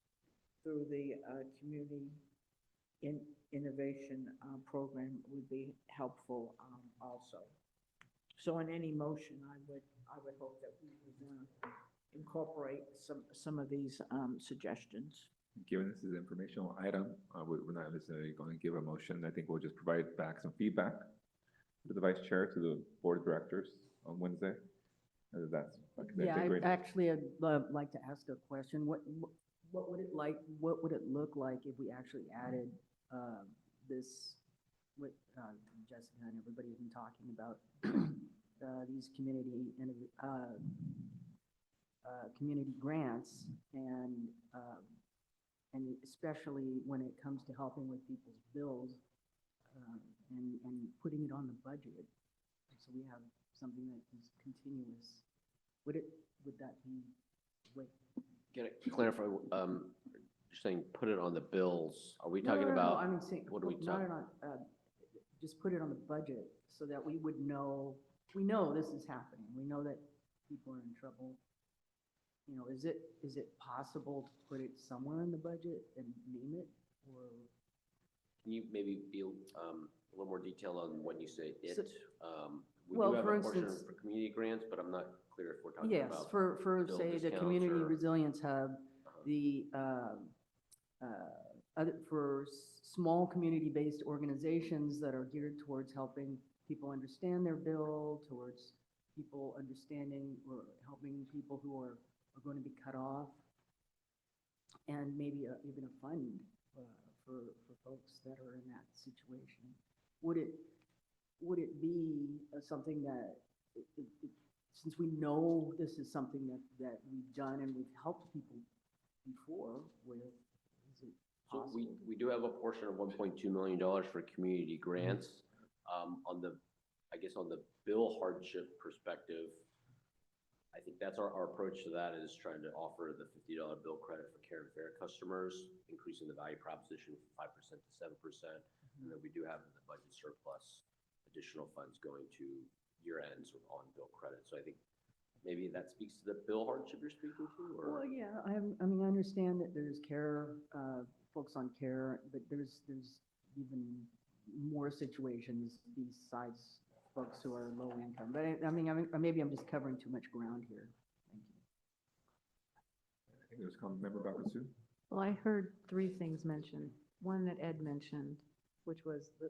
through the community innovation program would be helpful also. So in any motion, I would hope that we would incorporate some of these suggestions. Given this is an informational item, we're not necessarily going to give a motion. I think we'll just provide back some feedback to the vice chair, to the board of directors on Wednesday. That's great. Actually, I'd like to ask a question. What would it look like if we actually added this, what Jessica and everybody have been talking about, these community grants, and especially when it comes to helping with people's bills, and putting it on the budget, so we have something that is continuous. Would that be? Can I clarify, you're saying put it on the bills, are we No, talking no, no, about? I mean, saying, What are we not talking? on, just put it on the budget so that we would know, we know this is happening. We know that people are in trouble. You know, is it possible to put it somewhere in the budget and name it or? Can you maybe be, a little more detail on when you say it? So- We well, do have for a portion instance- for community grants, but I'm not clear if we're talking Yes, about. for bill say, the discounts Community or- Resilience Hub, the, other, for small community-based organizations that are geared towards helping people understand their bill, towards people understanding or helping people who are going to be cut off. And maybe even a fund for folks that are in that situation. Would it be something that, since we know this is something that we've done and we've helped people before with, is it So possible? we do have a portion of $1.2 million for community grants. On the, I guess on the bill hardship perspective, I think that's our approach to that is trying to offer the $50 bill credit for Care and Fair customers, increasing the value proposition from 5% to 7%. And then we do have in the budget surplus additional funds going to year ends with on bill credit. So I think maybe that speaks to the bill hardship you're speaking to, or? Well, yeah, I mean, I understand that there's care, folks on care, but there's even more situations besides folks who are low income. But I mean, maybe I'm just covering too much ground here. Thank you. I think there's a comment, member Bakusu. Well, I heard three things mentioned. One that Ed mentioned, which was the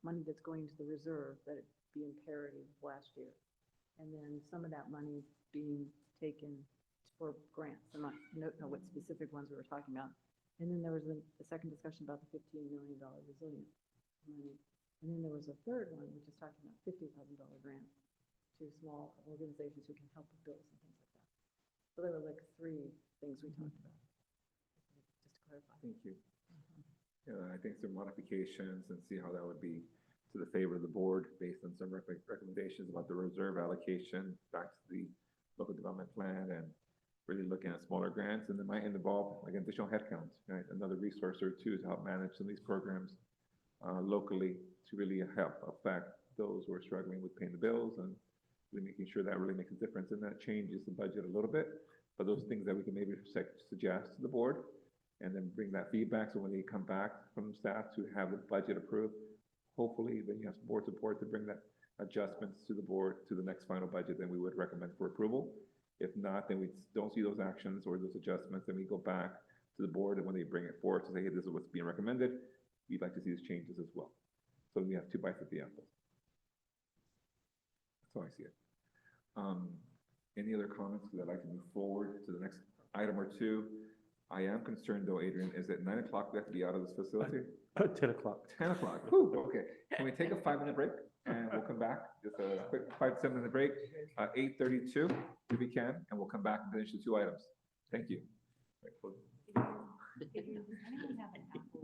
money that's going to the reserve, that it be in parity with last year. And then some of that money being taken for grants. I'm not know what specific ones we were talking about. And then there was a second discussion about the $15 million resilience money. And then there was a third one, which is talking about $50,000 grants to small organizations who can help with bills and things like that. So there were like three things we talked about. Just to clarify. Thank you. Yeah, I think some modifications and see how that would be to the favor of the board based on some recommendations about the reserve allocation back to the local development plan and really looking at smaller grants, and it might involve like additional headcount, right? Another resource or two to help manage some of these programs locally to really help affect those who are struggling with paying the bills and really making sure that really makes a difference, and that changes the budget a little bit. But those things that we can maybe suggest to the board and then bring that feedback. So when they come back from staff to have the budget approved, hopefully then you have board support to bring that adjustments to the board to the next final budget, then we would recommend for approval. If not, then we don't see those actions or those adjustments, then we go back to the board, and when they bring it forward to say, hey, this is what's being recommended, we'd like to see these changes as well. So we have two bites at the apple. That's how I see it. Any other comments? Because I'd like to move forward to the next item or two. I am concerned though, Adrian, is it 9 o'clock we have to be out of this facility? 10 o'clock. 10 o'clock, whew, okay. Can we take a 5-minute break and we'll come back? Just a quick 5 to 7 minute break, 8:32 if we can, and we'll come back and finish the two items. Thank you. Anyone have an Apple?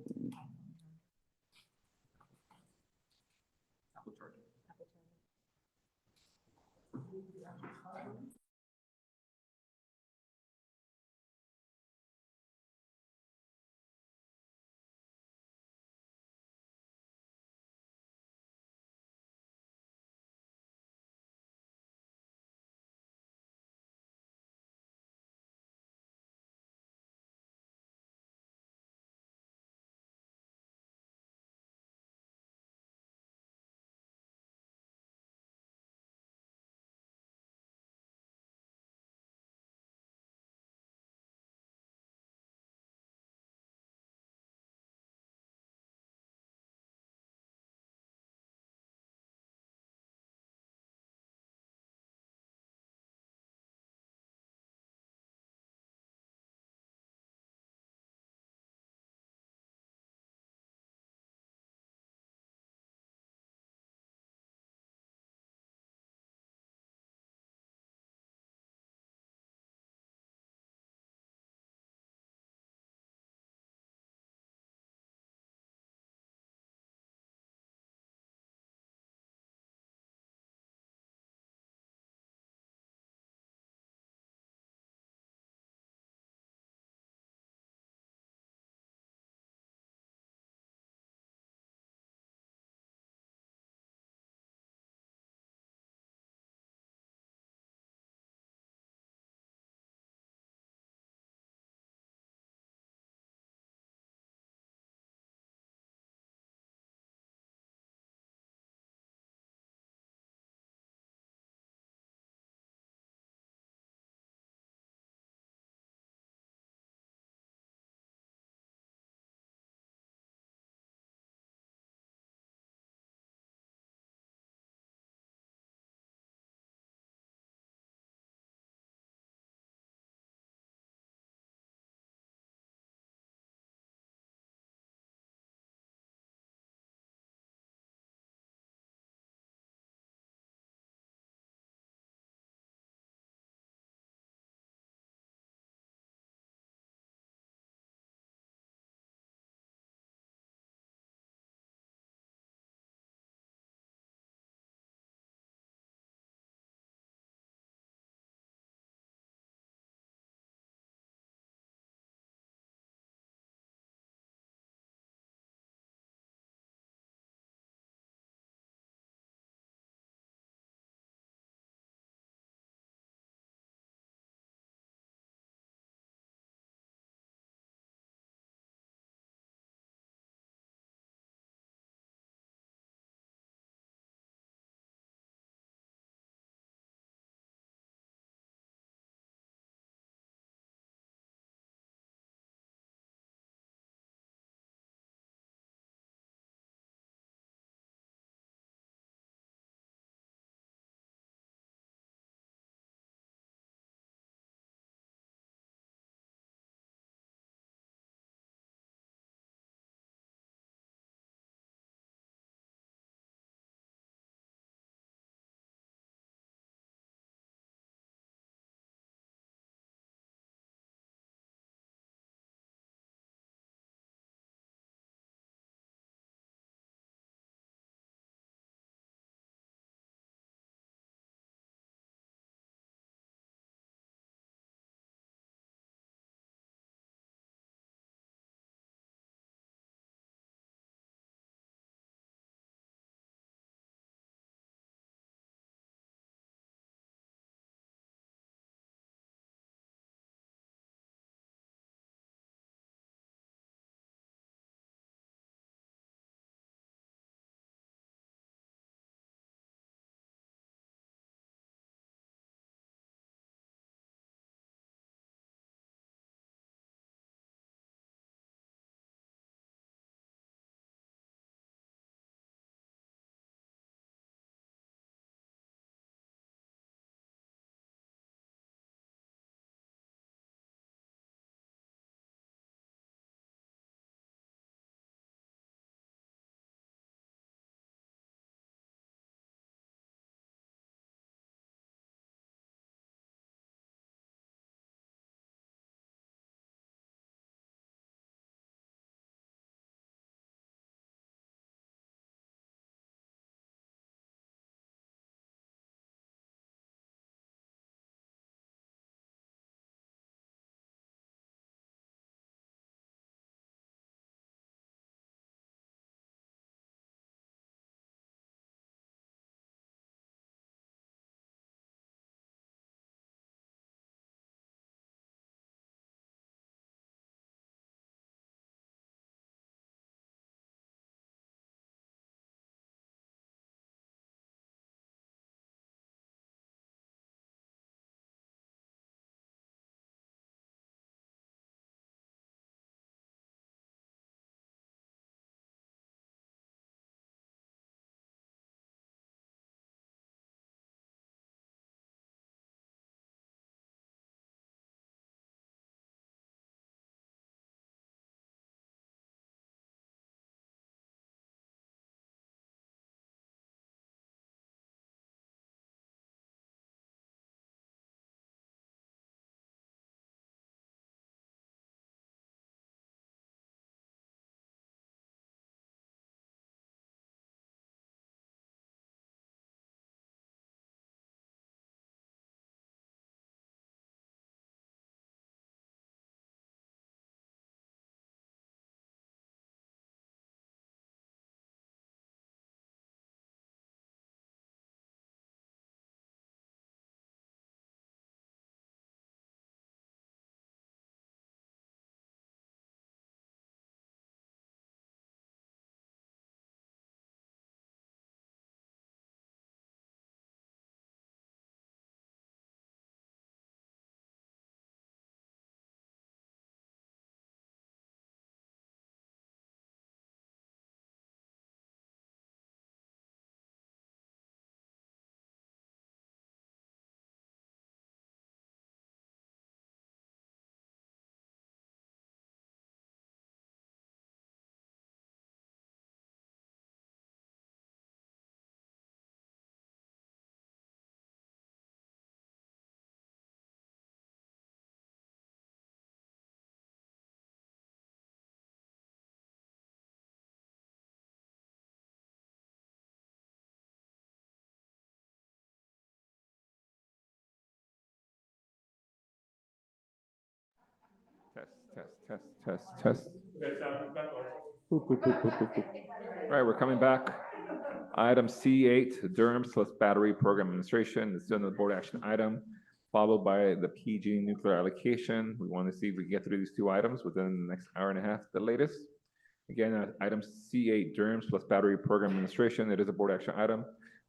Test. All right, we're coming back. Item C8, DERMS plus Battery Program Administration. It's still another board action item, followed by the PG nuclear allocation. We want to see if we can get through these two items within the next hour and a half, the latest. Again, item C8, DERMS plus Battery Program Administration. It is a board action item,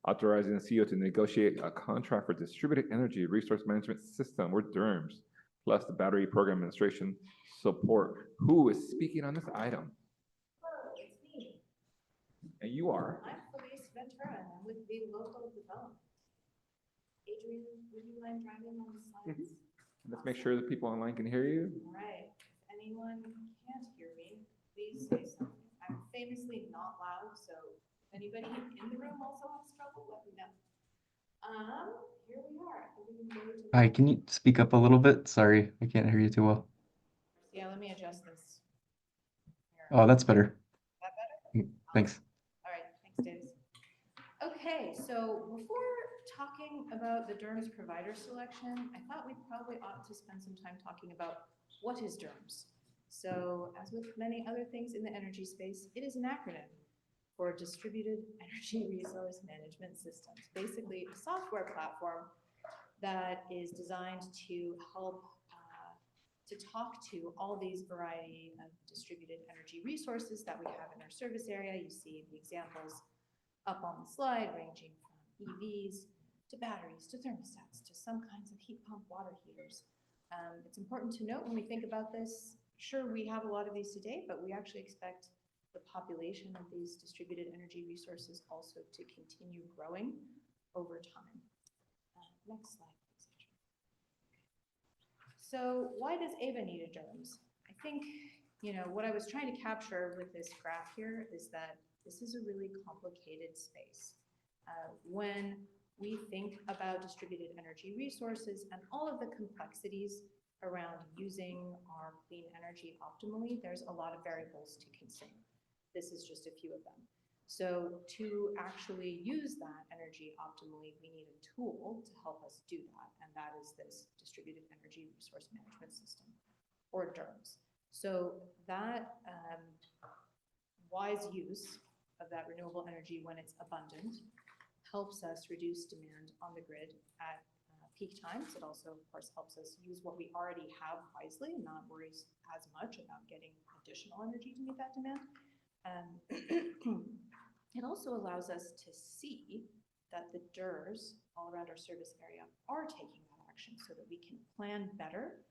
authorizing the CEO to negotiate a contract for distributed energy resource management system, or DERMS, plus the Battery Program Administration support. Who is speaking on this item? Hello, it's me. And you are? I'm Felice Ventura, and I'm with the local development. Adrian, would you mind driving on the slides? Let's make sure that people online can hear you. All right, if anyone can't hear me, please say something. I'm famously not loud, so if anybody in the room also has trouble, let me know. Here we are. I think we can go to. Hi, can you speak up a little bit? Sorry, I can't hear you too well. Yeah, let me adjust this. Oh, that's better. That better? Thanks. All right, thanks, Davis. Okay, so before talking about the DERMS provider selection, I thought we probably ought to spend some time talking about what is DERMS. So as with many other things in the energy space, it is an acronym for Distributed Energy Resource Management Systems. Basically, a software platform that is designed to help to talk to all these variety of distributed energy resources that we have in our service area. You see the examples up on the slide, ranging from EVs to batteries to thermostats to some kinds of heat pump water heaters. It's important to note when we think about this, sure, we have a lot of these today, but we actually expect the population of these distributed energy resources also to continue growing over time. Next slide, please. So why does AVA need a DERMS? I think, what I was trying to capture with this graph here is that this is a really complicated space. When we think about distributed energy resources and all of the complexities around using our clean energy optimally, there's a lot of variables to consider. This is just a few of them. So to actually use that energy optimally, we need a tool to help us do that, and that is this Distributed Energy Resource Management System, or DERMS. So that wise use of that renewable energy when it's abundant helps us reduce demand on the grid at peak times. It also, of course, helps us use what we already have wisely and not worry as much about getting additional energy to meet that demand. It also allows us to see that the DERs all around our service area are taking that action so that we can plan better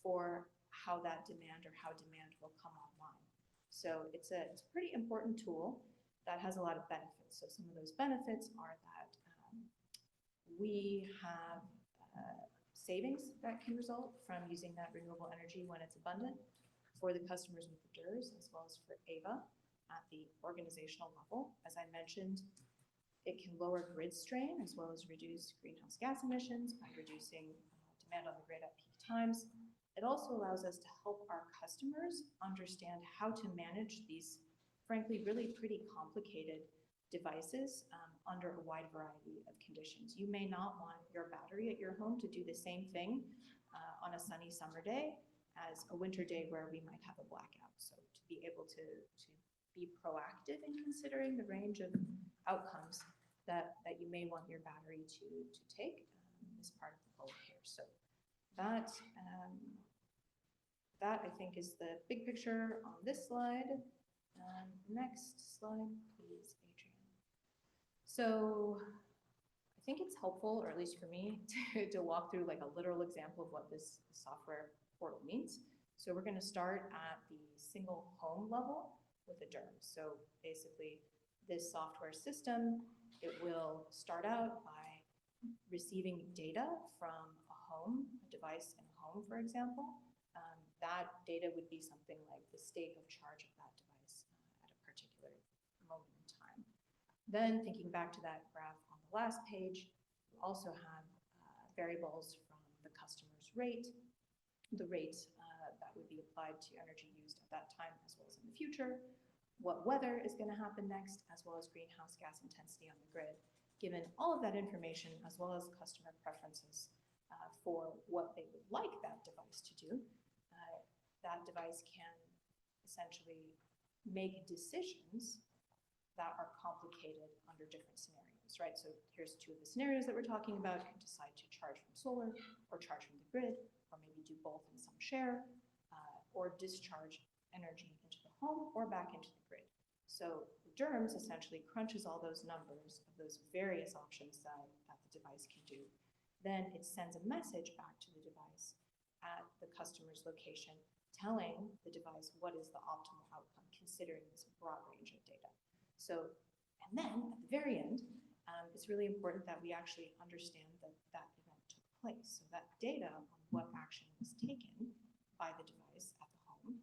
for how that demand or how demand will come online. So it's a pretty important tool that has a lot of benefits. So some of those benefits are that we have savings that can result from using that renewable energy when it's abundant for the customers with the DERs, as well as for AVA at the organizational level. As I mentioned, it can lower grid strain as well as reduce greenhouse gas emissions by reducing demand on the grid at peak times. It also allows us to help our customers understand how to manage these, frankly, really pretty complicated devices under a wide variety of conditions. You may not want your battery at your home to do the same thing on a sunny summer day as a winter day where we might have a blackout. So to be able to be proactive in considering the range of outcomes that you may want your battery to take is part of the goal here. So that I think is the big picture on this slide. Next slide, please, Adrian. So I think it's helpful, or at least for me, to walk through like a literal example of what this software portal means. So we're going to start at the single home level with a DERMS. So basically, this software system, it will start out by receiving data from a home, a device in a home, for example. That data would be something like the state of charge of that device at a particular moment in time. Then thinking back to that graph on the last page, we also have variables from the customer's rate, the rate that would be applied to energy used at that time as well as in the future, what weather is going to happen next, as well as greenhouse gas intensity on the grid. Given all of that information, as well as customer preferences for what they would like that device to do, that device can essentially make decisions that are complicated under different scenarios, right? So here's two of the scenarios that we're talking about. You can decide to charge from solar or charge from the grid, or maybe do both in some share, or discharge energy into the home or back into the grid. So the DERMS essentially crunches all those numbers of those various options that the device can do. Then it sends a message back to the device at the customer's location, telling the device what is the optimal outcome, considering this broad range of data. So, and then at the very end, it's really important that we actually understand that that event took place. So that data on what action was taken by the device at the home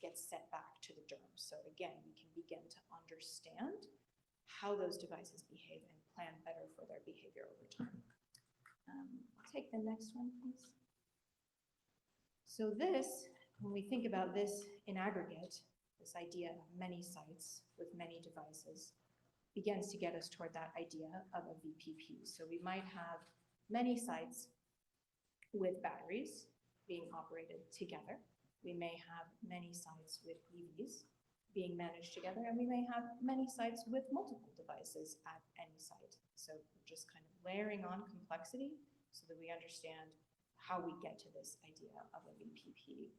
gets sent back to the DERMS. So again, we can begin to understand how those devices behave and plan better for their behavior over time. Take the next one, please. So this, when we think about this in aggregate, this idea of many sites with many devices begins to get us toward that idea of a VPP. So we might have many sites with batteries being operated together. We may have many sites with EVs being managed together, and we may have many sites with multiple devices at any site. So we're just kind of layering on complexity so that we understand how we get to this idea of a VPP.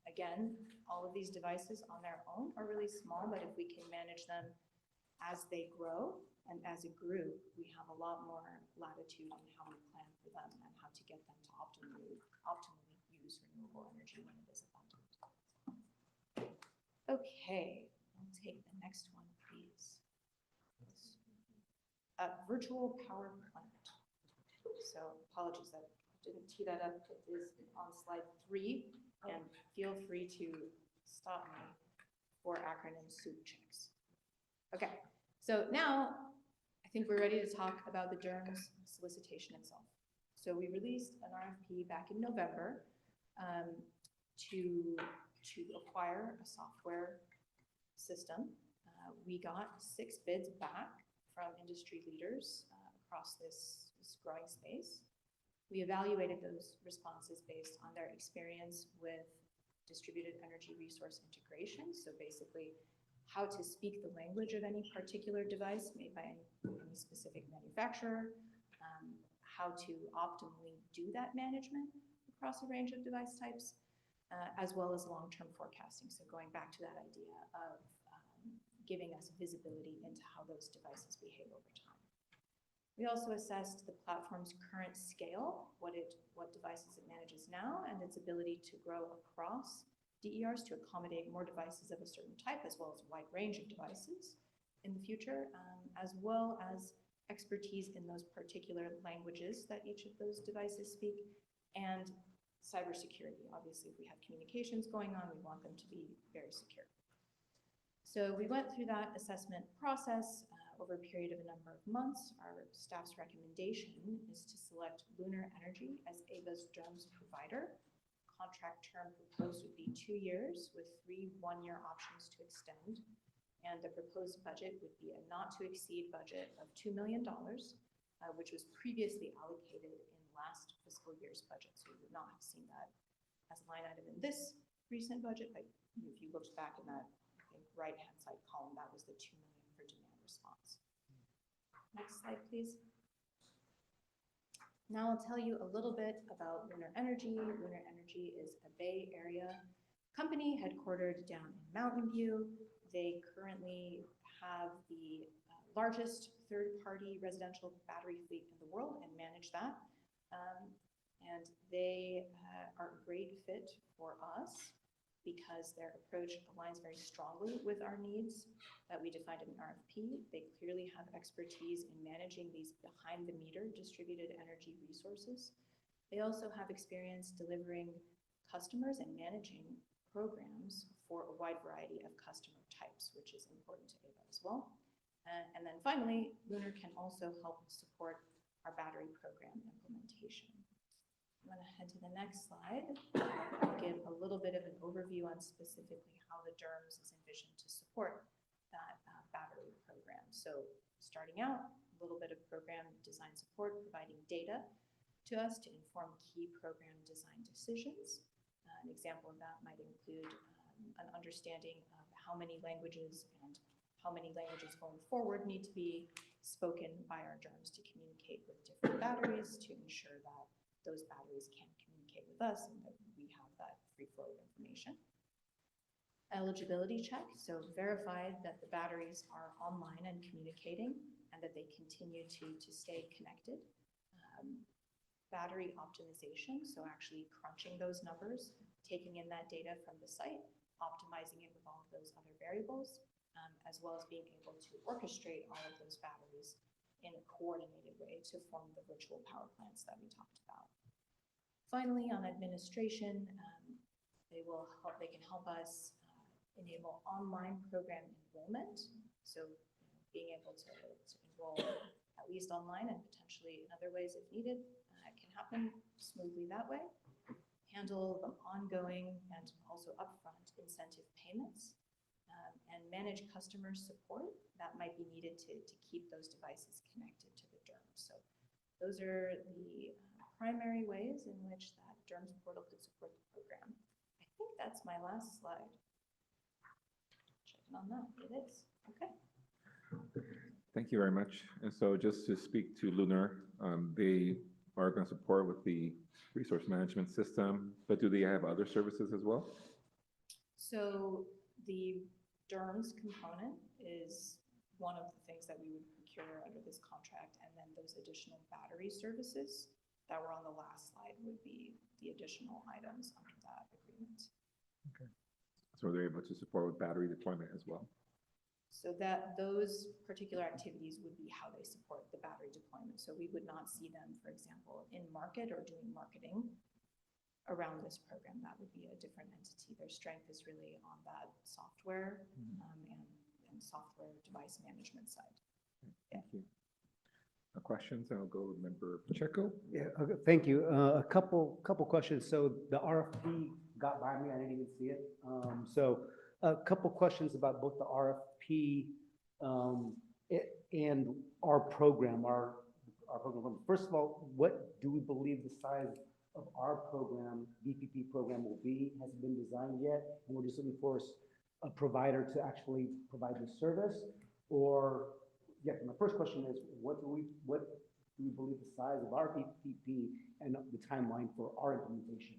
Again, all of these devices on their own are really small, but if we can manage them as they grow and as a group, we have a lot more latitude in how we plan for them and how to get them to optimally use renewable energy when it is abundant. Okay, I'll take the next one, please. Virtual power plant. So apologies, I didn't tee that up. It is on slide 3, and feel free to stop me for acronym soup checks. Okay, so now I think we're ready to talk about the DERMS solicitation itself. So we released an RFP back in November to acquire a software system. We got 6 bids back from industry leaders across this growing space. We evaluated those responses based on their experience with distributed energy resource integration. So basically, how to speak the language of any particular device made by any specific manufacturer, how to optimally do that management across a range of device types, as well as long-term forecasting. So going back to that idea of giving us visibility into how those devices behave over time. We also assessed the platform's current scale, what devices it manages now, and its ability to grow across DERs to accommodate more devices of a certain type, as well as a wide range of devices in the future, as well as expertise in those particular languages that each of those devices speak, and cybersecurity. Obviously, if we have communications going on, we want them to be very secure. So we went through that assessment process over a period of a number of months. Our staff's recommendation is to select Lunar Energy as AVA's DERMS provider. Contract term proposed would be 2 years with 3 one-year options to extend. And the proposed budget would be a not-to-exceed budget of $2 million, which was previously allocated in last fiscal year's budget. So you would not have seen that as a line item in this recent budget, but if you looked back in that, I think, right-hand side column, that was the $2 million for demand response. Next slide, please. Now I'll tell you a little bit about Lunar Energy. Lunar Energy is a Bay Area company headquartered down in Mountain View. They currently have the largest third-party residential battery fleet in the world and manage that. And they are a great fit for us because their approach aligns very strongly with our needs that we defined in the RFP. They clearly have expertise in managing these behind-the-meter distributed energy resources. They also have experience delivering customers and managing programs for a wide variety of customer types, which is important to AVA as well. And then finally, Lunar can also help support our battery program implementation. I'm going to head to the next slide. I'll give a little bit of an overview on specifically how the DERMS is envisioned to support that battery program. So starting out, a little bit of program design support, providing data to us to inform key program design decisions. An example of that might include an understanding of how many languages and how many languages going forward need to be spoken by our DERMs to communicate with different batteries to ensure that those batteries can communicate with us and that we have that free flow of information. Eligibility check, so verify that the batteries are online and communicating and that they continue to stay connected. Battery optimization, so actually crunching those numbers, taking in that data from the site, optimizing it with all of those other variables, as well as being able to orchestrate all of those batteries in a coordinated way to form the virtual power plants that we talked about. Finally, on administration, they can help us enable online program enrollment. So being able to enroll at least online and potentially in other ways if needed can happen smoothly that way. Handle the ongoing and also upfront incentive payments and manage customer support that might be needed to keep those devices connected to the DERMS. So those are the primary ways in which that DERMS portal could support the program. I think that's my last slide. Checking on that, it is, okay. Thank you very much. And so just to speak to Lunar, they are going to support with the resource management system, but do they have other services as well? So the DERMS component is one of the things that we would procure under this contract, and then those additional battery services that were on the last slide would be the additional items under that agreement. Okay. So they're able to support with battery deployment as well. So that those particular activities would be how they support the battery deployment. So we would not see them, for example, in market or doing marketing around this program. That would be a different entity. Their strength is really on that software and software device management side. Thank you. Questions? I'll go with Member Pacheco. Yeah, okay, thank you. A couple questions. So the RFP got by me, I didn't even see it. So a couple questions about both the RFP and our program, our program. First of all, what do we believe the size of our program, VPP program, will be? Has it been designed yet? And we're just looking for a provider to actually provide the service? Or, yeah, my first question is, what do we believe the size of our VPP and the timeline for our implementation,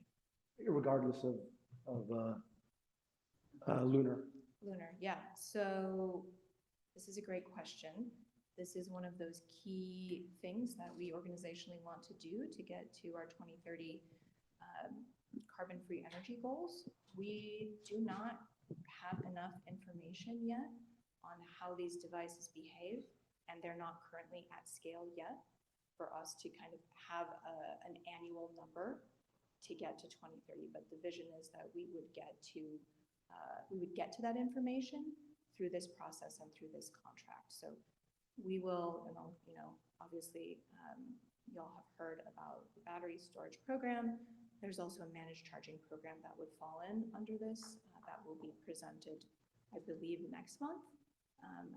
regardless of Lunar? Lunar, yeah. So this is a great question. This is one of those key things that we organizationally want to do to get to our 2030 carbon-free energy goals. We do not have enough information yet on how these devices behave, and they're not currently at scale yet for us to kind of have an annual number to get to 2030. But the vision is that we would get to that information through this process and through this contract. So we will, obviously, y'all have heard about the battery storage program. There's also a managed charging program that would fall in under this that will be presented, I believe, next month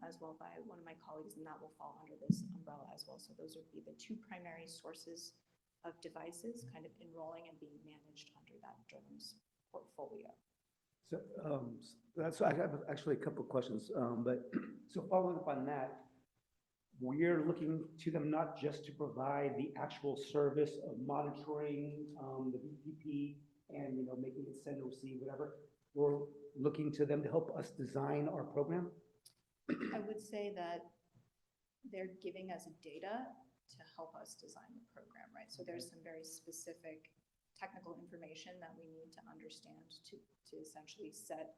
as well by one of my colleagues, and that will fall under this umbrella as well. So those would be the two primary sources of devices kind of enrolling and being managed under that DERMS portfolio. So, so I have actually a couple of questions, but so following up on that, we're looking to them not just to provide the actual service of monitoring the VPP and making it send or receive, whatever. We're looking to them to help us design our program. I would say that they're giving us data to help us design the program, right? So there's some very specific technical information that we need to understand to essentially set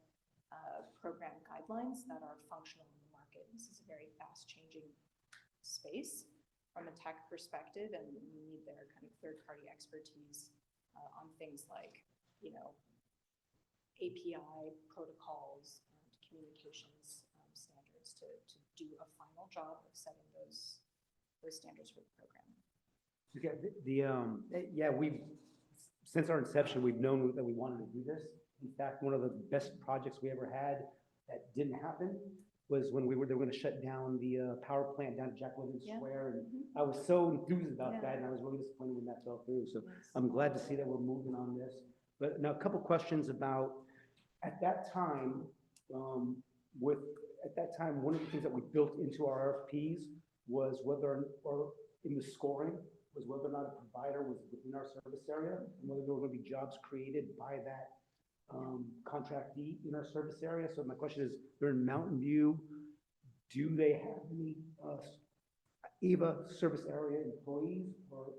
program guidelines that are functional in the market. This is a very fast-changing space from a tech perspective, and we need their kind of third-party expertise on things like, API protocols and communications standards to do a final job of setting those standards for the program. Yeah, since our inception, we've known that we wanted to do this. In fact, one of the best projects we ever had that didn't happen was when they were going to shut down the power plant down at Jack London Square. And I was so enthused about that, and I was really disappointed when that fell through. So I'm glad to see that we're moving on this. But now a couple questions about, at that time, one of the things that we built into our RFPs was whether, or in the scoring, was whether or not a provider was within our service area, and whether there were going to be jobs created by that contractee in our service area. So my question is, they're in Mountain View. Do they have any EVA service area employees or?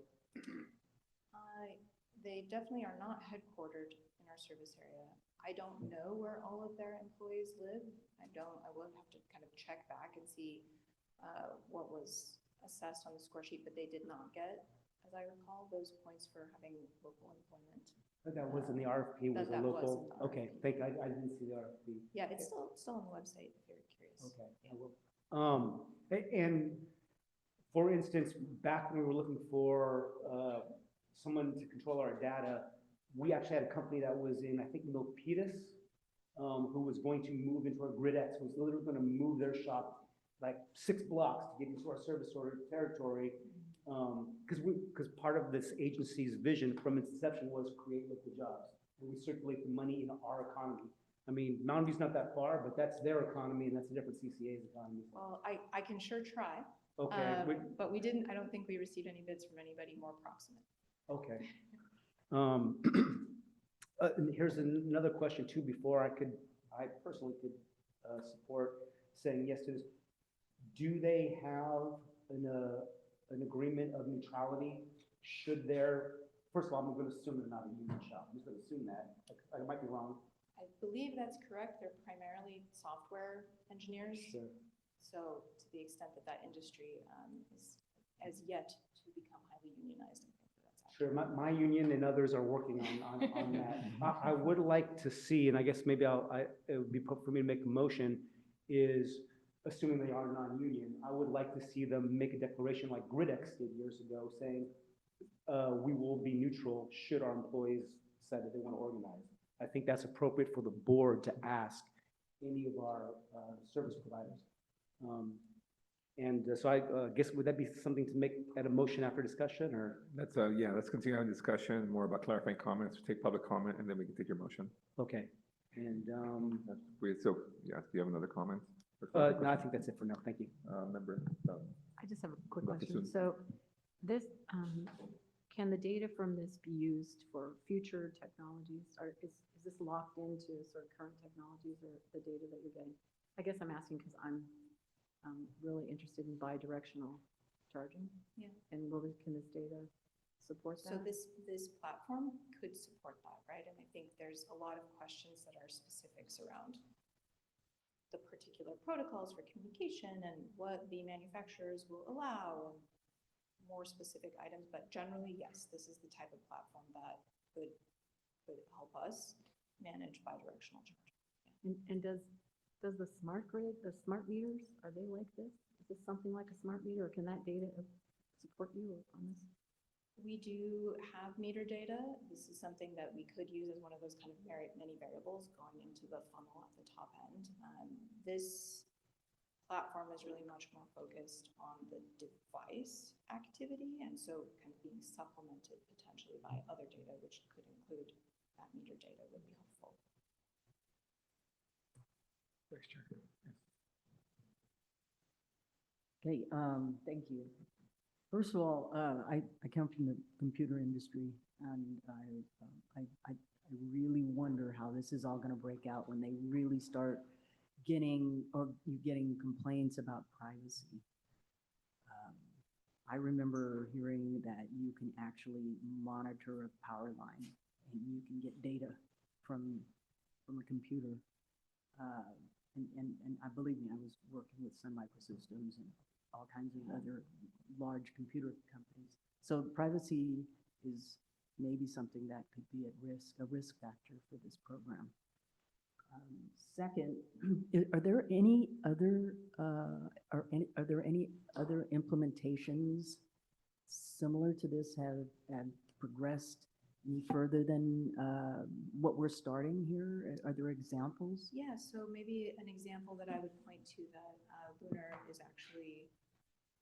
They definitely are not headquartered in our service area. I don't know where all of their employees live. I will have to kind of check back and see what was assessed on the score sheet, but they did not get, as I recall, those points for having local employment. But that was in the RFP, was a That was local? in the Okay, I didn't see the RFP. Yeah, it's still on the website if you're curious. Okay, I will. And for instance, back when we were looking for someone to control our data, we actually had a company that was in, I think, Milpitas, who was going to move into our GridX, was literally going to move their shop like 6 blocks to get into our service order territory. Because part of this agency's vision from its inception was create local jobs, and we circulate the money in our economy. I mean, Mountain View's not that far, but that's their economy, and that's a different CCA's economy. Well, I can sure try. Okay. But I don't think we received any bids from anybody more proximate. Okay. And here's another question too, before I personally could support saying yes to this. Do they have an agreement of neutrality? Should first of all, I'm going to assume they're not a union shop. I'm just going to assume that. I might be wrong. I believe that's correct. They're primarily software engineers. Sure. So to the extent that that industry is as yet to become highly unionized, I think that's Sure, my union and others are working on that. I would like to see, and I guess maybe it would be for me to make a motion, is assuming they are non-union, I would like to see them make a declaration like GridX did years ago, saying we will be neutral should our employees decide that they want to organize. I think that's appropriate for the board to ask any of our service providers. So I guess, would that be something to make at a motion after discussion, or? Let's continue our discussion, more about clarifying comments, take public comment, and then we can take your motion. Okay, and, So, yeah, do you have another comment? no, I think that's it for now, thank you. Member. I just have a quick Dr. question. Sun. So this, can the data from this be used for future technologies? Or is this locked into sort of current technologies or the data that you're getting? I guess I'm asking because I'm really interested in bi-directional charging. Yeah. And can this data support that? So this platform could support that, right? And I think there's a lot of questions that are specifics around the particular protocols for communication and what the manufacturers will allow, and more specific items. But generally, yes, this is the type of platform that could help us manage bi-directional charging. And does the smart grid, the smart meters, are they like this? Is this something like a smart meter, or can that data support you on this? We do have meter data. This is something that we could use as one of those kind of many variables going into the funnel at the top end. This platform is really much more focused on the device activity, and so kind of being supplemented potentially by other data, which could include that meter data, would be helpful. Okay, thank you. First of all, I come from the computer industry, and I really wonder how this is all going to break out when they really start getting complaints about privacy. I remember hearing that you can actually monitor a power line, and you can get data from a computer. And I believe me, I was working with Sun Microsystems and all kinds of other large computer companies. So privacy is maybe something that could be a risk factor for this program. Second, are there any other implementations similar to this have progressed any further than what we're starting here? Are there examples? Yeah, so maybe an example that I would point to that Lunar is actually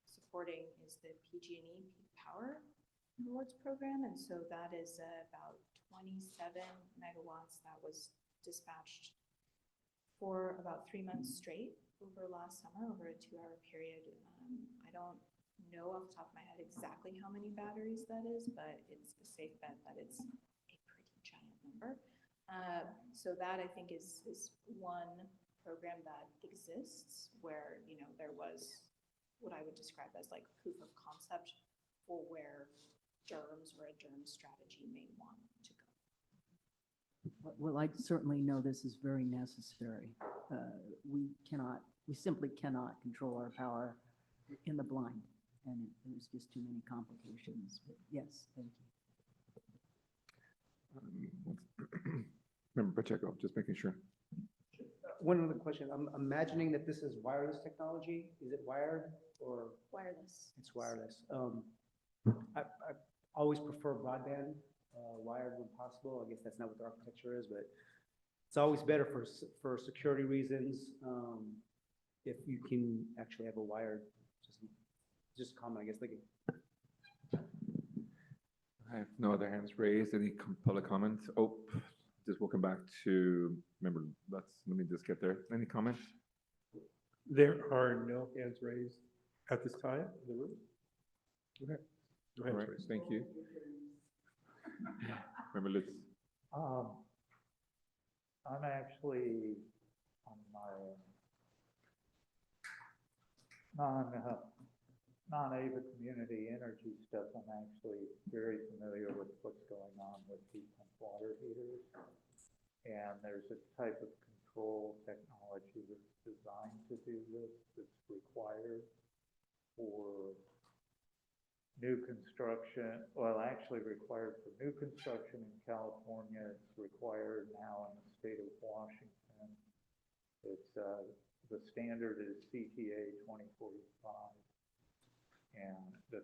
supporting is the PG&E Peak Power Rewards Program. And so that is about 27 megawatts that was dispatched for about 3 months straight over last summer, over a 2-hour period. I don't know off the top of my head exactly how many batteries that is, but it's a safe bet that it's a pretty giant number. So that I think is one program that exists where, you know, there was what I would describe as like proof of concept for where DERMS or a DERM strategy may want to go. Well, I certainly know this is very necessary. We simply cannot control our power in the blind, and there's just too many complications. But yes, thank you. Member Pacheco, just making sure. One other question. I'm imagining that this is wireless technology. Is it wired or? Wireless. It's wireless. I always prefer broadband, wired when possible. I guess that's not what the architecture is, but it's always better for security reasons, if you can actually have a wired, just a comment, I guess. Thank you. I have no other hands raised. Any public comments? Oh, just welcome back to, remember, let me just get there. Any comments? There are no hands raised at this time in the room. Okay. No hands All right, raised. thank you. Remember, let's, I'm actually on my non-AVA community energy stuff. I'm actually very familiar with what's going on with heat pump water heaters. And there's a type of control technology that's designed to do this, that's required for new construction, well, actually required for new construction in California. It's required now in the state of Washington. It's, the standard is CTA 2045. And the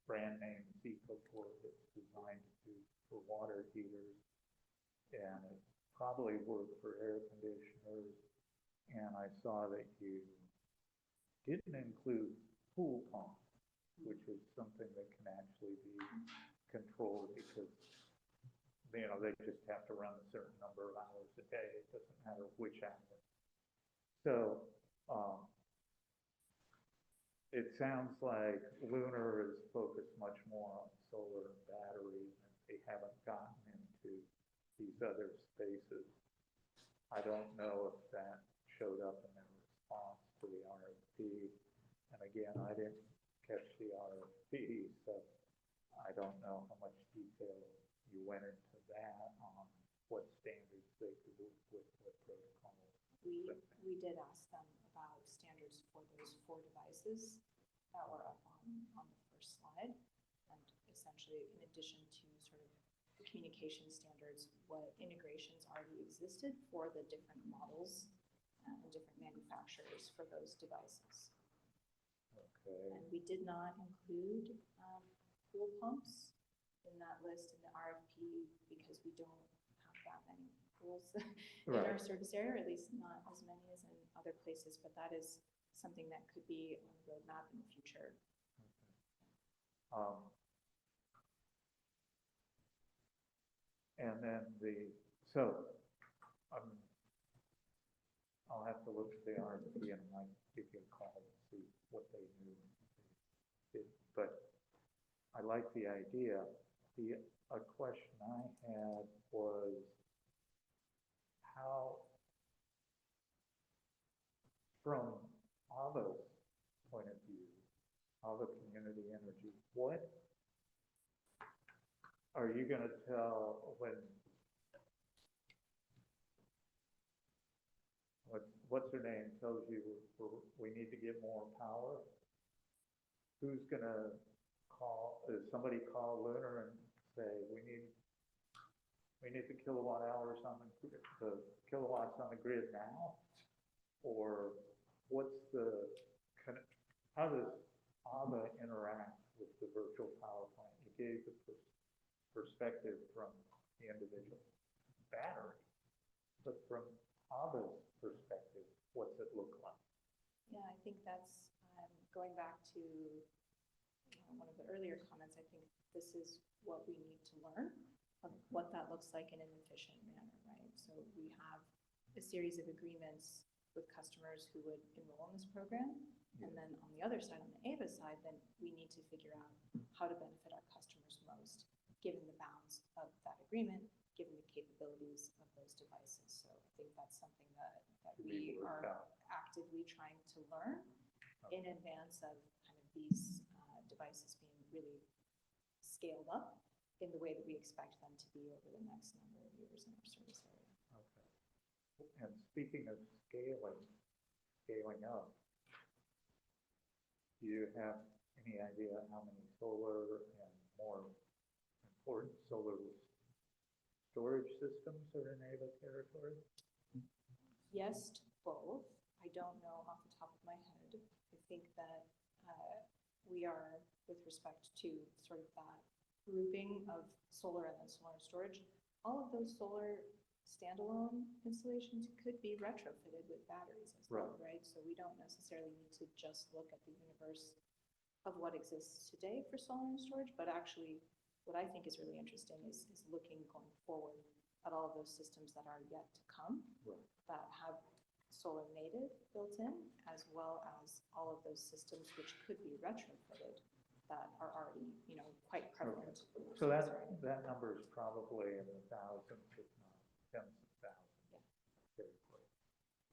brand name is EcoPort. It's designed to do for water heaters. And it probably worked for air conditioners. And I saw that you didn't include pool pumps, which is something that can actually be controlled because, you know, they just have to run a certain number of hours a day. It doesn't matter which hour. So it sounds like Lunar is focused much more on solar and batteries, and they haven't gotten into these other spaces. I don't know if that showed up in their response to the RFP. And again, I didn't catch the RFP, so I don't know how much detail you went into that on what standards they could work with, what protocols. We did ask them about standards for those 4 devices that were up on the first slide. And essentially, in addition to sort of the communication standards, what integrations already existed for the different models and different manufacturers for those devices. Okay. And we did not include pool pumps in that list in the RFP because we don't have that many pools in our service area, or at least not as many as in other places, but that is something that could be on the roadmap in the future. And then I'll have to look at the RFP and I might give you a call and see what they knew. But I like the idea. A question I had was how, from AVA's point of view, AVA Community Energy, what are you going to tell when what's her name tells you we need to get more power? Who's going to call? Does somebody call Lunar and say we need the kilowatt hours on the kilowatts on the grid now? Or how does AVA interact with the virtual power plant? You gave the perspective from the individual battery, but from AVA's perspective, what's it look like? Yeah, I think that's going back to one of the earlier comments. I think this is what we need to learn of what that looks like in an efficient manner, right? So we have a series of agreements with customers who would enroll in this program. And then on the other side, on the AVA side, then we need to figure out how to benefit our customers most, given the bounds of that agreement, given the capabilities of those devices. So I think that's something that we are actively trying to learn in advance of kind of these devices being really scaled up in the way that we expect them to be over the next number of years in our service area. Okay. And speaking of scaling up, do you have any idea how many solar and, more important, solar storage systems are in AVA territory? Yes to both. I don't know off the top of my head. I think that we are, with respect to sort of that grouping of solar and then solar storage, all of those solar standalone installations could be retrofitted with batteries as well, right? So we don't necessarily need to just look at the universe of what exists today for solar and storage, but actually what I think is really interesting is looking going forward at all of those systems that are yet to come that have solar native built in, as well as all of those systems which could be retrofitted that are already, you know, quite prevalent. Okay. So that number is probably in the thousands, if not tens of thousands. Territory.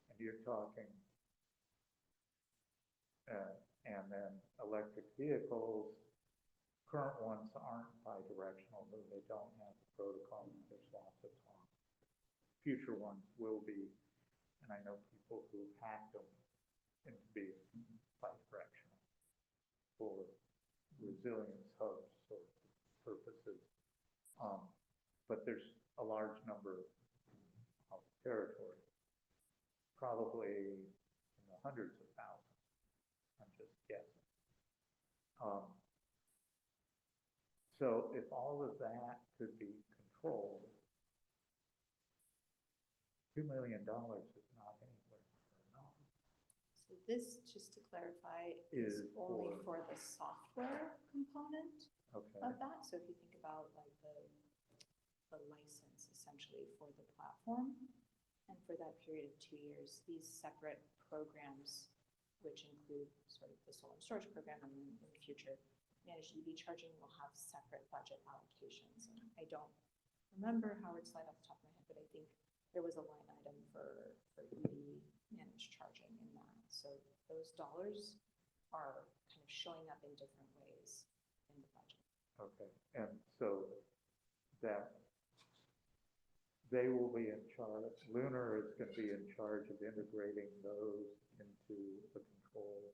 And you're talking, and then electric vehicles, current ones aren't bi-directional, but they don't have the protocol. There's lots of talk. Future ones will be, and I know people who hacked them into being bi-directional for resilience hubs or purposes. But there's a large number of territory, probably in the hundreds of thousands. I'm just guessing. So if all of that could be controlled, $2 million is not anywhere near enough. So this, just to clarify, is only for the software component of that. So if you think about like the license essentially for the platform, and for that period of 2 years, these separate programs, which include sort of the solar storage program and in the future, managed EV charging will have separate budget allocations. And I don't remember Howard's slide off the top of my head, but I think there was a line item for EV managed charging in that. So those dollars are kind of showing up in different ways in the budget. Okay, and so that they will be in charge, Lunar is going to be in charge of integrating those into the control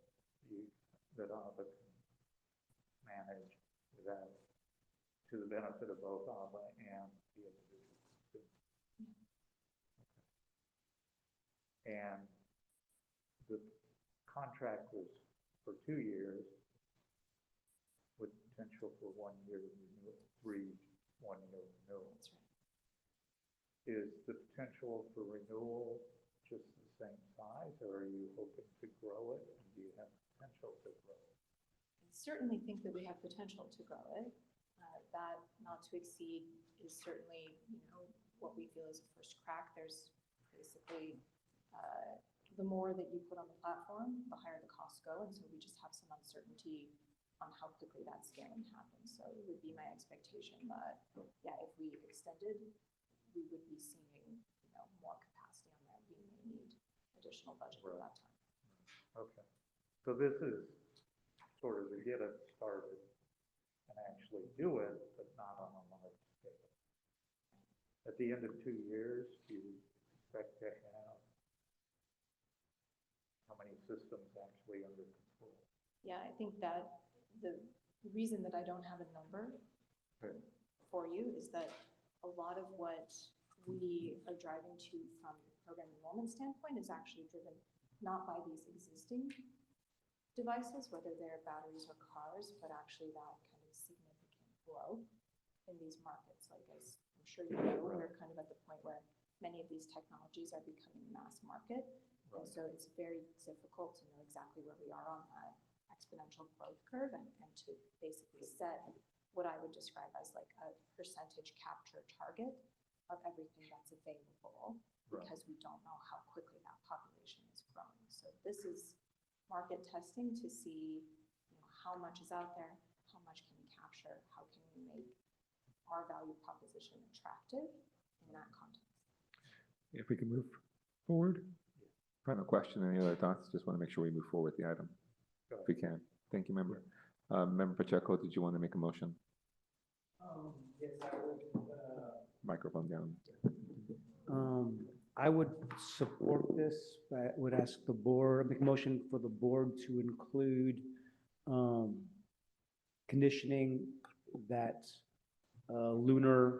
that AVA can manage that to the benefit of both AVA and the individual consumer. And the contract was for 2 years with potential for 1 year renewal, 3 1-year renewals. That's right. Is the potential for renewal just the same size, or are you hoping to grow it? And do you have potential to grow it? I certainly think that we have potential to grow it. That not to exceed is certainly, you know, what we feel is a first crack. There's basically the more that you put on the platform, the higher the costs go, and so we just have some uncertainty on how quickly that scaling happens. So it would be my expectation that, yeah, if we extended, we would be seeing, you know, more capacity on that. We may need additional budget at that time. Okay, so this is sort of to get it started and actually do it, but not on a large scale. At the end of 2 years, do you expect to have how many systems actually under control? Yeah, I think that the reason that I don't have a number for you is that a lot of what we are driving to from the program enrollment standpoint is actually driven not by these existing devices, whether they're batteries or cars, but actually that kind of significant growth in these markets. Like, as I'm sure you know, we're kind of at the point where many of these technologies are becoming mass market. And so it's very difficult to know exactly where we are on that exponential growth curve and to basically set what I would describe as like a percentage capture target of everything that's available, because we don't know how quickly that population is growing. So this is market testing to see, how much is out there, how much can we capture, how can we make our value proposition attractive in that context. If we can move forward. Final question, any other thoughts? Just want to make sure we move forward with the item. If we can. Thank you, member. Member Pacheco, did you want to make a motion? Yes, I would. Microphone down. I would support this. I would ask the board, make a motion for the board to include conditioning that Lunar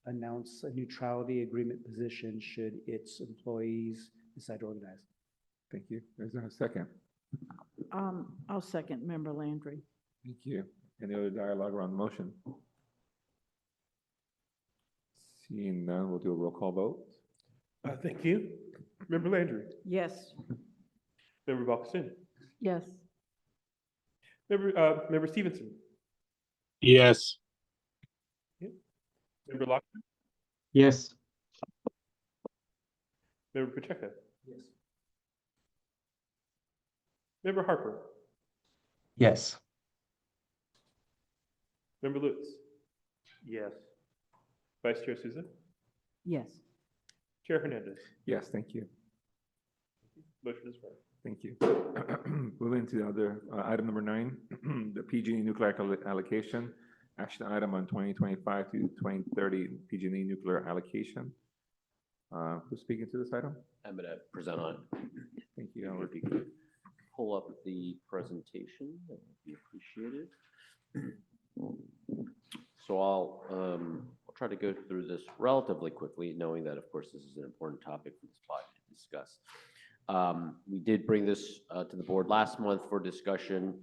announce a neutrality agreement position should its employees decide to organize. Thank you. Is there a second? I'll second Member Landry. Thank you. Any other dialogue around the motion? Seeing none, we'll do a roll call vote. Thank you. Member Landry. Yes. Member Balkson. Yes. Member Stevenson. Yes. Member Lockman. Yes. Member Pacheco. Yes. Member Harper. Yes. Member Lutz. Yes. Vice Chair Souza. Yes. Chair Hernandez. Yes, thank you. Motion is approved. Thank you. Moving to the other, item number 9, the PG&E nuclear allocation, action item on 2025 to 2030 PG&E nuclear allocation. Who's speaking to this item? I'm gonna present on it. Thank you, Howard. If you could pull up the presentation, that would be appreciated. So I'll try to go through this relatively quickly, knowing that, of course, this is an important topic for this body to discuss. We did bring this to the board last month for discussion.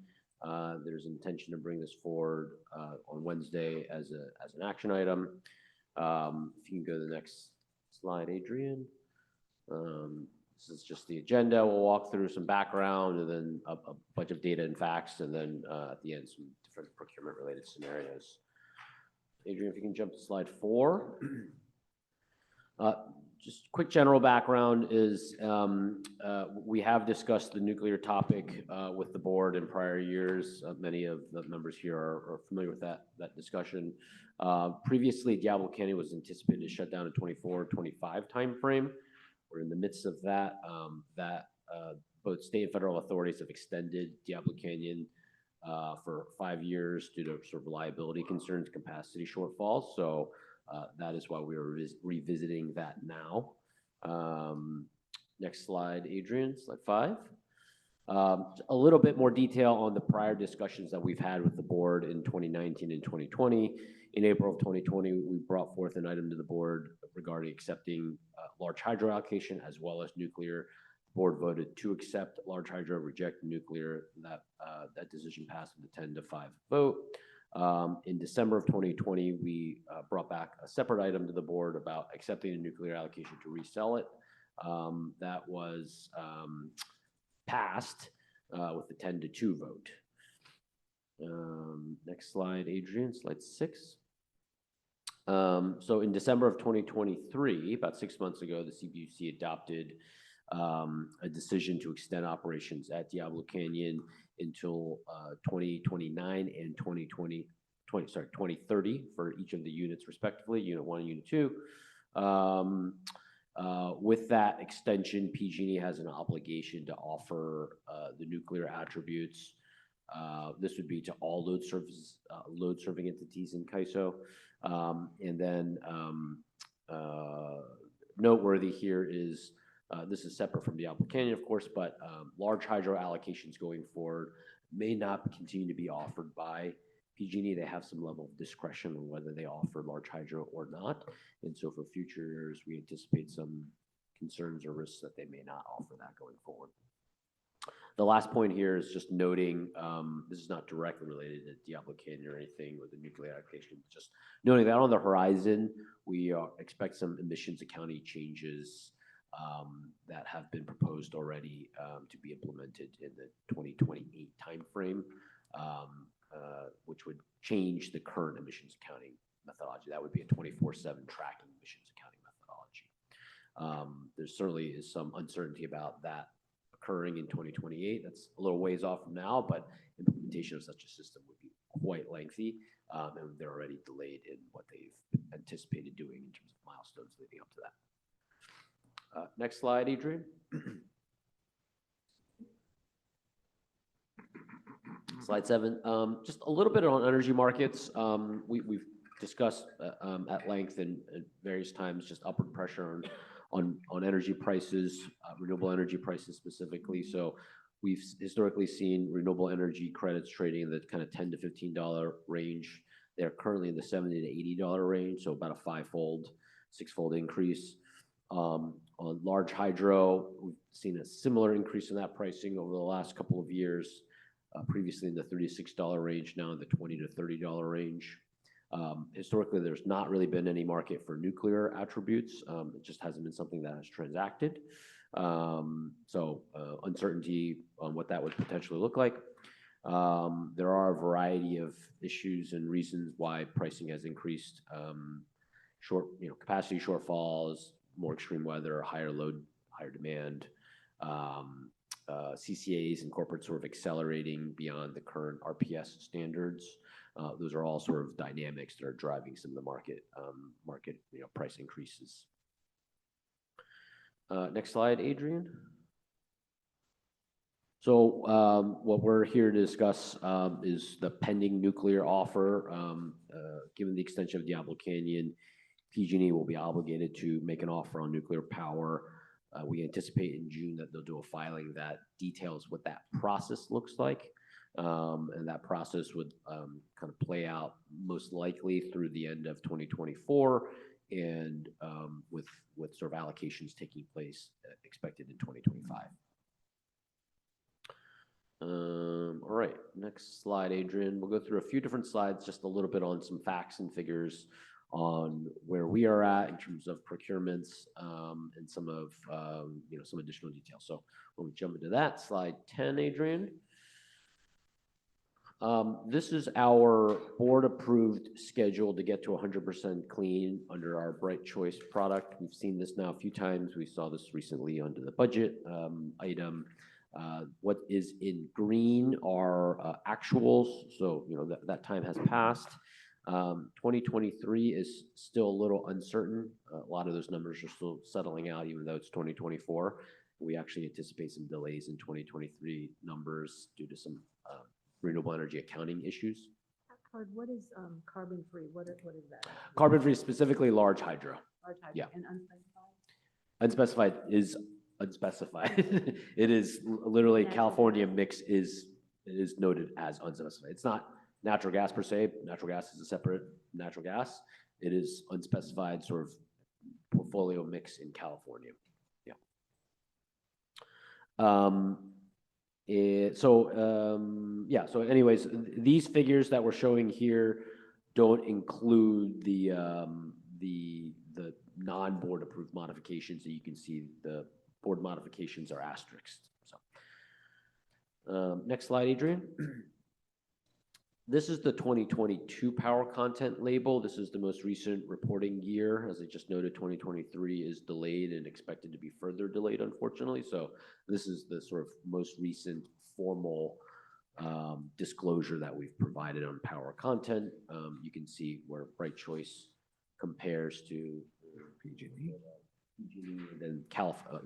There's intention to bring this forward on Wednesday as an action item. If you can go to the next slide, Adrian. This is just the agenda. We'll walk through some background and then a bunch of data and facts, and then at the end, some different procurement-related scenarios. Adrian, if you can jump to slide 4. Just quick general background is we have discussed the nuclear topic with the board in prior years. Many of the members here are familiar with that discussion. Previously, Diablo Canyon was anticipated to shut down in 24-25 timeframe. We're in the midst of that. Both state and federal authorities have extended Diablo Canyon for 5 years due to sort of reliability concerns, capacity shortfalls. So that is why we are revisiting that now. Next slide, Adrian, slide 5. A little bit more detail on the prior discussions that we've had with the board in 2019 and 2020. In April of 2020, we brought forth an item to the board regarding accepting large hydro allocation as well as nuclear. The board voted to accept large hydro, reject nuclear. That decision passed with a 10-5 vote. In December of 2020, we brought back a separate item to the board about accepting a nuclear allocation to resell it. That was passed with a 10-2 vote. Next slide, Adrian, slide 6. So in December of 2023, about 6 months ago, the CPUC adopted a decision to extend operations at Diablo Canyon until 2029 and 2030 for each of the units respectively, Unit 1 and Unit 2. With that extension, PG&E has an obligation to offer the nuclear attributes. This would be to all load serving entities in CAISO. And then noteworthy here is this is separate from Diablo Canyon, of course, but large hydro allocations going forward may not continue to be offered by PG&E. They have some level of discretion on whether they offer large hydro or not. And so for future years, we anticipate some concerns or risks that they may not offer that going forward. The last point here is just noting, this is not directly related to Diablo Canyon or anything with the nuclear allocation, just noting that on the horizon, we expect some emissions accounting changes that have been proposed already to be implemented in the 2028 timeframe. which would change the current emissions accounting methodology. That would be a 24/7 tracking emissions accounting methodology. There certainly is some uncertainty about that occurring in 2028. That's a little ways off from now, but implementation of such a system would be quite lengthy, and they're already delayed in what they've anticipated doing in terms of milestones leading up to that. Next slide, Adrian. Slide 7. Just a little bit on energy markets. We've discussed at length and at various times just upward pressure on energy prices, renewable energy prices specifically. So we've historically seen renewable energy credits trading in the kind of $10 to $15 range. They're currently in the $70 to $80 range, so about a 5-fold, 6-fold increase. On large hydro, we've seen a similar increase in that pricing over the last couple of years. Previously in the $36 range, now in the $20 to $30 range. Historically, there's not really been any market for nuclear attributes. It just hasn't been something that has transacted. So uncertainty on what that would potentially look like. There are a variety of issues and reasons why pricing has increased. Capacity shortfalls, more extreme weather, higher load, higher demand. CCAs and corporate sort of accelerating beyond the current RPS standards. Those are all sort of dynamics that are driving some of the market price increases. Next slide, Adrian. So what we're here to discuss is the pending nuclear offer. Given the extension of Diablo Canyon, PG&E will be obligated to make an offer on nuclear power. We anticipate in June that they'll do a filing that details what that process looks like. And that process would kind of play out most likely through the end of 2024 and with sort of allocations taking place expected in 2025. All right, next slide, Adrian. We'll go through a few different slides, just a little bit on some facts and figures on where we are at in terms of procurements and some of some additional details. So when we jump into that, slide 10, Adrian. This is our board-approved schedule to get to 100% clean under our Bright Choice product. We've seen this now a few times. We saw this recently under the budget item. What is in green are actuals, so that time has passed. 2023 is still a little uncertain. A lot of those numbers are still settling out, even though it's 2024. We actually anticipate some delays in 2023 numbers due to some renewable energy accounting issues. Howard, what is carbon-free? What is that? Carbon-free, specifically large hydro. Large hydro. Yeah. And unspecified? Unspecified is unspecified. It is literally Natural California gas. mix is noted as unspecified. It's not natural gas per se. Natural gas is a separate natural gas. It is unspecified sort of portfolio mix in California. Yeah. So anyways, these figures that we're showing here don't include the non-board approved modifications. That you can see the board modifications are asterisks. So next slide, Adrian. This is the 2022 power content label. This is the most recent reporting year. As I just noted, 2023 is delayed and expected to be further delayed, unfortunately. So this is the sort of most recent formal disclosure that we've provided on power content. You can see where Bright Choice compares to PG&E. Then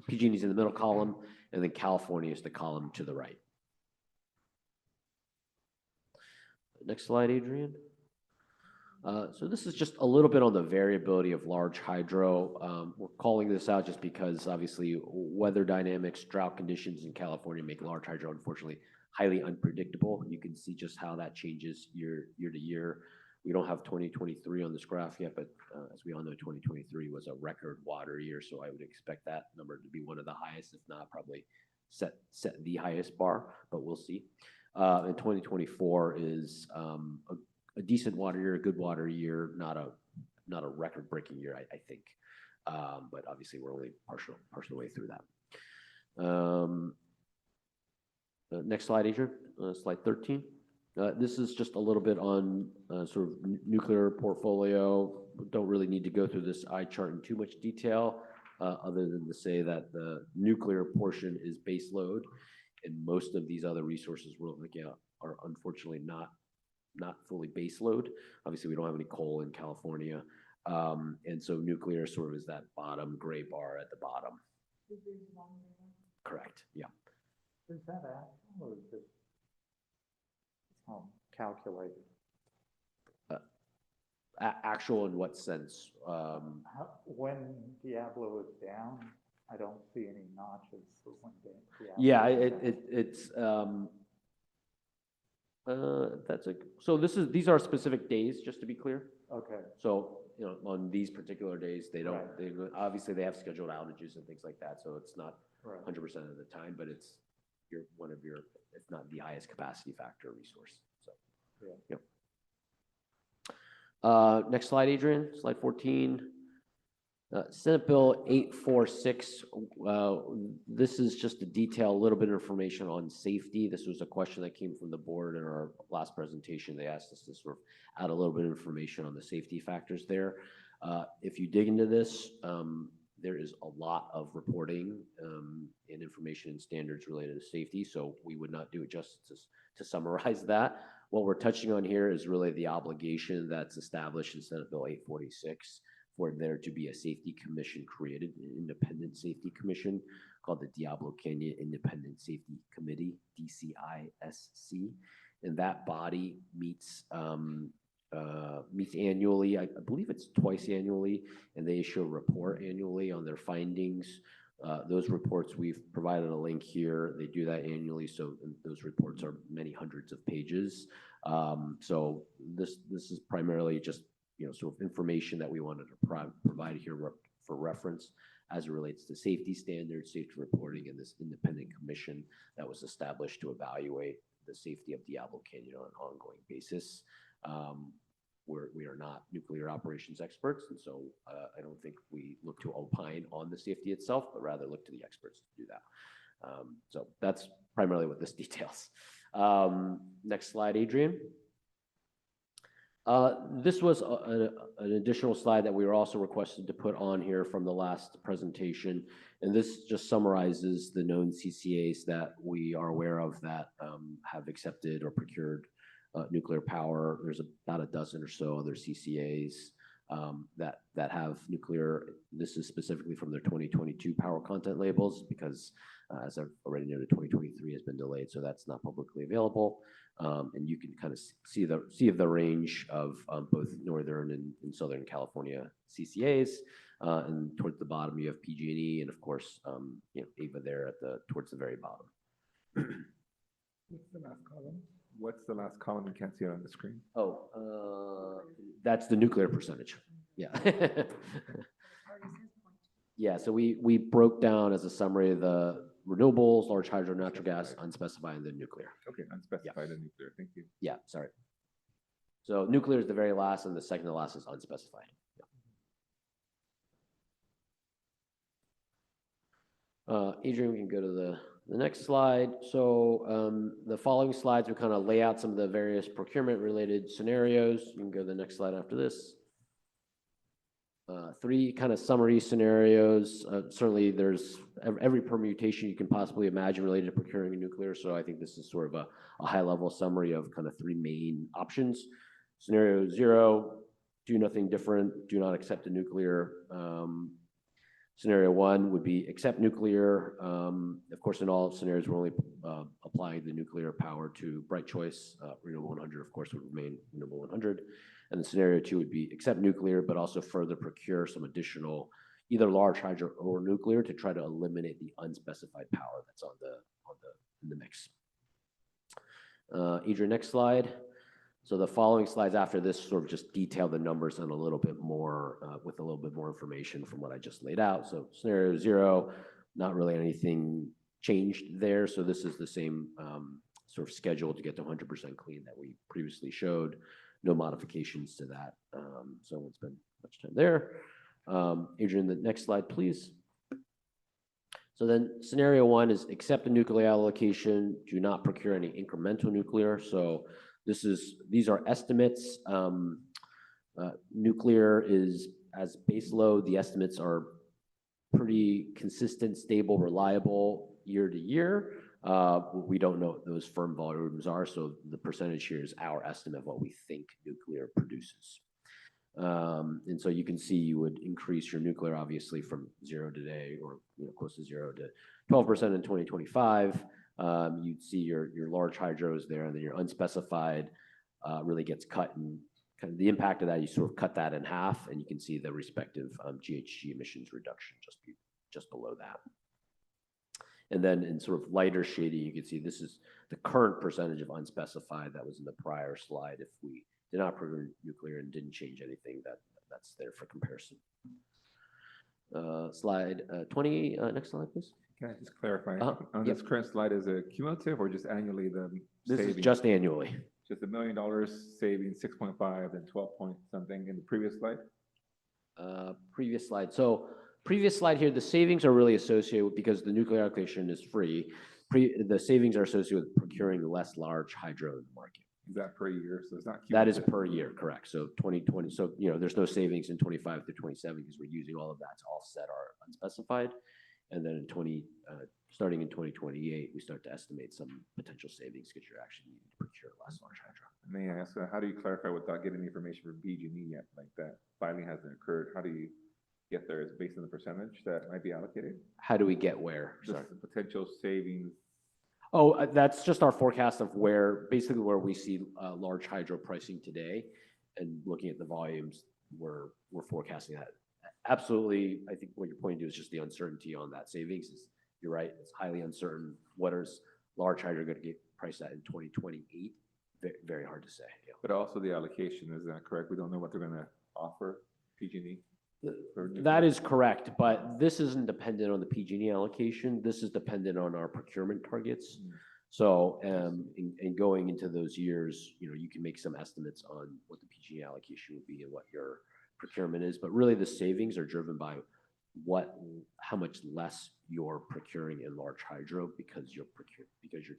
PG&E is in the middle column, and then California is the column to the right. Next slide, Adrian. So this is just a little bit on the variability of large hydro. We're calling this out just because obviously weather dynamics, drought conditions in California make large hydro unfortunately highly unpredictable. You can see just how that changes year to year. We don't have 2023 on this graph yet, but as we all know, 2023 was a record water year, so I would expect that number to be one of the highest, if not probably set the highest bar, but we'll see. And 2024 is a decent water year, a good water year, not a record-breaking year, I think. But obviously, we're only partial way through that. Next slide, Adrian. Slide 13. This is just a little bit on sort of nuclear portfolio. Don't really need to go through this eye chart in too much detail, other than to say that the nuclear portion is base load, and most of these other resources we're looking at are unfortunately not fully base load. Obviously, we don't have any coal in California, and so nuclear sort of is that bottom gray bar at the bottom. Correct. Yeah. Is that actual or is it calculated? Actual in what sense? When Diablo is down, I don't see any notches for when Diablo. Yeah, is down. these are specific days, just to be clear. Okay. So, on these particular days, they don't, obviously they have scheduled outages and things like that, so it's not 100% of the time, but it's one of your, if not the highest capacity factor resource, so. Yeah. Yep. Next slide, Adrian, slide 14. Senate Bill 846, this is just to detail a little bit of information on safety. This was a question that came from the board in our last presentation. They asked us to sort of add a little bit of information on the safety factors there. If you dig into this, there is a lot of reporting and information and standards related to safety, so we would not do it justice to summarize that. What we're touching on here is really the obligation that's established in Senate Bill 846 for there to be a safety commission created, an independent safety commission called the Diablo Canyon Independent Safety Committee, DCISC. And that body meets annually. I believe it's twice annually, and they issue a report annually on their findings. Those reports, we've provided a link here. They do that annually, so those reports are many hundreds of pages. So this is primarily just sort of information that we wanted to provide here for reference as it relates to safety standards, safety reporting, and this independent commission that was established to evaluate the safety of Diablo Canyon on an ongoing basis. We are not nuclear operations experts, and so I don't think we look to opine on the safety itself, but rather look to the experts to do that. So that's primarily what this details. Next slide, Adrian. This was an additional slide that we were also requested to put on here from the last presentation, and this just summarizes the known CCAs that we are aware of that have accepted or procured nuclear power. There's about a dozen or so other CCAs that have nuclear. This is specifically from their 2022 power content labels because, as I've already noted, 2023 has been delayed, so that's not publicly available. And you can kind of see the range of both Northern and Southern California CCAs. And towards the bottom, you have PG&E, and of course, AVA there towards the very bottom. What's the last column? What's the last column? We can't see it on the screen. Oh, that's the nuclear percentage. Yeah. Yeah, so we broke down as a summary the renewables, large hydro, natural gas, unspecified, and then nuclear. Okay, unspecified and nuclear. Thank you. Yeah, sorry. So nuclear is the very last, and the second to last is unspecified. Yeah. Adrian, we can go to the next slide. So the following slides will kind of lay out some of the various procurement-related scenarios. You can go to the next slide after this. Three kind of summary scenarios. Certainly, there's every permutation you can possibly imagine related to procuring nuclear. So I think this is sort of a high-level summary of kind of three main options. Scenario 0, do nothing different, do not accept the nuclear. Scenario 1 would be accept nuclear. Of course, in all scenarios, we're only applying the nuclear power to Bright Choice. Renewable 100, of course, would remain Renewable 100. And the scenario 2 would be accept nuclear, but also further procure some additional, either large hydro or nuclear, to try to eliminate the unspecified power that's in the mix. Adrian, next slide. So the following slides after this sort of just detail the numbers and a little bit more with a little bit more information from what I just laid out. So scenario 0, not really anything changed there. So this is the same sort of schedule to get to 100% clean that we previously showed. No modifications to that. So it's been much time there. Adrian, the next slide, please. So then scenario 1 is accept the nuclear allocation, do not procure any incremental nuclear. So These are estimates. Nuclear is as base load, the estimates are pretty consistent, stable, reliable year to year. We don't know what those firm volumes are, so the percentage here is our estimate of what we think nuclear produces. And so you can see you would increase your nuclear obviously from 0 today, or close to 0 to 12% in 2025. You'd see your large hydros there, and then your unspecified really gets cut, and kind of the impact of that, you sort of cut that in half, and you can see the respective GHG emissions reduction just below that. And then in sort of lighter shading, you can see this is the current percentage of unspecified that was in the prior slide. If we did not procure nuclear and didn't change anything, that's there for comparison. Slide 20, next slide, please. Can I just clarify? On this current slide, is it cumulative or just annually the This savings? is just annually. Just $1 million saving 6.5 and 12 point something in the previous slide? Previous slide. So previous slide here, the savings are really associated with, because the nuclear allocation is free, the savings are associated with procuring less large hydro in the market. Is that per year? So it's not cumulative? That is per year, correct. So 2020, so there's no savings in 25 to 27 because we're using all of that to offset our unspecified. And then starting in 2028, we start to estimate some potential savings because you're actually needing to procure less large hydro. May I ask, how do you clarify without getting information from PG&E yet? Like that filing hasn't occurred. How do you get there? Is it based on the percentage that might be allocated? How do we get where? Just the potential savings. Oh, that's just our forecast of basically where we see large hydro pricing today, and looking at the volumes, we're forecasting that. Absolutely, I think what you're pointing to is just the uncertainty on that savings. You're right, it's highly uncertain. What is large hydro going to get priced at in 2028? Very, very hard to say. Yeah. But also the allocation, is that correct? We don't know what they're going to offer PG&E? That is correct, but this isn't dependent on the PG&E allocation. This is dependent on our procurement targets. So, in going into those years, you can make some estimates on what the PG&E allocation would be and what your procurement is, but really the savings are driven by how much less you're procuring in large hydro because you're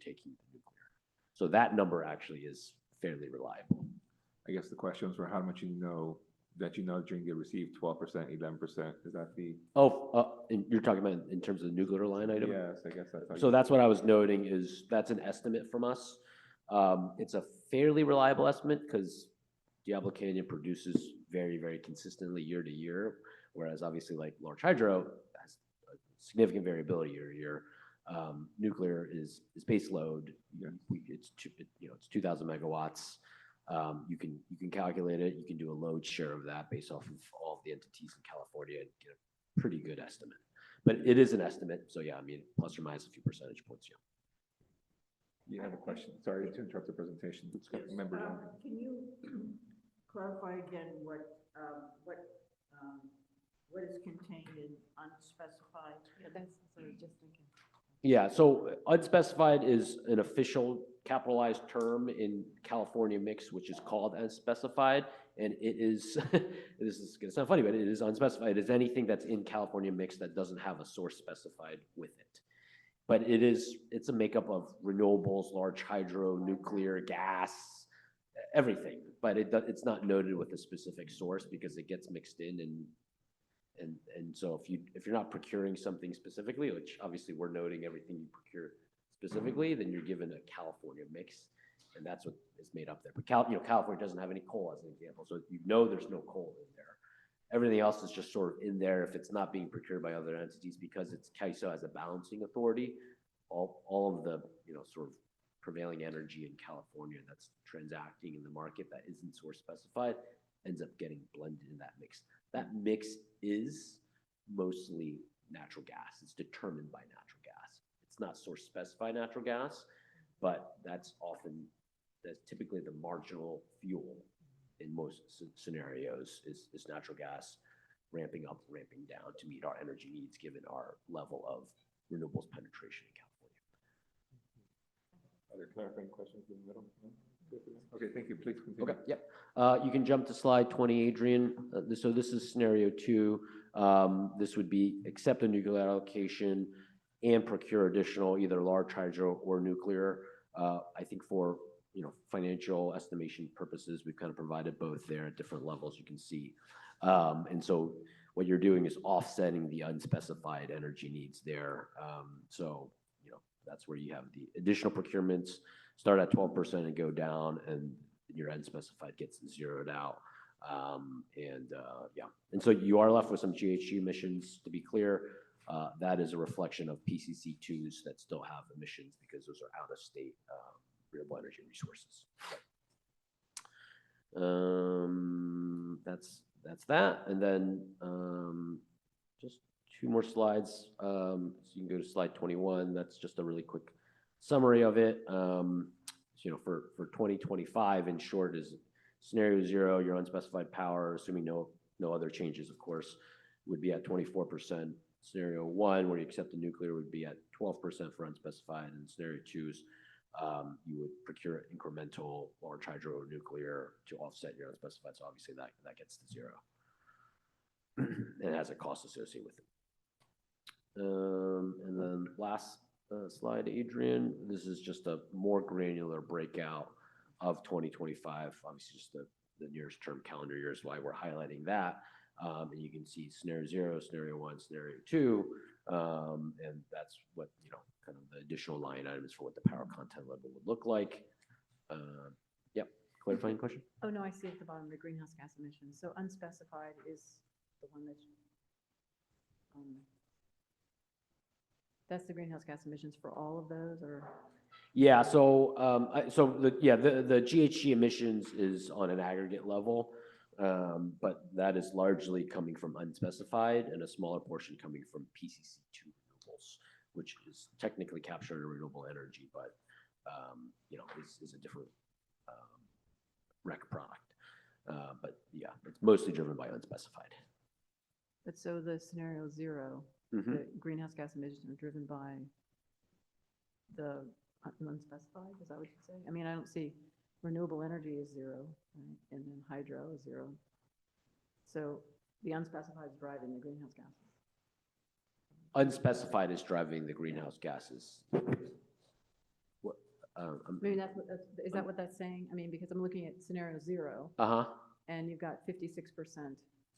taking the nuclear. So that number actually is fairly reliable. I guess the question was how much that you're going to receive 12%, 11%. Is that the? You're talking about in terms of the nuclear line item? Yes, I guess that's. So that's what I was noting, is that's an estimate from us. It's a fairly reliable estimate because Diablo Canyon produces very, very consistently year to year, whereas obviously like large hydro has a significant variability year to year. Nuclear is base load. It's 2,000 megawatts. You can calculate it. You can do a load share of that based off of all of the entities in California and get a pretty good estimate. But it is an estimate, so yeah, I mean, plus or minus a few percentage points, yeah. You have a question? Sorry to interrupt the presentation. Member Young. Can you clarify again what is contained in unspecified? Yeah, that's what I was just thinking. Yeah, so unspecified is an official capitalized term in California mix, which is called unspecified, and it is, this is gonna sound funny, but it is unspecified. It is anything that's in California mix that doesn't have a source specified with it. But it's a makeup of renewables, large hydro, nuclear, gas, everything. But it's not noted with a specific source because it gets mixed in, and so if you're not procuring something specifically, which obviously we're noting everything you procure specifically, then you're given a California mix, and that's what is made up there. But California doesn't have any coal as an example, so there's no coal in there. Everything else is just sort of in there if it's not being procured by other entities, because it's CAISO as a balancing authority. All of the sort of prevailing energy in California that's transacting in the market that isn't source specified ends up getting blended in that mix. That mix is mostly natural gas. It's determined by natural gas. It's not source specified natural gas, but that's typically the marginal fuel in most scenarios is natural gas ramping up, ramping down to meet our energy needs given our level of renewables penetration in California. Other clarifying questions in the middle? No? Okay, thank you. Please continue. Okay, yeah. You can jump to slide 20, Adrian. So this is scenario 2. This would be accept a nuclear allocation and procure additional either large hydro or nuclear. I think for financial estimation purposes, we've kind of provided both there at different levels, you can see. And so what you're doing is offsetting the unspecified energy needs there. So, that's where you have the additional procurements start at 12% and go down, and your unspecified gets zeroed out. And so you are left with some GHG emissions, to be clear. That is a reflection of PCC2s that still have emissions because those are out of state renewable energy resources. That's that. And then just two more slides. So you can go to slide 21. That's just a really quick summary of it. For 2025, in short, is scenario 0, your unspecified power, assuming no other changes, of course, would be at 24%. Scenario 1, where you accept the nuclear, would be at 12% for unspecified. And scenario 2 is you would procure incremental large hydro or nuclear to offset your unspecified. So obviously that gets to 0. And it has a cost associated with it. And then last slide, Adrian, this is just a more granular breakout of 2025, obviously just the nearest term calendar year is why we're highlighting that. And you can see scenario 0, scenario 1, scenario 2, and that's what, kind of the additional line items for what the power content level would look like. Yep, clarifying question? Oh, no, I see at the bottom, the greenhouse gas emissions. So unspecified is the one that's the greenhouse gas emissions for all of those, or? Yeah, so the GHG emissions is on an aggregate level, but that is largely coming from unspecified and a smaller portion coming from PCC2 renewables, which is technically captured in renewable energy, but is a different REC product. But yeah, it's mostly driven by unspecified. But so the scenario 0, the greenhouse gas emissions are driven by the unspecified, is that what you say? I mean, I don't see renewable energy is 0, right? And then hydro is 0. So the unspecified is driving the greenhouse gases. Unspecified is driving the greenhouse gases. What? Maybe is that what that's saying? I mean, because I'm looking at scenario 0. And you've got 56%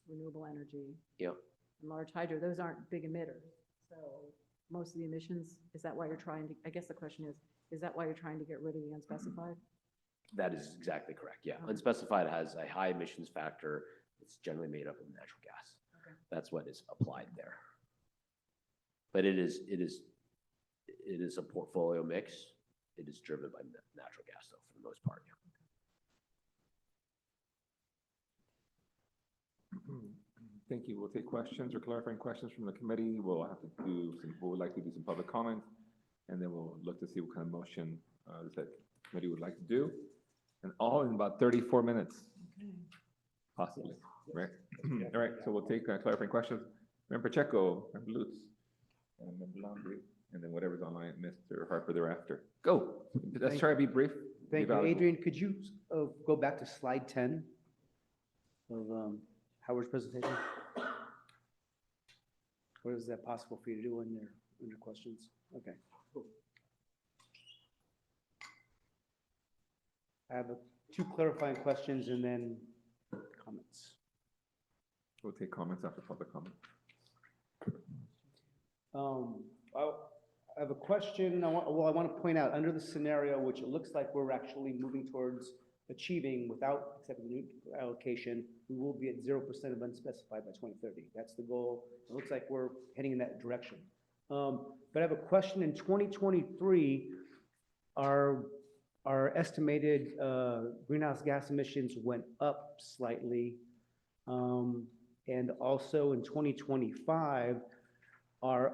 renewable energy. Yep. And large hydro, those aren't big emitters. So most of the emissions, is that why you're trying to, I guess the question is that why you're trying to get rid of the unspecified? That is exactly correct. Yeah. Unspecified has a high emissions factor. It's generally made up of natural gas. Okay. That's what is applied there. But it is a portfolio mix. It is driven by natural gas, though, for the most part. Thank you. We'll take questions or clarifying questions from the committee. We would like to do some public comment, and then we'll look to see what kind of motion that committee would like to do. And all in about 34 minutes, possibly, right? All right, so we'll take clarifying questions. Member Pacheco, Member Lutz, and Member Landry, and then whatever's online, Mr. Harper thereafter. Go. Let's try to be brief. Thank you. Adrian, could you go back to slide 10 of Howard's presentation? Or is that possible for you to do in your questions? Okay, cool. I have 2 clarifying questions and then comments. We'll take comments after public comment. I have a question. I want to point out under the scenario, which it looks like we're actually moving towards achieving without accepting the new allocation, we will be at 0% of unspecified by 2030. That's the goal. It looks like we're heading in that direction. But I have a question. In 2023, our estimated greenhouse gas emissions went up slightly. And also in 2025, our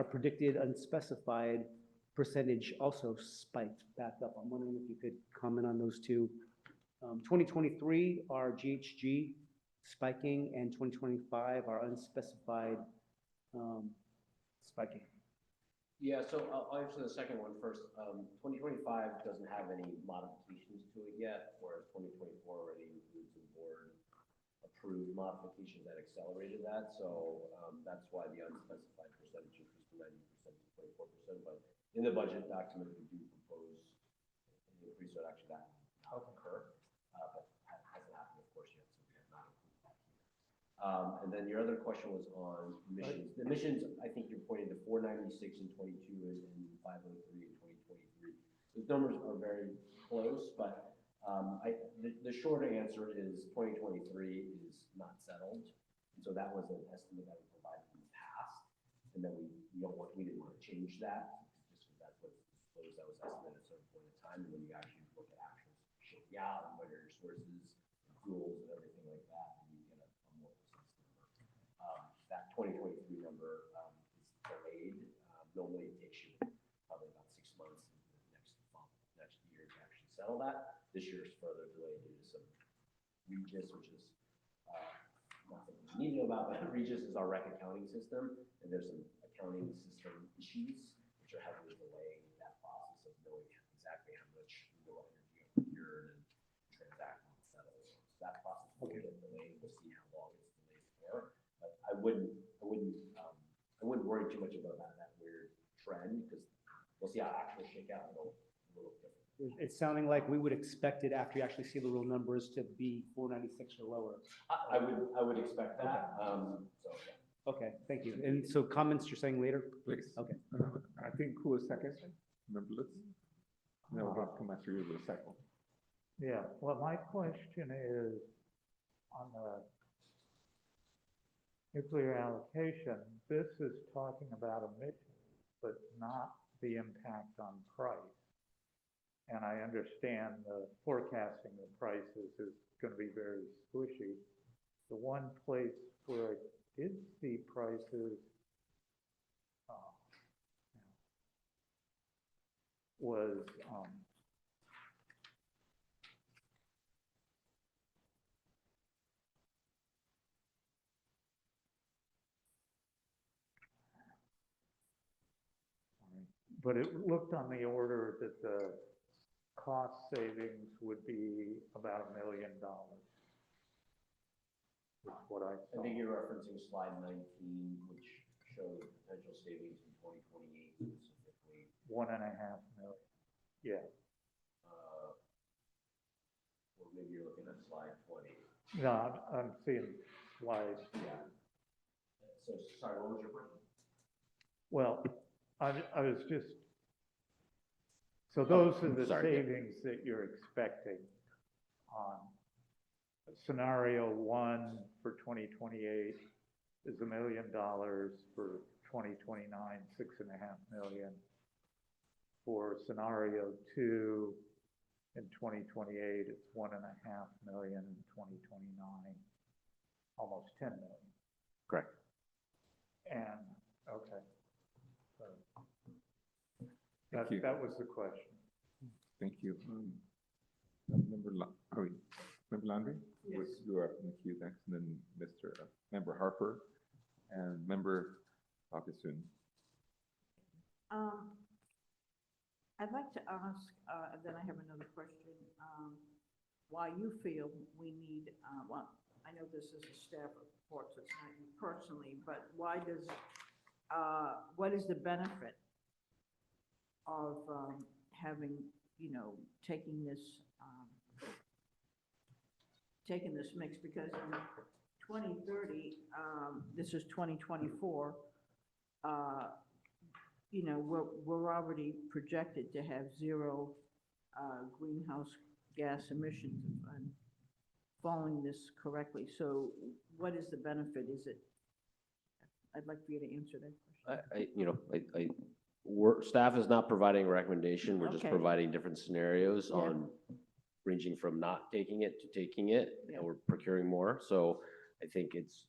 predicted unspecified percentage also spiked back up. I'm wondering if you could comment on those two. 2023, our GHG spiking, and 2025, our unspecified spiking. Yeah, so I'll answer the second one first. 2025 doesn't have any modifications to it yet, whereas 2024 already includes some board-approved modifications that accelerated that. So that's why the unspecified percentage increased from 90% to 24%. But in the budget document, we do propose an increase, so actually that helped occur, but hasn't happened, of course, yet, so we have not included that here. And then your other question was on emissions. The emissions, I think you're pointing to 496 in 22 and 503 in 2023. Those numbers are very close, but the shorter answer is 2023 is not settled. And so that was an estimate that we provided in the past, and then we didn't want to change that, just because that's what's disclosed, that was estimated at a certain point in time, and when you actually look at actuals shaking out and what are your sources, fuels and everything like that, and you get a more precise number. That 2023 number is delayed. Normally it takes you probably about 6 months into the next year to actually settle that. This year is further delayed due to some Regis, which is nothing you need to know about, but Regis is our rec accounting system, and there's some accounting system issues which are heavily delaying that process of knowing exactly how much renewable energy you procured and transact and settle. So that process will get delayed. We'll see how long it's delayed for. But I wouldn't worry too much about that weird trend, because we'll see how actual shake out. It'll look different. It's sounding like we would expect it after you actually see the real numbers to be 496 or lower. I would expect that. So yeah. Okay, thank you. And so comments you're saying later? Please. Okay. I think who was second? Member Lutz? No, we'll come after you with a second. Yeah, well, my question is on the nuclear allocation, this is talking about emissions, but not the impact on price. And I understand the forecasting of prices is going to be very squishy. The one place where I did see prices was but it looked on the order that the cost savings would be about $1 million. That's what I saw. I think you're referencing slide 19, which showed potential savings in 2028 specifically. $1.5 million. Yeah. Or maybe you're looking at slide 20. No, I'm seeing slide. Yeah. So sorry, what was your question? Well, I was just, so those are the Sorry. savings that you're expecting on scenario 1 for 2028 is $1 million, for 2029, $6.5 million. For scenario 2 in 2028, it's $1.5 million, in 2029, almost $10 million. Correct. And, okay. So Thank you. that was the question. Thank you. Member Landry? Yes. You are up in the queue next, and then Member Harper and Member Hawkinson. I'd like to ask, and then I have another question, why you feel we need, well, I know this is a staff report, so it's not you personally, but why does, what is the benefit of having, taking this mix? Because in 2030, this is 2024, we're already projected to have zero greenhouse gas emissions, if I'm following this correctly. So what is the benefit? I'd like for you to answer that question. Staff is not providing a recommendation. We're just Okay. providing different scenarios Yeah. on ranging from not taking it to taking it, Yeah. and we're procuring more. So I think it's,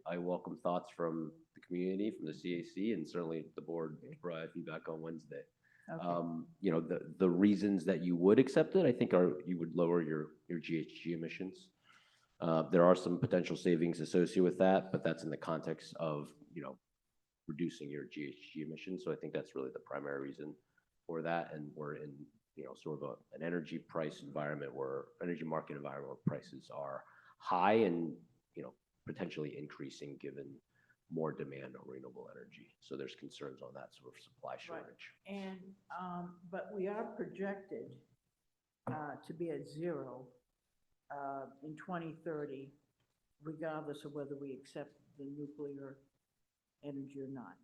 I welcome thoughts from the community, from the CAC, and certainly the board to provide feedback on Wednesday. Okay. The reasons that you would accept it, I think, are you would lower your GHG emissions. There are some potential savings associated with that, but that's in the context of, reducing your GHG emissions. So I think that's really the primary reason for that. And we're in, sort of an energy price environment energy market environment where prices are high and, potentially increasing given more demand on renewable energy. So there's concerns on that sort of supply shortage. And, but we are projected to be at zero in 2030, regardless of whether we accept the nuclear energy or not.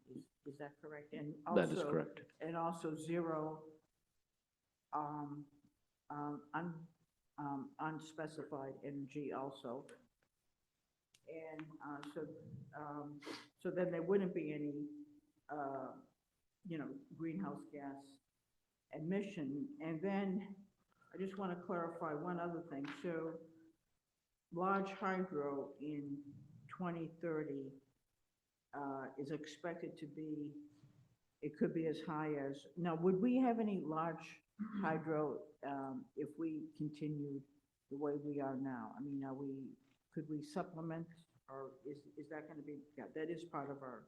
Is that correct? And That is also- correct. And also zero unspecified energy also. And so then there wouldn't be any, greenhouse gas emission. And then I just want to clarify one other thing. So large hydro in 2030 is expected to be, it could be as high as, now, would we have any large hydro if we continued the way we are now? I mean, could we supplement, or is that going to be, yeah, that is part of our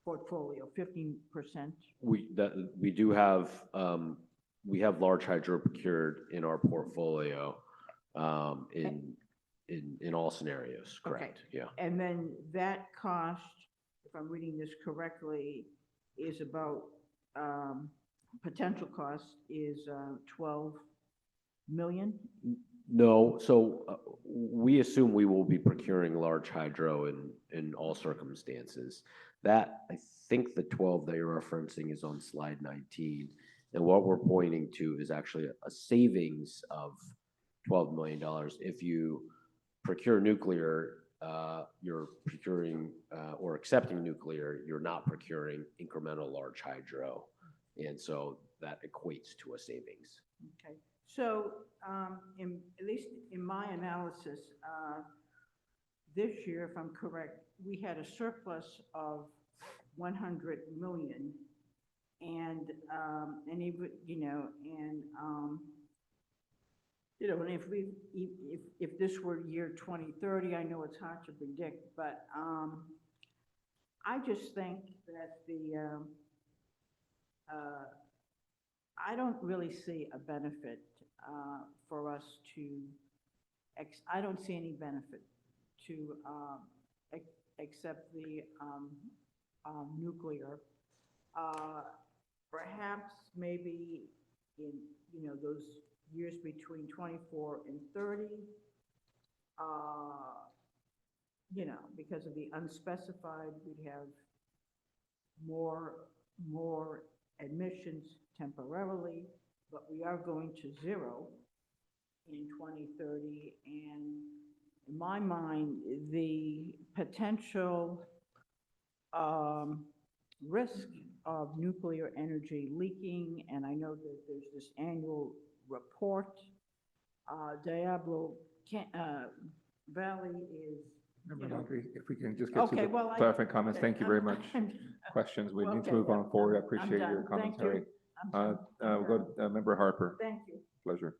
portfolio, 15%? We do have, we have large hydro procured in our portfolio, in all scenarios, correct? Yeah. And then that cost, if I'm reading this correctly, is about, potential cost is 12 million? No, so we assume we will be procuring large hydro in all circumstances. That, I think the 12 that you're referencing is on slide 19. And what we're pointing to is actually a savings of $12 million. If you procure nuclear, you're procuring or accepting nuclear, you're not procuring incremental large hydro. And so that equates to a savings. Okay, so at least in my analysis, this year, if I'm correct, we had a surplus of 100 million. And even, and if this were year 2030, I know it's hard to predict, but I just think that I don't really see a benefit for us to, I don't see any benefit to accept the nuclear. Perhaps maybe in, those years between 24 and 30, because of the unspecified, we'd have more admissions temporarily, but we are going to zero in 2030. And in my mind, the potential risk of nuclear energy leaking, and I know that there's this annual report, Diablo Valley is, Member Landry, if we can just get to Okay, the well, clarifying comments. okay, Thank you very much. Questions, we need to Okay, move on yeah, forward. I I'm appreciate your done. Thank you. commentary. I'm We'll go to Member Harper. Thank you. Pleasure.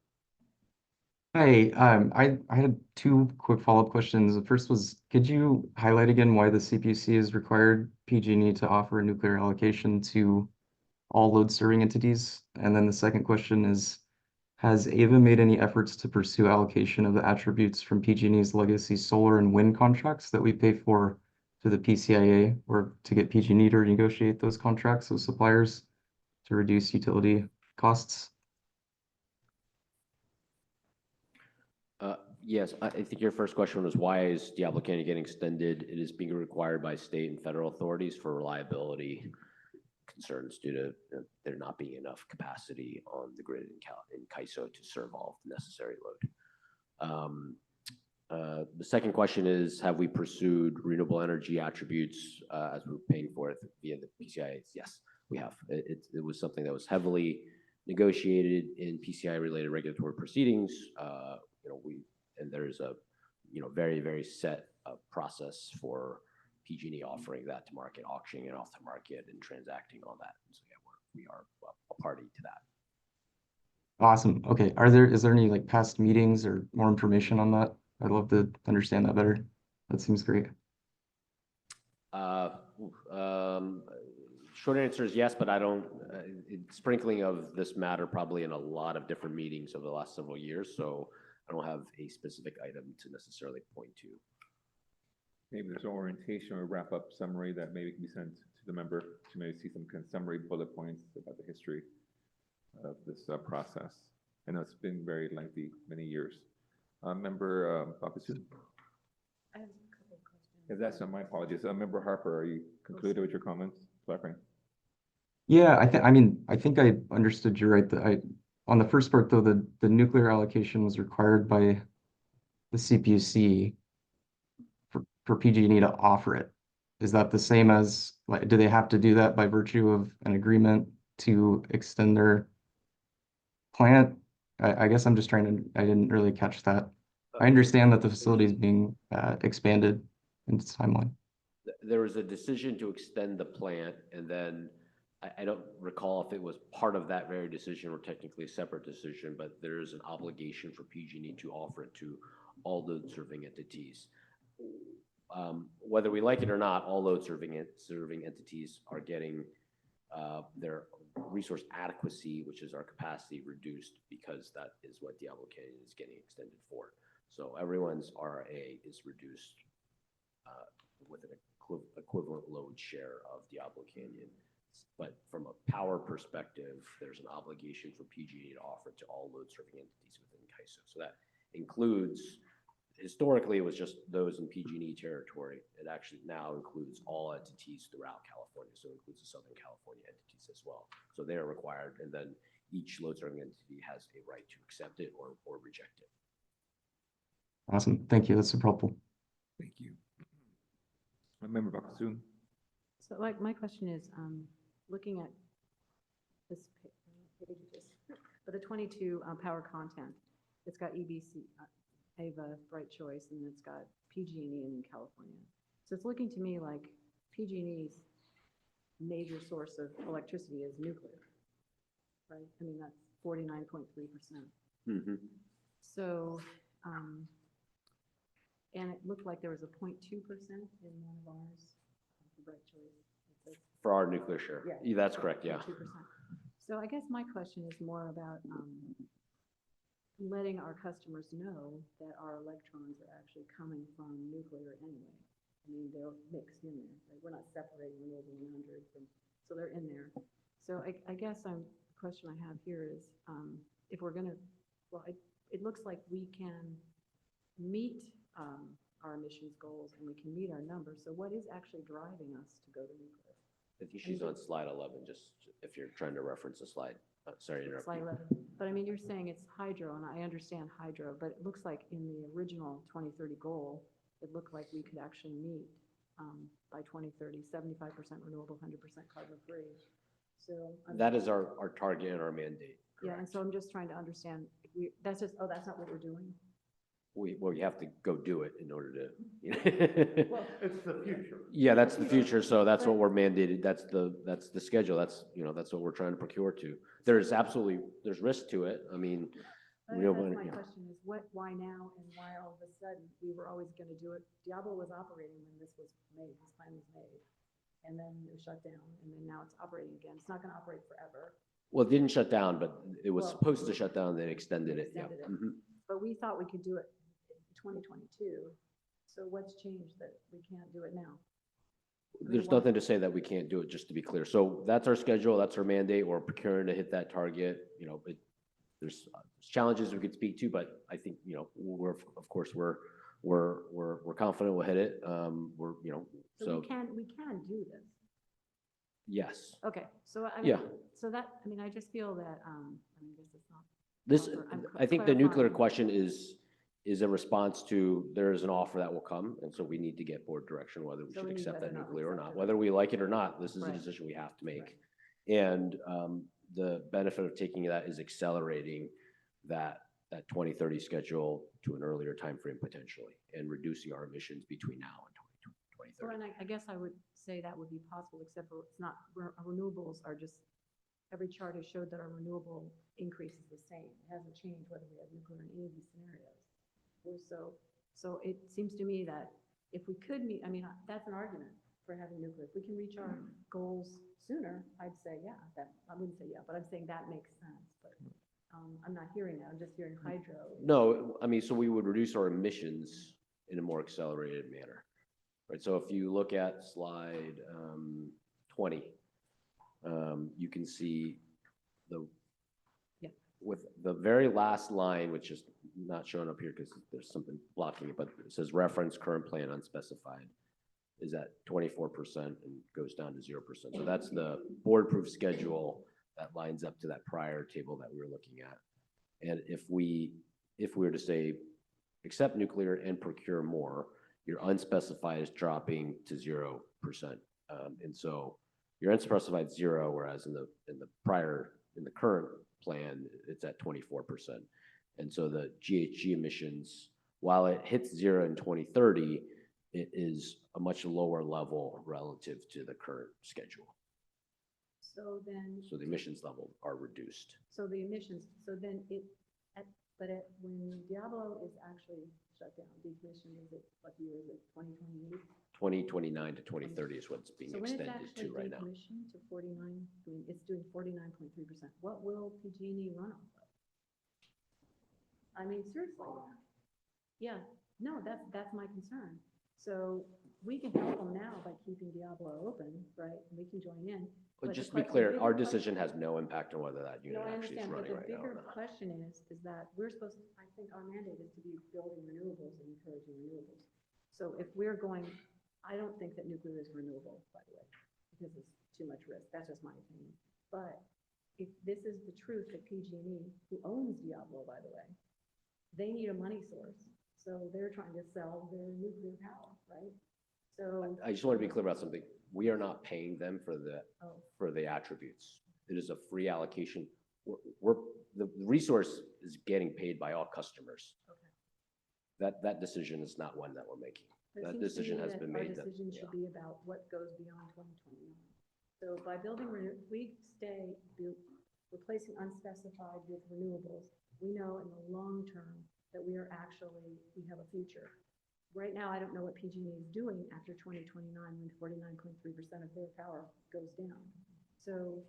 Hi, I had two quick follow-up questions. The first was, could you highlight again why the CPUC has required PG&E to offer a nuclear allocation to all load-serving entities? And then the second question is, has AVA made any efforts to pursue allocation of the attributes from PG&E's legacy solar and wind contracts that we pay for to the PCIA, or to get PG&E to renegotiate those contracts with suppliers to reduce utility costs? Yes, I think your first question was, why is Diablo Canyon getting extended? It is being required by state and federal authorities for reliability concerns due to there not being enough capacity on the grid in CAISO to serve all the necessary load. The second question is, have we pursued renewable energy attributes as we're paying for it via the PCIA? Yes, we have. It was something that was heavily negotiated in PCI-related regulatory proceedings. And there's a very, very set process for PG&E offering that to market, auctioning it off to market, and transacting on that. And so yeah, we are a party to that. Awesome. Okay. Is there any past meetings or more information on that? I'd love to understand that better. That seems great. Short answer is yes, but I don't, sprinkling of this matter probably in a lot of different meetings over the last several years. So I don't have a specific item to necessarily point to. Maybe there's an orientation or wrap-up summary that maybe can be sent to the member to maybe see some kind of summary bullet points about the history of this process. I know it's been very lengthy, many years. Member Bakassoon? I have a couple of questions. If that's not my apologies. Member Harper, are you concluded with your comments? Clarifying. Yeah, I think I understood you right. On the first part though, the nuclear allocation was required by the CPUC for PG&E to offer it. Is that the same as, like, do they have to do that by virtue of an agreement to extend their plant? I guess I'm just I didn't really catch that. I understand that the facility is being expanded in its timeline. There was a decision to extend the plant, and then I don't recall if it was part of that very decision or technically a separate decision, but there is an obligation for PG&E to offer it to all load serving entities. Whether we like it or not, all load serving entities are getting their resource adequacy, which is our capacity, reduced because that is what Diablo Canyon is getting extended for. So everyone's RA is reduced with an equivalent load share of Diablo Canyon. But from a power perspective, there's an obligation for PG&E to offer it to all load serving entities within CAISO. So that includes, historically, it was just those in PG&E territory. It actually now includes all entities throughout California. So it includes the Southern California entities as well. So they are required, and then each load serving entity has a right to accept it or reject it. Awesome. Thank you. That's super helpful. Thank you. Member Bakassoon? So like, my question is, looking at this page, for the 22 power content, it's got EBC, Ava, Bright Choice, and it's got PG&E in California. So it's looking to me like PG&E's major source of electricity is nuclear, right? I mean, that's 49.3%. Mm-hmm. So, and it looked like there was a 0.2% in one of ours, for Bright Choice. It says For our nuclear share. Yeah. That's correct, yeah. 2%. So I guess my question is more about letting our customers know that our electrons are actually coming from nuclear anyway. I mean, they're mixed in there. Like, we're not separating renewable 100 from, so they're in there. So I guess the question I have here is, if we're gonna, well, it looks like we can meet our emissions goals and we can meet our numbers. So what is actually driving us to go to nuclear? I think she's on slide 11, just if you're trying to reference a slide. Sorry to interrupt Slide you. 11. But I mean, you're saying it's hydro, and I understand hydro, but it looks like in the original 2030 goal, it looked like we could actually meet by 2030, 75% renewable, 100% carbon free. So That is our target and our mandate. yeah, and so I'm just trying to understand. That's just that's not what we're doing. Well, you have to go do it in order to. Well, It's the future. Yeah, that's the future. So that's what we're mandated. That's the schedule. That's what we're trying to procure to. There's risk to it. I mean, That's renewable my energy. question is why now and why all of a sudden we were always going to do it. Diablo was operating when this was made, this plan was made, and then it was shut down, and then now it's operating again. It's not going to operate forever. Well, it didn't shut down, but it was Well, supposed to shut down. They extended it. Yeah. Extended it. Mhm. But we thought we could do it in 2022. So what's changed that we can't do it now? There's nothing to say that we can't do it, just to be clear. So that's our schedule, that's our mandate, we're procuring to hit that target. There's challenges we could speak to, but I think, we're confident we'll hit it. So we can do this. Yes. Okay, so I mean, Yeah. so that, I mean, I just feel that, I mean, this is not. This, I'm I think the nuclear clarifying. question is a response to, there is an offer that will come, and so we need to get board direction whether we So should we need accept whether that or not we nuclear or accept not. it. Whether we like it or not, this is a Right. decision we have to make. And the benefit of taking that is accelerating that 2030 schedule to an earlier timeframe potentially, and reducing our emissions between now and 2030. Well, and I guess I would say that would be possible, except for it's not, renewables are just, every chart has showed that our renewable increase is the same. It hasn't changed whether we have nuclear in any of these scenarios. So it seems to me that if we could meet, I mean, that's an argument for having nuclear. If we can reach our goals sooner, I'd say, yeah, I wouldn't say yeah, but I'm saying that makes sense. But I'm not hearing that. I'm just hearing hydro. No, I mean, so we would reduce our emissions in a more accelerated manner, right? So if you look at slide 20, you can see with the very last line, which is not shown up here because there's something blocking it, but it says reference current plan unspecified is at 24% and goes down to 0%. So that's the board-approved schedule that lines up to that prior table that we were looking at. And if we were to say, accept nuclear and procure more, your unspecified is dropping to 0%. And so your unspecified 0, whereas in the current plan, it's at 24%. And so the GHG emissions, while it hits 0 in 2030, it is a much lower level relative to the current schedule. So then. So the emissions level are reduced. So the emissions, so then when Diablo is actually shut down, decommissioned, is it, what year is it, 2028? 2029 to 2030 is what's being So when it's extended actually to right now. decommissioned to 49, I mean, it's doing 49.3%, what will PG&E run off of? I mean, seriously. Yeah, no, that's my concern. So we can help them now by keeping Diablo open, right? We can join in. But the just to be que- the clear, bigger our question- decision has no impact on whether that unit No, I actually is understand, but running the right now or bigger not. question is that we're supposed to, I think our mandate is to be building renewables and encouraging renewables. So if we're going, I don't think that nuclear is renewable, by the way, because it's too much risk. That's just my opinion. But if this is the truth that PG&E, who owns Diablo, by the way, they need a money source. So they're trying to sell their nuclear power, right? So. I just want to be clear about something. We are not paying them for Oh. the attributes. It is a free allocation. The resource is getting paid by all customers. Okay. That decision is not one that we're making. But it That seems to decision me has that been our made. decision should be about what goes beyond 2029. So by building, if we replacing unspecified with renewables, we know in the long term that we have a future. Right now, I don't know what PG&E is doing after 2029 when 49.3% of their power goes down. So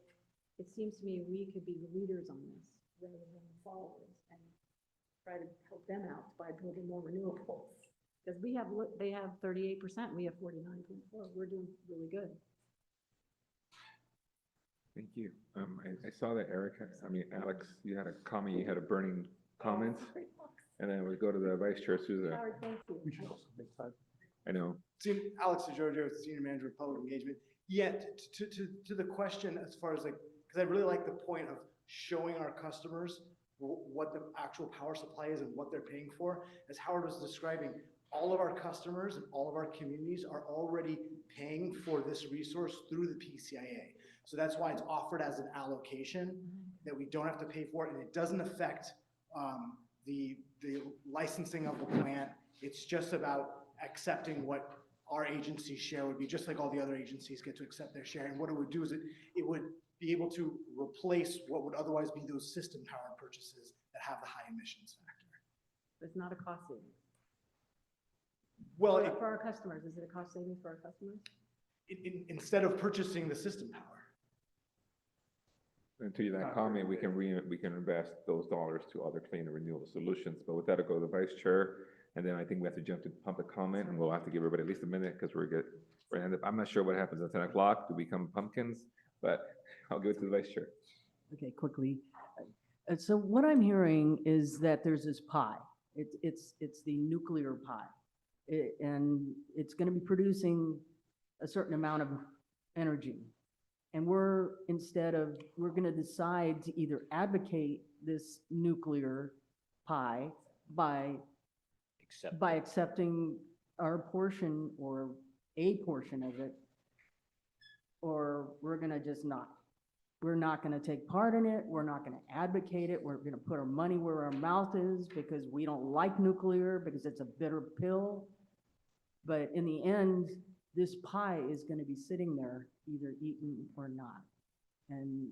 it seems to me we could be the leaders on this rather than the followers and try to help them out by building more renewables. Because they have 38%, we have 49.4. We're doing really good. Thank you. I saw that Alex, you had a comment, you had a burning comment. And then we go to the Vice Chair, Souza. Howard, thank you. We should also make time. I know. Alex DeGiorgio, Senior Manager of Public Engagement. Yeah, to the question as far as because I really like the point of showing our customers what the actual power supply is and what they're paying for. As Howard was describing, all of our customers and all of our communities are already paying for this resource through the PCIA. So that's why it's offered as an allocation that we don't have to pay for it, and it doesn't affect the licensing of the plant. It's just about accepting what our agency's share would be, just like all the other agencies get to accept their share. And what it would do is it would be able to replace what would otherwise be those system power purchases that have the high emissions factor. It's not a cost savings. Well, For our customers, is it a cost savings for our customers? Instead of purchasing the system power. And to that comment, we can invest those dollars to other clean and renewable solutions. But with that, I'll go to the Vice Chair, and then I think we have to jump to public comment, and we'll have to give everybody at least a minute because we're I'm not sure what happens at 10 o'clock. Do we become pumpkins? But I'll give it to the Vice Chair. Okay, quickly. So what I'm hearing is that there's this pie. It's the nuclear pie. And it's going to be producing a certain amount of energy. And we're going to decide to either advocate this nuclear pie by accepting our portion or a portion of it, or we're going to just not. We're not going to take part in it. We're not going to advocate it. We're going to put our money where our mouth is because we don't like nuclear, because it's a bitter pill. But in the end, this pie is going to be sitting there either eaten or not. And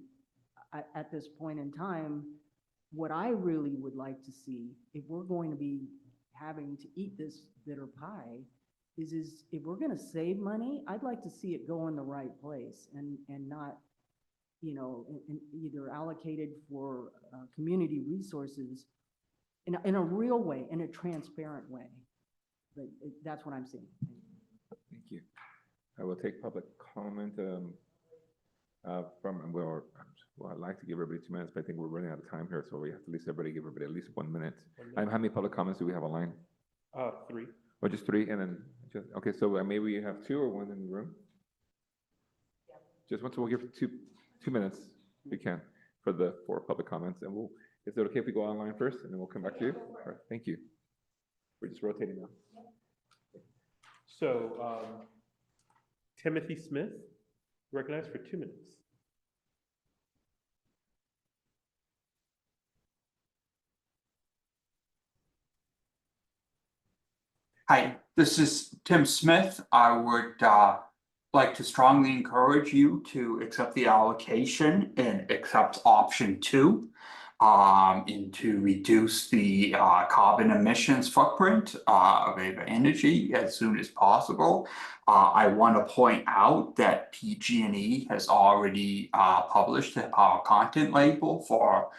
at this point in time, what I really would like to see, if we're going to be having to eat this bitter pie, is if we're going to save money, I'd like to see it go in the right place and not, either allocated for community resources in a real way, in a transparent way. But that's what I'm seeing. Thank you. I will take public comment. Well, I'd like to give everybody 2 minutes, but I think we're running out of time here, so we have to at least everybody give everybody at least 1 minute. How many public comments do we have online? 3. Or just 3, and then, okay, so maybe we have 2 or 1 in the room? Just one, so we'll give 2 minutes, if we can, for the 4 public comments, and is it okay if we go online first, and then we'll come back to you? All right, thank you. We're just rotating now. So, Timothy Smith, recognized for 2 minutes. Hi, this is Tim Smith. I would like to strongly encourage you to accept the allocation and accept option 2 and to reduce the carbon emissions footprint of Ava Energy as soon as possible. I want to point out that PG&E has already published the power content label for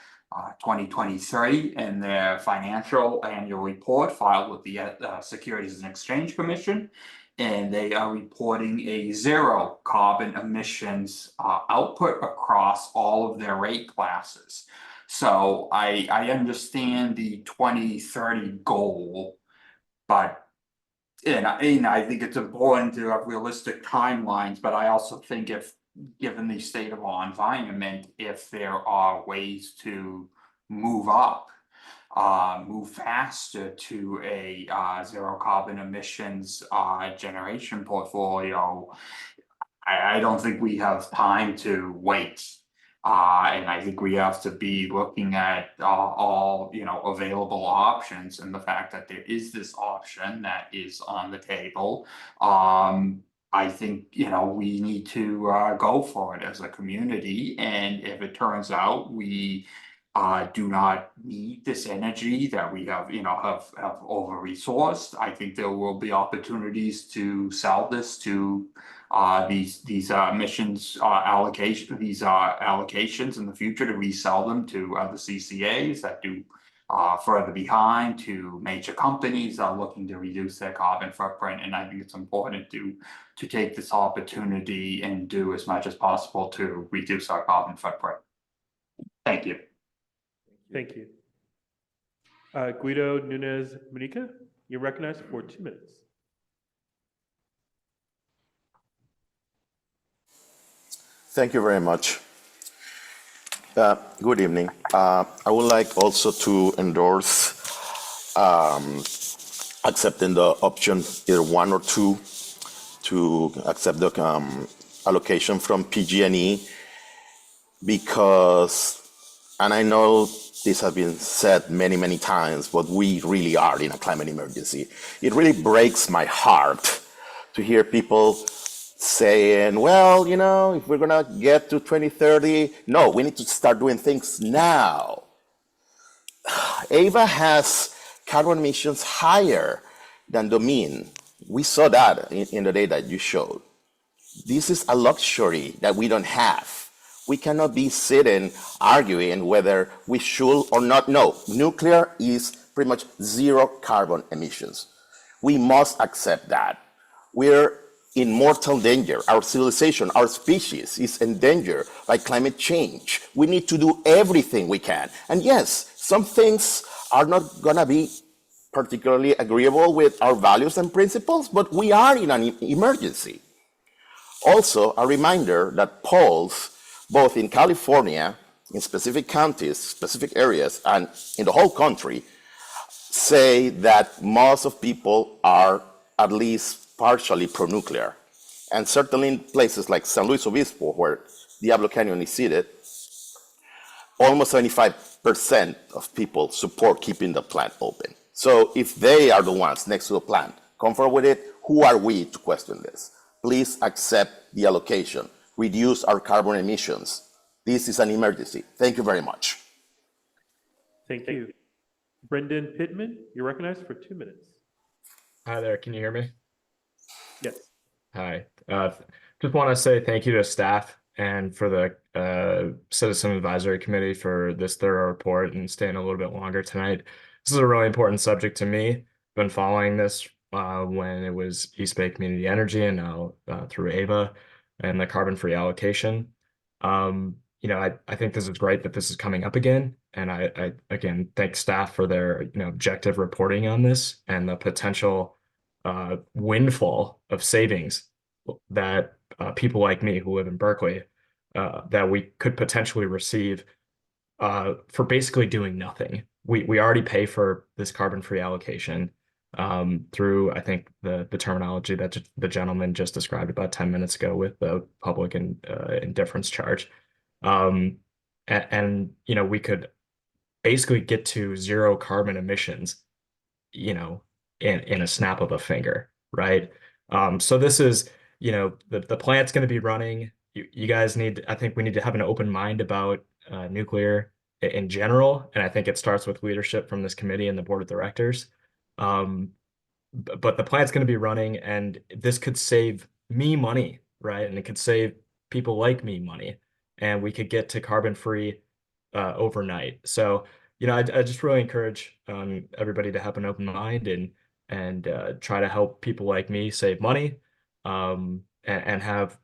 2023 in their financial annual report filed with the Securities and Exchange Commission, and they are reporting a 0 carbon emissions output across all of their rate classes. So I understand the 2030 goal, but and I think it's important to have realistic timelines, but I also think given the state of our environment, if there are ways to move up, move faster to a 0 carbon emissions generation portfolio, I don't think we have time to wait. And I think we have to be looking at all available options, and the fact that there is this option that is on the table. I think we need to go for it as a community, and if it turns out we do not need this energy that we have over-resourced, I think there will be opportunities to sell this to these emissions allocations in the future, to resell them to other CCAs that do further behind, to major companies that are looking to reduce their carbon footprint. And I think it's important to take this opportunity and do as much as possible to reduce our carbon footprint. Thank you. Thank you. Guido Nunez Munica, you're recognized for 2 minutes. Thank you very much. Good evening. I would like also to endorse accepting the option either 1 or 2 to accept the allocation from PG&E, because, and I know this has been said many, many times, but we really are in a climate emergency. It really breaks my heart to hear people saying, well, if we're gonna get to 2030, no, we need to start doing things now. Ava has carbon emissions higher than the mean. We saw that in the data you showed. This is a luxury that we don't have. We cannot be sitting arguing whether we should or not. No, nuclear is pretty much 0 carbon emissions. We must accept that. We're in mortal danger. Our civilization, our species is in danger by climate change. We need to do everything we can. And yes, some things are not gonna be particularly agreeable with our values and principles, but we are in an emergency. Also, a reminder that polls, both in California, in specific counties, specific areas, and in the whole country, say that most of people are at least partially pro-nuclear. And certainly in places like San Luis Obispo, where Diablo Canyon is seated, almost 75% of people support keeping the plant open. So if they are the ones next to the plant, comfortable with it, who are we to question this? Please accept the allocation. Reduce our carbon emissions. This is an emergency. Thank you very much. Thank you. Brendan Pittman, you're recognized for 2 minutes. Hi there, can you hear me? Yes. Hi. Just want to say thank you to staff and for the Citizen Advisory Committee for this thorough report and staying a little bit longer tonight. This is a really important subject to me. Been following this when it was East Bay Community Energy and now through Ava and the carbon-free allocation. I think this is great that this is coming up again. And I again thank staff for their, objective reporting on this and the potential windfall of savings that people like me who live in Berkeley that we could potentially receive for basically doing nothing. We already pay for this carbon-free allocation through, I think, the terminology that the gentleman just described about 10 minutes ago with the public and indifference charge. We could basically get to zero carbon emissions, in a snap of a finger, right? So this is, the plant's going to be running. You guys I think we need to have an open mind about nuclear in general, and I think it starts with leadership from this committee and the board of directors. But the plant's going to be running, and this could save me money, right? And it could save people like me money, and we could get to carbon-free overnight. So, I just really encourage everybody to have an open mind and try to help people like me save money and have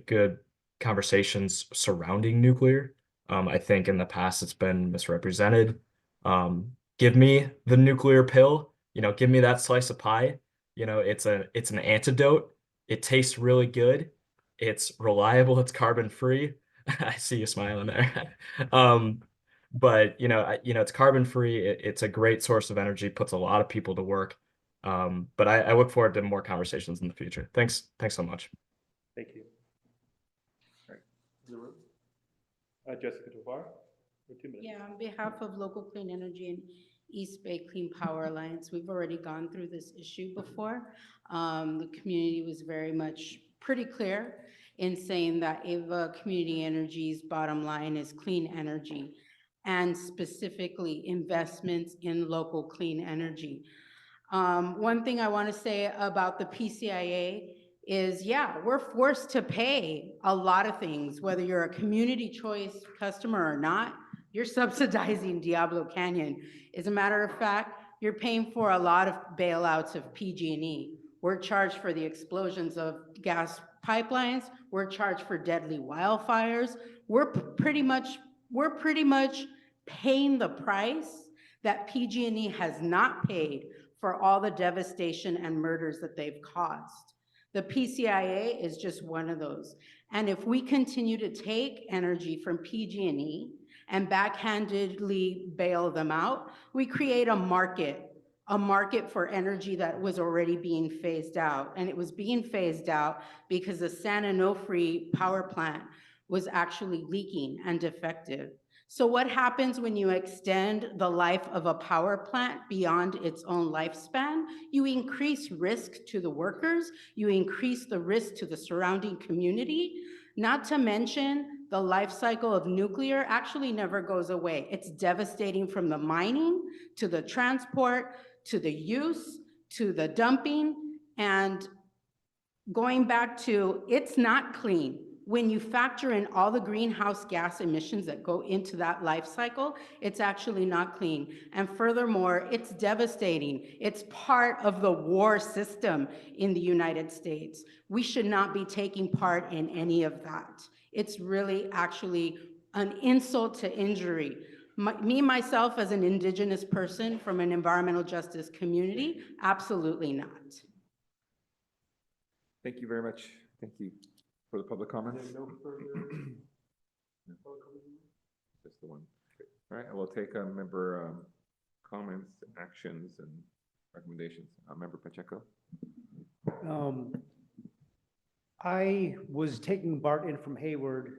good conversations surrounding nuclear. I think in the past it's been misrepresented. Give me the nuclear pill, give me that slice of pie. It's an antidote. It tastes really good. It's reliable. It's carbon free. I see you smiling there. But it's carbon free. It's a great source of energy. Puts a lot of people to work. But I look forward to more conversations in the future. Thanks so much. Thank you. Jessica Tovar, for 2 minutes. Yeah, on behalf of Local Clean Energy and East Bay Clean Power Alliance, we've already gone through this issue before. The community was very much pretty clear in saying that Ava Community Energy's bottom line is clean energy and specifically investments in local clean energy. One thing I want to say about the PCIA is, yeah, we're forced to pay a lot of things, whether you're a community choice customer or not. You're subsidizing Diablo Canyon. As a matter of fact, you're paying for a lot of bailouts of PG&E. We're charged for the explosions of gas pipelines. We're charged for deadly wildfires. We're pretty much paying the price that PG&E has not paid for all the devastation and murders that they've caused. The PCIA is just one of those. And if we continue to take energy from PG&E and backhandedly bail them out, we create a market for energy that was already being phased out. And it was being phased out because the San Onofre power plant was actually leaking and defective. So what happens when you extend the life of a power plant beyond its own lifespan? You increase risk to the workers, you increase the risk to the surrounding community, not to mention the life cycle of nuclear actually never goes away. It's devastating from the mining to the transport, to the use, to the dumping, and going back to, it's not clean. When you factor in all the greenhouse gas emissions that go into that life cycle, it's actually not clean. And furthermore, it's devastating. It's part of the war system in the United States. We should not be taking part in any of that. It's really actually an insult to injury. Myself, as an Indigenous person from an environmental justice community, absolutely not. Thank you very much. Thank you for the public comments. No further. Just the one. All right, I will take member comments, actions, and recommendations. Member Pacheco. I was taking BART in from Hayward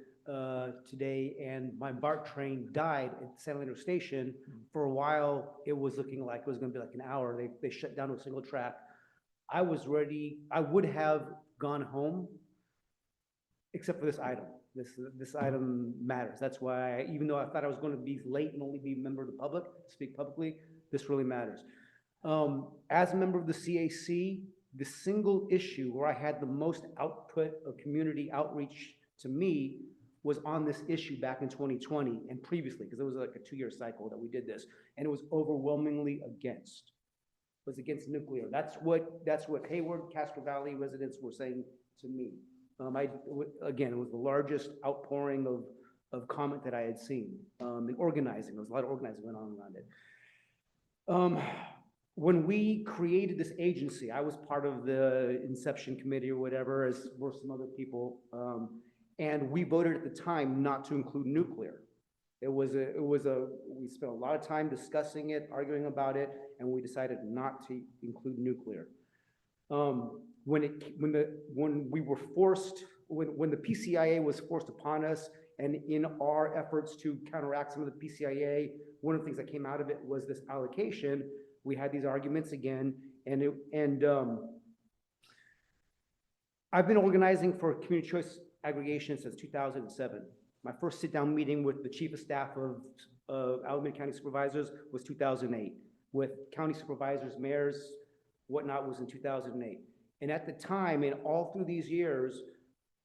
today, and my BART train died at San Leandro Station. For a while, it was looking like it was going to be like an hour. They shut down to a single track. I was ready. I would have gone home, except for this item. This item matters. That's why, even though I thought I was going to be late and only be a member of the public, speak publicly, this really matters. As a member of the CAC, the single issue where I had the most output of community outreach to me was on this issue back in 2020 and previously, because it was like a 2-year cycle that we did this, and it was overwhelmingly against. It was against nuclear. That's what Hayward, Castro Valley residents were saying to me. Again, it was the largest outpouring of comment that I had seen. The organizing, there was a lot of organizing going on around it. When we created this agency, I was part of the inception committee or whatever, as were some other people. And we voted at the time not to include nuclear. We spent a lot of time discussing it, arguing about it, and we decided not to include nuclear. When the PCIA was forced upon us, and in our efforts to counteract some of the PCIA, one of the things that came out of it was this allocation. We had these arguments again, and I've been organizing for community choice aggregation since 2007. My first sit-down meeting with the chief of staff of Alameda County Supervisors was 2008. With county supervisors, mayors, whatnot, was in 2008. And at the time, and all through these years,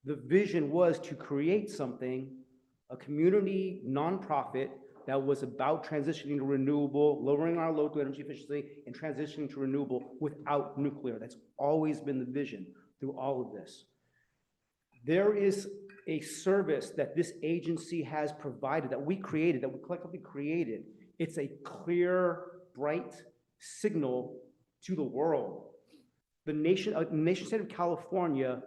the vision was to create something, a community nonprofit that was about transitioning to renewable, lowering our load to energy efficiency, and transitioning to renewable without nuclear. That's always been the vision through all of this. There is a service that this agency has provided, that we created, that we collectively created. It's a clear, bright signal to the world. The nation state of California,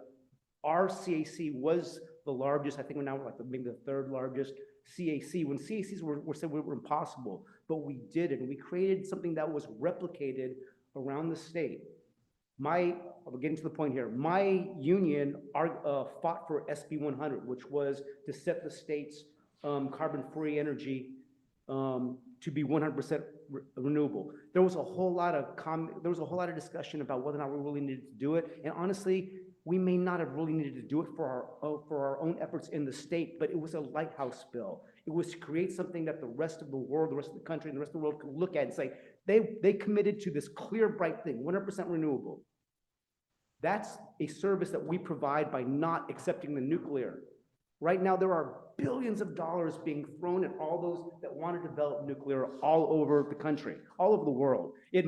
our CAC was the largest. I think we're now like maybe the third largest CAC. When CACs were said we were impossible, but we did it, and we created something that was replicated around the state. I'll get into the point here. My union fought for SB 100, which was to set the state's carbon-free energy to be 100% renewable. There was a whole lot of discussion about whether or not we really needed to do it, and honestly, we may not have really needed to do it for our own efforts in the state, but it was a lighthouse bill. It was to create something that the rest of the world, the rest of the country, and the rest of the world could look at and say, they committed to this clear, bright thing, 100% renewable. That's a service that we provide by not accepting the nuclear. Right now, there are billions of dollars being thrown at all those that want to develop nuclear all over the country, all over the world. We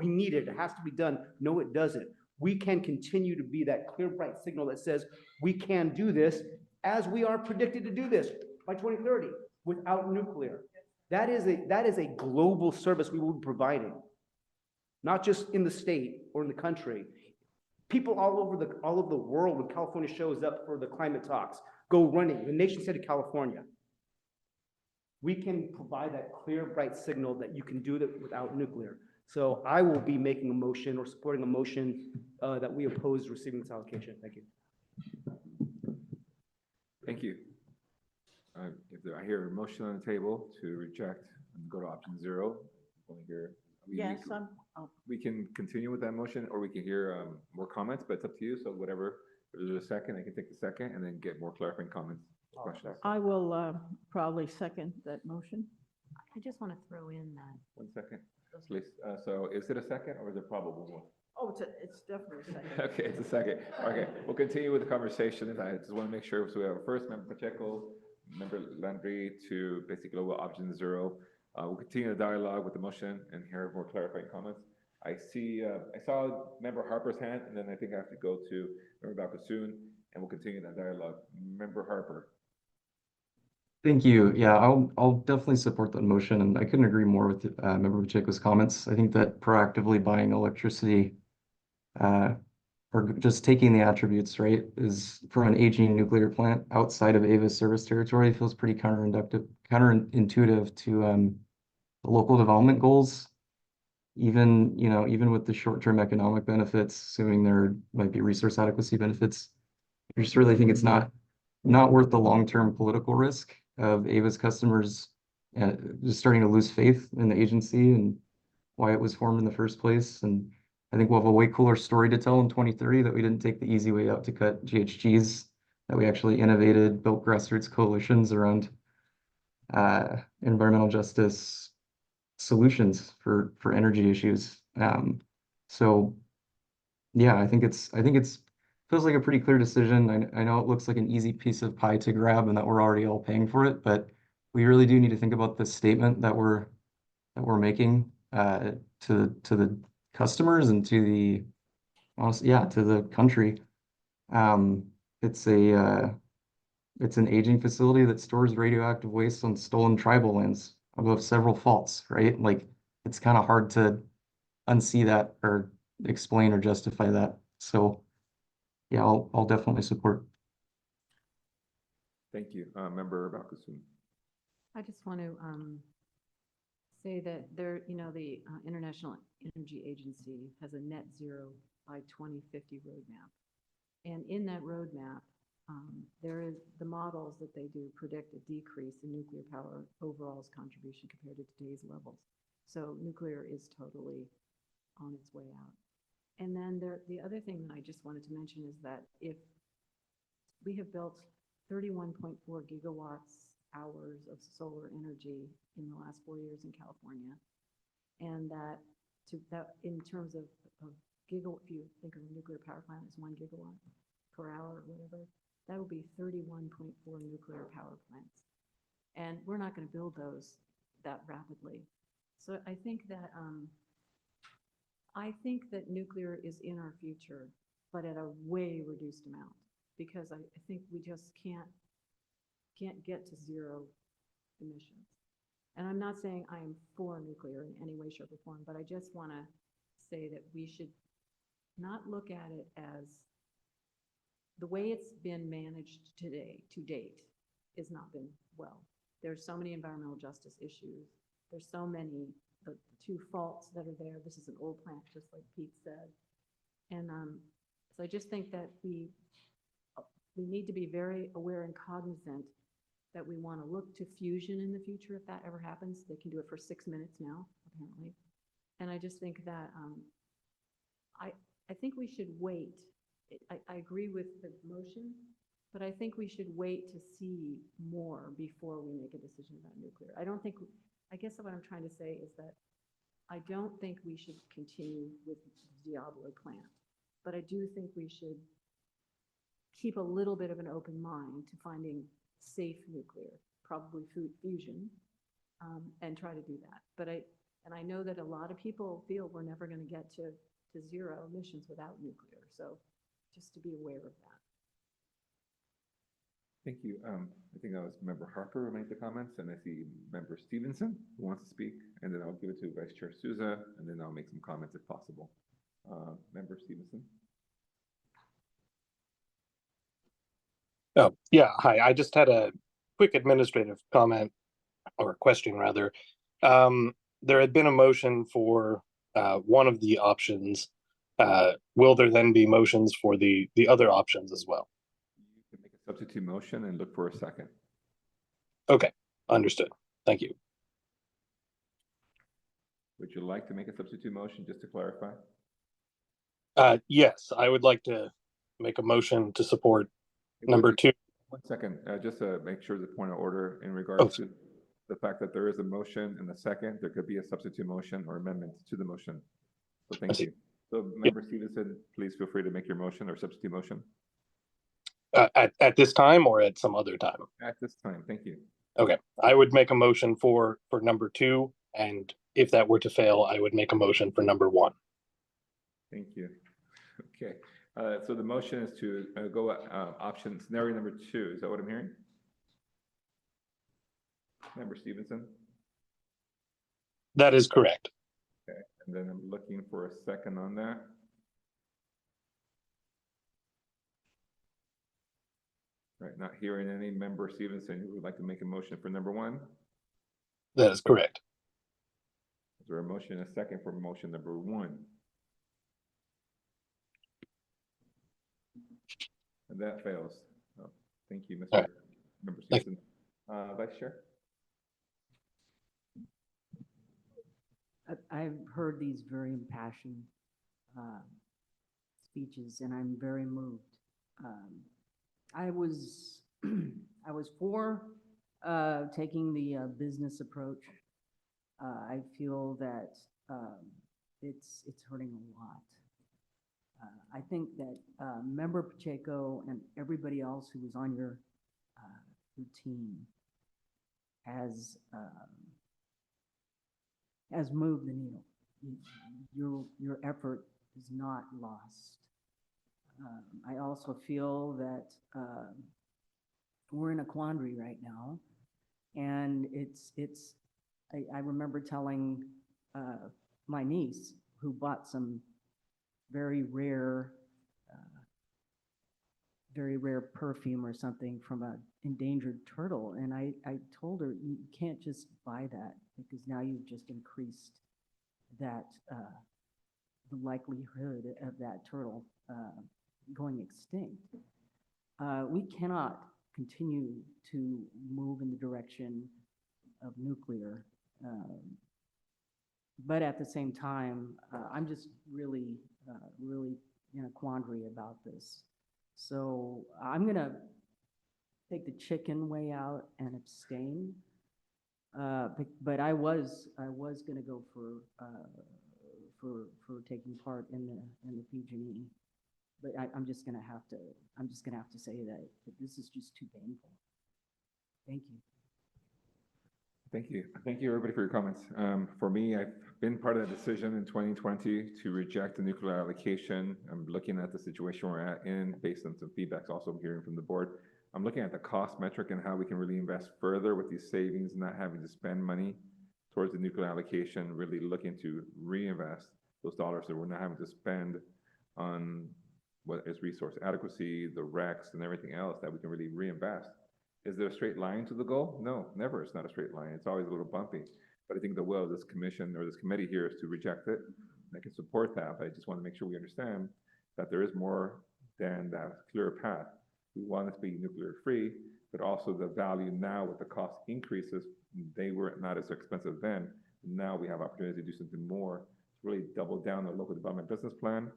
need it. It has to be done. No, it doesn't. We can continue to be that clear, bright signal that says we can do this, as we are predicted to do this by 2030 without nuclear. That is a global service we will be providing, not just in the state or in the country. People all over the world, when California shows up for the climate talks, go running. The nation state of California. We can provide that clear, bright signal that you can do that without nuclear. So I will be making a motion or supporting a motion that we oppose receiving this allocation. Thank you. Thank you. I hear a motion on the table to reject and go to option 0. Yes, we can continue with that motion, or we can hear more comments, but it's up to you. So whatever, if there's a second, I can take the second and then get more clarifying comments. Questions. I will probably second that motion. I just want to throw in that. 1 second, please. So is it a second or is it probable one? Oh, it's definitely a second. Okay, it's a second. Okay, we'll continue with the conversation. And I just want to make sure, so we have first member Pacheco, member Landry to basically go with option 0. We'll continue the dialogue with the motion and hear more clarifying comments. I saw member Harper's hand, and then I think I have to go to member Balkasoon, and we'll continue that dialogue. Member Harper. Thank you. Yeah, I'll definitely support that motion, and I couldn't agree more with member Pacheco's comments. I think that proactively buying electricity, or just taking the attributes, right, is for an aging nuclear plant outside of AVA's service territory feels pretty counterintuitive to the local development goals. Even with the short-term economic benefits, assuming there might be resource adequacy benefits, I just really think it's not worth the long-term political risk of AVA's customers just starting to lose faith in the agency and why it was formed in the first place. And I think we'll have a way cooler story to tell in 2030 that we didn't take the easy way out to cut GHGs, that we actually innovated, built grassroots coalitions around environmental justice solutions for energy issues. So yeah, I think it's feels like a pretty clear decision. I know it looks like an easy piece of pie to grab and that we're already all paying for it, but we really do need to think about the statement that we're making to the customers and to the country. It's it's an aging facility that stores radioactive waste on stolen tribal lands above several faults, right? Like, it's kind of hard to unsee that or explain or justify that. So yeah, I'll definitely support. Thank you. Member Valkosum. I just want to say that there, the International Energy Agency has a net zero by 2050 roadmap. And in that roadmap, there is the models that they do predict a decrease in nuclear power overall's contribution compared to today's levels. So nuclear is totally on its way out. And then the other thing that I just wanted to mention is that if we have built 31.4 gigawatts hours of solar energy in the last 4 years in California, and that in terms of gigawatt, if you think of a nuclear power plant as 1 gigawatt per hour or whatever, that would be 31.4 nuclear power plants. And we're not going to build those that rapidly. So I think that nuclear is in our future, but at a way reduced amount, because I think we just can't get to zero emissions. And I'm not saying I am for nuclear in any way, shape, or form, but I just want to say that we should not look at it as the way it's been managed today, to date, has not been well. There's so many environmental justice issues. There's so many, the two faults that are there. This is an old plant, just like Pete said. And so I just think that we need to be very aware and cognizant that we want to look to fusion in the future if that ever happens. They can do it for 6 minutes now, apparently. And I just think that I think we should wait. I agree with the motion, but I think we should wait to see more before we make a decision about nuclear. I guess what I'm trying to say is that I don't think we should continue with the Diablo plant, but I do think we should keep a little bit of an open mind to finding safe nuclear, probably fusion, and try to do that. But I know that a lot of people feel we're never going to get to zero emissions without nuclear. So just to be aware of that. Thank you. I think that was Member Harper who made the comments, and I see Member Stevenson who wants to speak, and then I'll give it to Vice Chair Souza, and then I'll make some comments if possible. Member Stevenson. Oh, yeah. Hi. I just had a quick administrative comment, or question rather. There had been a motion for one of the options. Will there then be motions for the other options as well? You can make a substitute motion and look for a second. Okay, understood. Thank you. Would you like to make a substitute motion just to clarify? Yes, I would like to make a motion to support number 2. 1 second, just to make sure the point of order in regards to the fact that there is a motion and a second, there could be a substitute motion or amendment to the motion. So thank you. So Member Stevenson, please feel free to make your motion or substitute motion. At this time or at some other time? At this time, thank you. Okay, I would make a motion for number 2, and if that were to fail, I would make a motion for number 1. Thank you. Okay, so the motion is to go option scenario number 2. Is that what I'm hearing? Member Stevenson? That is correct. Okay, and then I'm looking for a second on that. Right, not hearing any. Member Stevenson who would like to make a motion for number 1? That is correct. Is there a motion, a second for motion number 1? And that fails. Oh, thank you, Mr. Member Stevenson. Vice Chair? I've heard these very impassioned speeches, and I'm very moved. I was for taking the business approach. I feel that it's hurting a lot. I think that Member Pacheco and everybody else who was on your team has moved the needle. Your effort is not lost. I also feel that we're in a quandary right now. And I remember telling my niece, who bought some very rare perfume or something from an endangered turtle. And I told her, you can't just buy that, because now you've just increased that, the likelihood of that turtle going extinct. We cannot continue to move in the direction of nuclear. But at the same time, I'm just really in a quandary about this. So I'm gonna take the chicken way out and abstain. But I was gonna go for taking part in the PG&E. But I'm just gonna have to say that this is just too painful. Thank you. Thank you. Thank you, everybody, for your comments. For me, I've been part of the decision in 2020 to reject the nuclear allocation. I'm looking at the situation we're at based on some feedbacks also I'm hearing from the board. I'm looking at the cost metric and how we can really invest further with these savings, not having to spend money towards the nuclear allocation, really looking to reinvest those dollars that we're not having to spend on what is resource adequacy, the RECs, and everything else that we can really reinvest. Is there a straight line to the goal? No, never. It's not a straight line. It's always a little bumpy. But I think the will of this commission or this committee here is to reject it. I can support that, but I just want to make sure we understand that there is more than that clear path. We want it to be nuclear free, but also the value now with the cost increases, they were not as expensive then. Now we have opportunity to do something more, to really double down the local development business plan,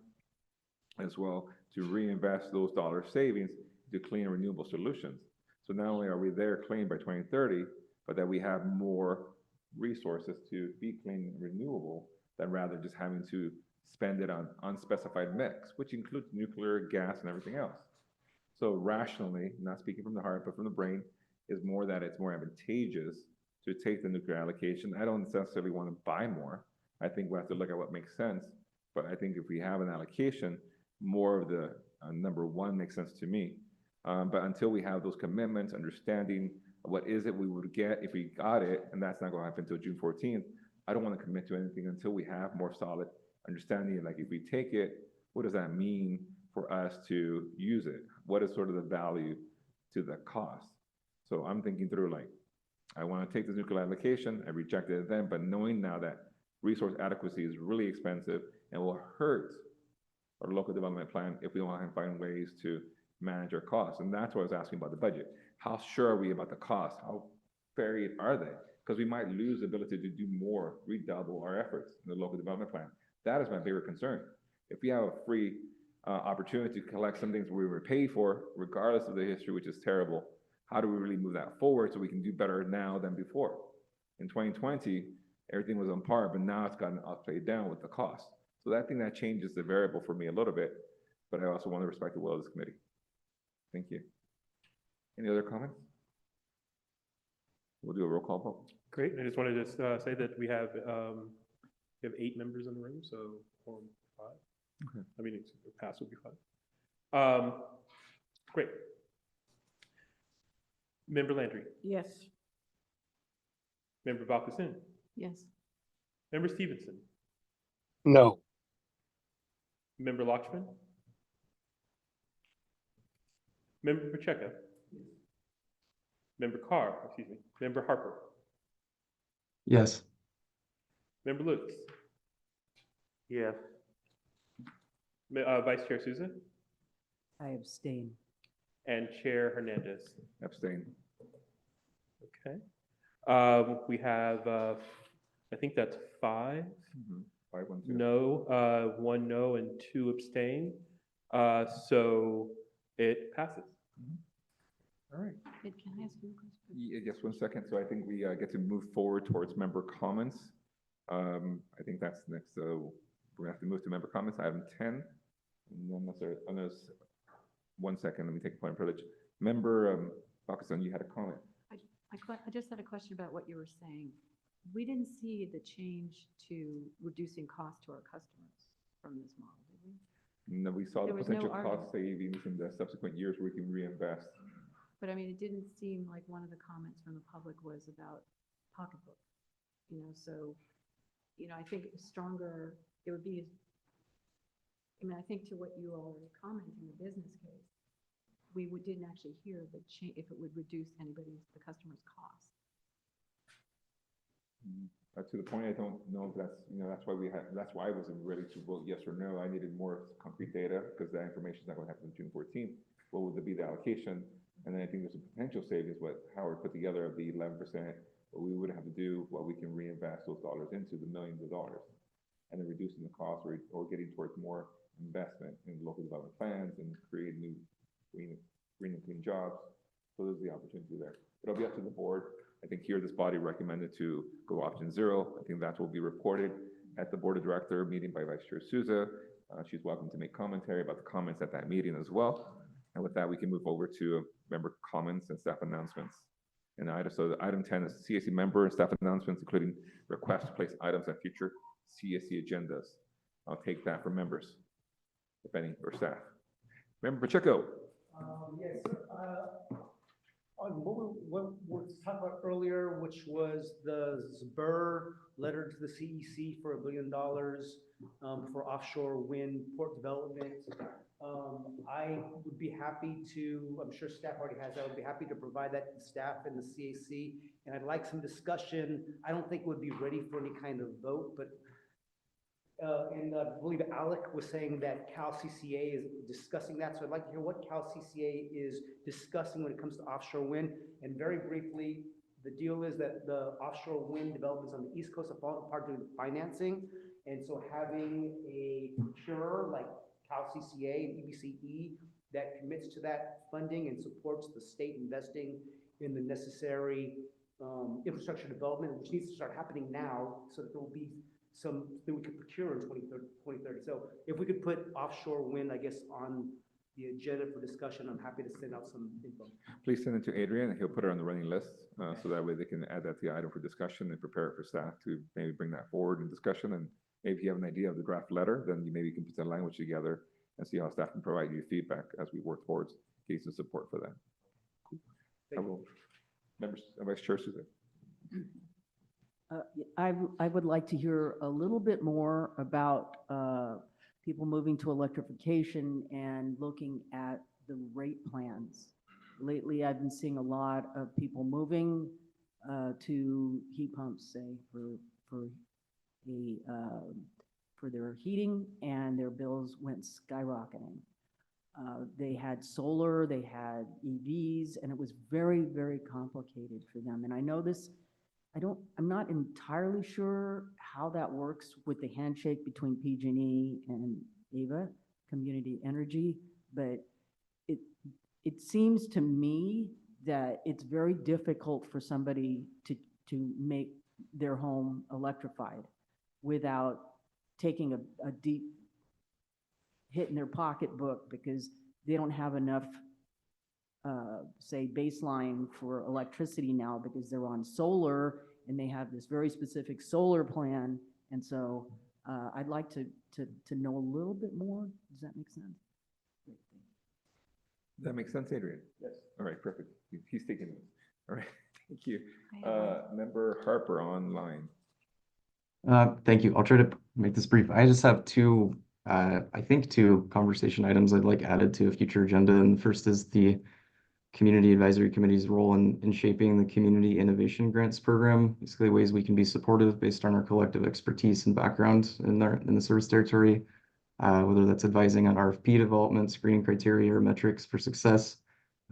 as well to reinvest those dollar savings to clean and renewable solutions. So not only are we there clean by 2030, but that we have more resources to be clean and renewable than rather just having to spend it on unspecified mix, which includes nuclear, gas, and everything else. So rationally, not speaking from the heart, but from the brain, is more that it's more advantageous to take the nuclear allocation. I don't necessarily want to buy more. I think we have to look at what makes sense. But I think if we have an allocation, more of the number one makes sense to me. But until we have those commitments, understanding what is it we would get if we got it, and that's not going to happen until June 14th, I don't want to commit to anything until we have more solid understanding. Like if we take it, what does that mean for us to use it? What is sort of the value to the cost? So I'm thinking through like, I want to take this nuclear allocation, I rejected it then, but knowing now that resource adequacy is really expensive and will hurt our local development plan if we don't find ways to manage our costs. And that's why I was asking about the budget. How sure are we about the costs? How varied are they? Because we might lose the ability to do more, redouble our efforts in the local development plan. That is my bigger concern. If we have a free opportunity to collect some things we were paid for, regardless of the history, which is terrible, how do we really move that forward so we can do better now than before? In 2020, everything was on par, but now it's gotten upside down with the cost. So that thing that changes the variable for me a little bit, but I also want to respect the will of this committee. Thank you. Any other comments? We'll do a roll call vote. Great. I just wanted to say that we have 8 members in the room, so quorum 5. Okay. I mean, it's pass would be 5. Great. Member Landry. Yes. Member Valkasin. Yes. Member Stevenson. No. Member Lochman. Member Pacheco. Member Carr, excuse me. Member Harper. Yes. Member Lutz. Yes. Vice Chair Souza. I abstain. And Chair Hernandez. Abstain. Okay. We have, I think that's 5. 5, 1, 2. No, 1 no and 2 abstain. So it passes. All right. Can I ask you a question? Yes, 1 second. So I think we get to move forward towards member comments. I think that's next. So we're gonna have to move to member comments. Item 10. And then unless 1 second, let me take a point of privilege. Member Pakistan, you had a comment. I just had a question about what you were saying. We didn't see the change to reducing cost to our customers from this model, did we? And then we saw the There was no potential cost argument. savings in the subsequent years where we can reinvest. But I mean, it didn't seem like one of the comments from the public was about pocketbook, so, I think stronger, it would be, I think to what you all were commenting, the business case, didn't actually hear if it would reduce the customer's cost. To the point, I don't know if that's why that's why I wasn't ready to vote yes or no. I needed more concrete data because that information is not going to happen on June 14th. What would be the allocation? And then I think there's a potential savings, what Howard put together of the 11%, what we would have to do, what we can reinvest those dollars into, the millions of dollars, and then reducing the cost or getting towards more investment in local development plans and create new green and clean jobs. So there's the opportunity there. It'll be up to the board. I think here this body recommended to go option 0. I think that will be reported at the board of director meeting by Vice Chair Souza. She's welcome to make commentary about the comments at that meeting as well. And with that, we can move over to member comments and staff announcements. And item 10 is CSC member and staff announcements, including request to place items on future CSC agendas. I'll take that from members, if any, or staff. Member Pacheco. Yes, on what we talked about earlier, which was the ZBER letter to the CEC for $1 billion for offshore wind port development. I would be happy to, I'm sure staff already has that, I would be happy to provide that to staff and the CAC. And I'd like some discussion. I don't think it would be ready for any kind of vote, but and I believe Alec was saying that Cal CCA is discussing that. So I'd like to hear what Cal CCA is discussing when it comes to offshore wind. And very briefly, the deal is that the offshore wind developments on the East Coast have fallen apart due to financing. And so having a procurer like Cal CCA and EBCE that commits to that funding and supports the state investing in the necessary infrastructure development, which needs to start happening now so that there will be some that we could procure in 2030. So if we could put offshore wind, I guess, on the agenda for discussion, I'm happy to send out some info. Please send it to Adrian, and he'll put it on the running list, so that way they can add that to the item for discussion and prepare it for staff to maybe bring that forward in discussion. And maybe if you have an idea of the draft letter, then you maybe can put that language together and see how staff can provide you feedback as we work towards getting some support for that. I will, members, Vice Chair Souza. I would like to hear a little bit more about people moving to electrification and looking at the rate plans. Lately, I've been seeing a lot of people moving to heat pumps, say, for their heating, and their bills went skyrocketing. They had solar, they had EVs, and it was very, very complicated for them. And I know this, I'm not entirely sure how that works with the handshake between PG&E and AVA, Community Energy, but it seems to me that it's very difficult for somebody to make their home electrified without taking a deep hit in their pocketbook because they don't have enough say baseline for electricity now because they're on solar and they have this very specific solar plan. And so I'd like to know a little bit more. Does that make sense? Does that make sense, Adrian? Yes. All right, perfect. He's taking it. All right, thank you. Member Harper online. Thank you. I'll try to make this brief. I just have two conversation items I'd like added to a future agenda. And the first is the Community Advisory Committee's role in shaping the Community Innovation Grants Program, basically ways we can be supportive based on our collective expertise and background in the service territory, whether that's advising on RFP development, screening criteria, or metrics for success.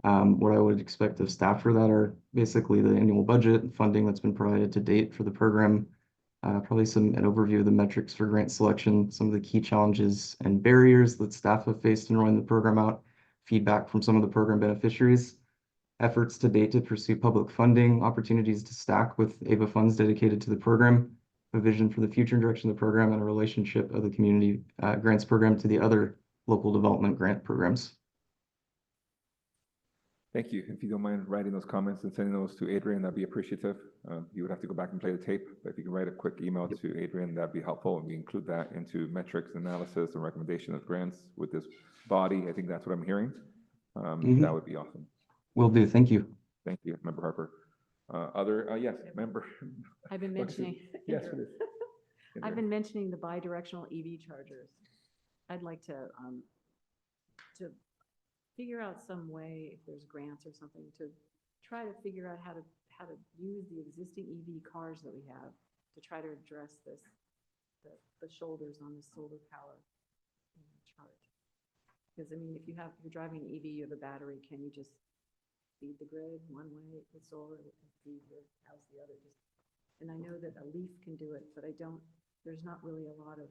What I would expect of staff for that are basically the annual budget and funding that's been provided to date for the program, probably an overview of the metrics for grant selection, some of the key challenges and barriers that staff have faced in rolling the program out, feedback from some of the program beneficiaries, efforts to date to pursue public funding, opportunities to stack with AVA funds dedicated to the program, a vision for the future direction of the program, and a relationship of the community grants program to the other local development grant programs. Thank you. If you don't mind writing those comments and sending those to Adrian, that'd be appreciative. You would have to go back and play the tape, but if you can write a quick email to Adrian, that'd be helpful. And we include that into metrics, analysis, and recommendation of grants with this body. I think that's what I'm hearing. That would be awesome. Will do. Thank you. Thank you, Member Harper. Yes, Member. I've been mentioning. Yes, it is. I've been mentioning the bidirectional EV chargers. I'd like to figure out some way, if there's grants or something, to try to figure out how to use the existing EV cars that we have to try to address the shoulders on the solar power charge. Because I mean, if you're driving an EV, you have a battery, can you just feed the grid one way with solar and feed your house the other? And I know that a leaf can do it, but there's not really a lot of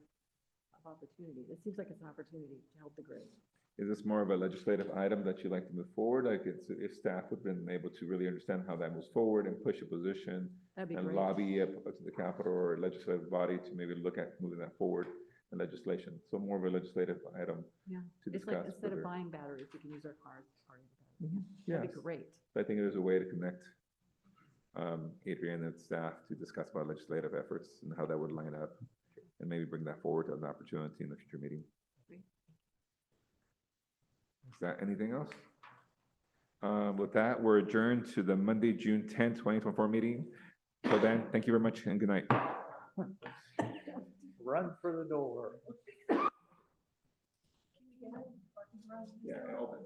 opportunity. It seems like it's an opportunity to help the grid. Is this more of a legislative item that you'd like to move forward? Like if staff would have been able to really understand how that moves forward and push a position That'd be and great. lobby up to the Capitol or legislative body to maybe look at moving that forward in legislation. So more of a legislative item Yeah, to it's like discuss. instead of further. buying batteries, we can use our cars. Yes. That'd be great. I think there's a way to connect Adrian and staff to discuss about legislative efforts and how that would line up and maybe bring that forward as an opportunity in the future meeting. Great. Is that anything else? With that, we're adjourned to the Monday, June 10th, 2024 meeting. So then, thank you very much and good night. Run for the door. Yeah, open.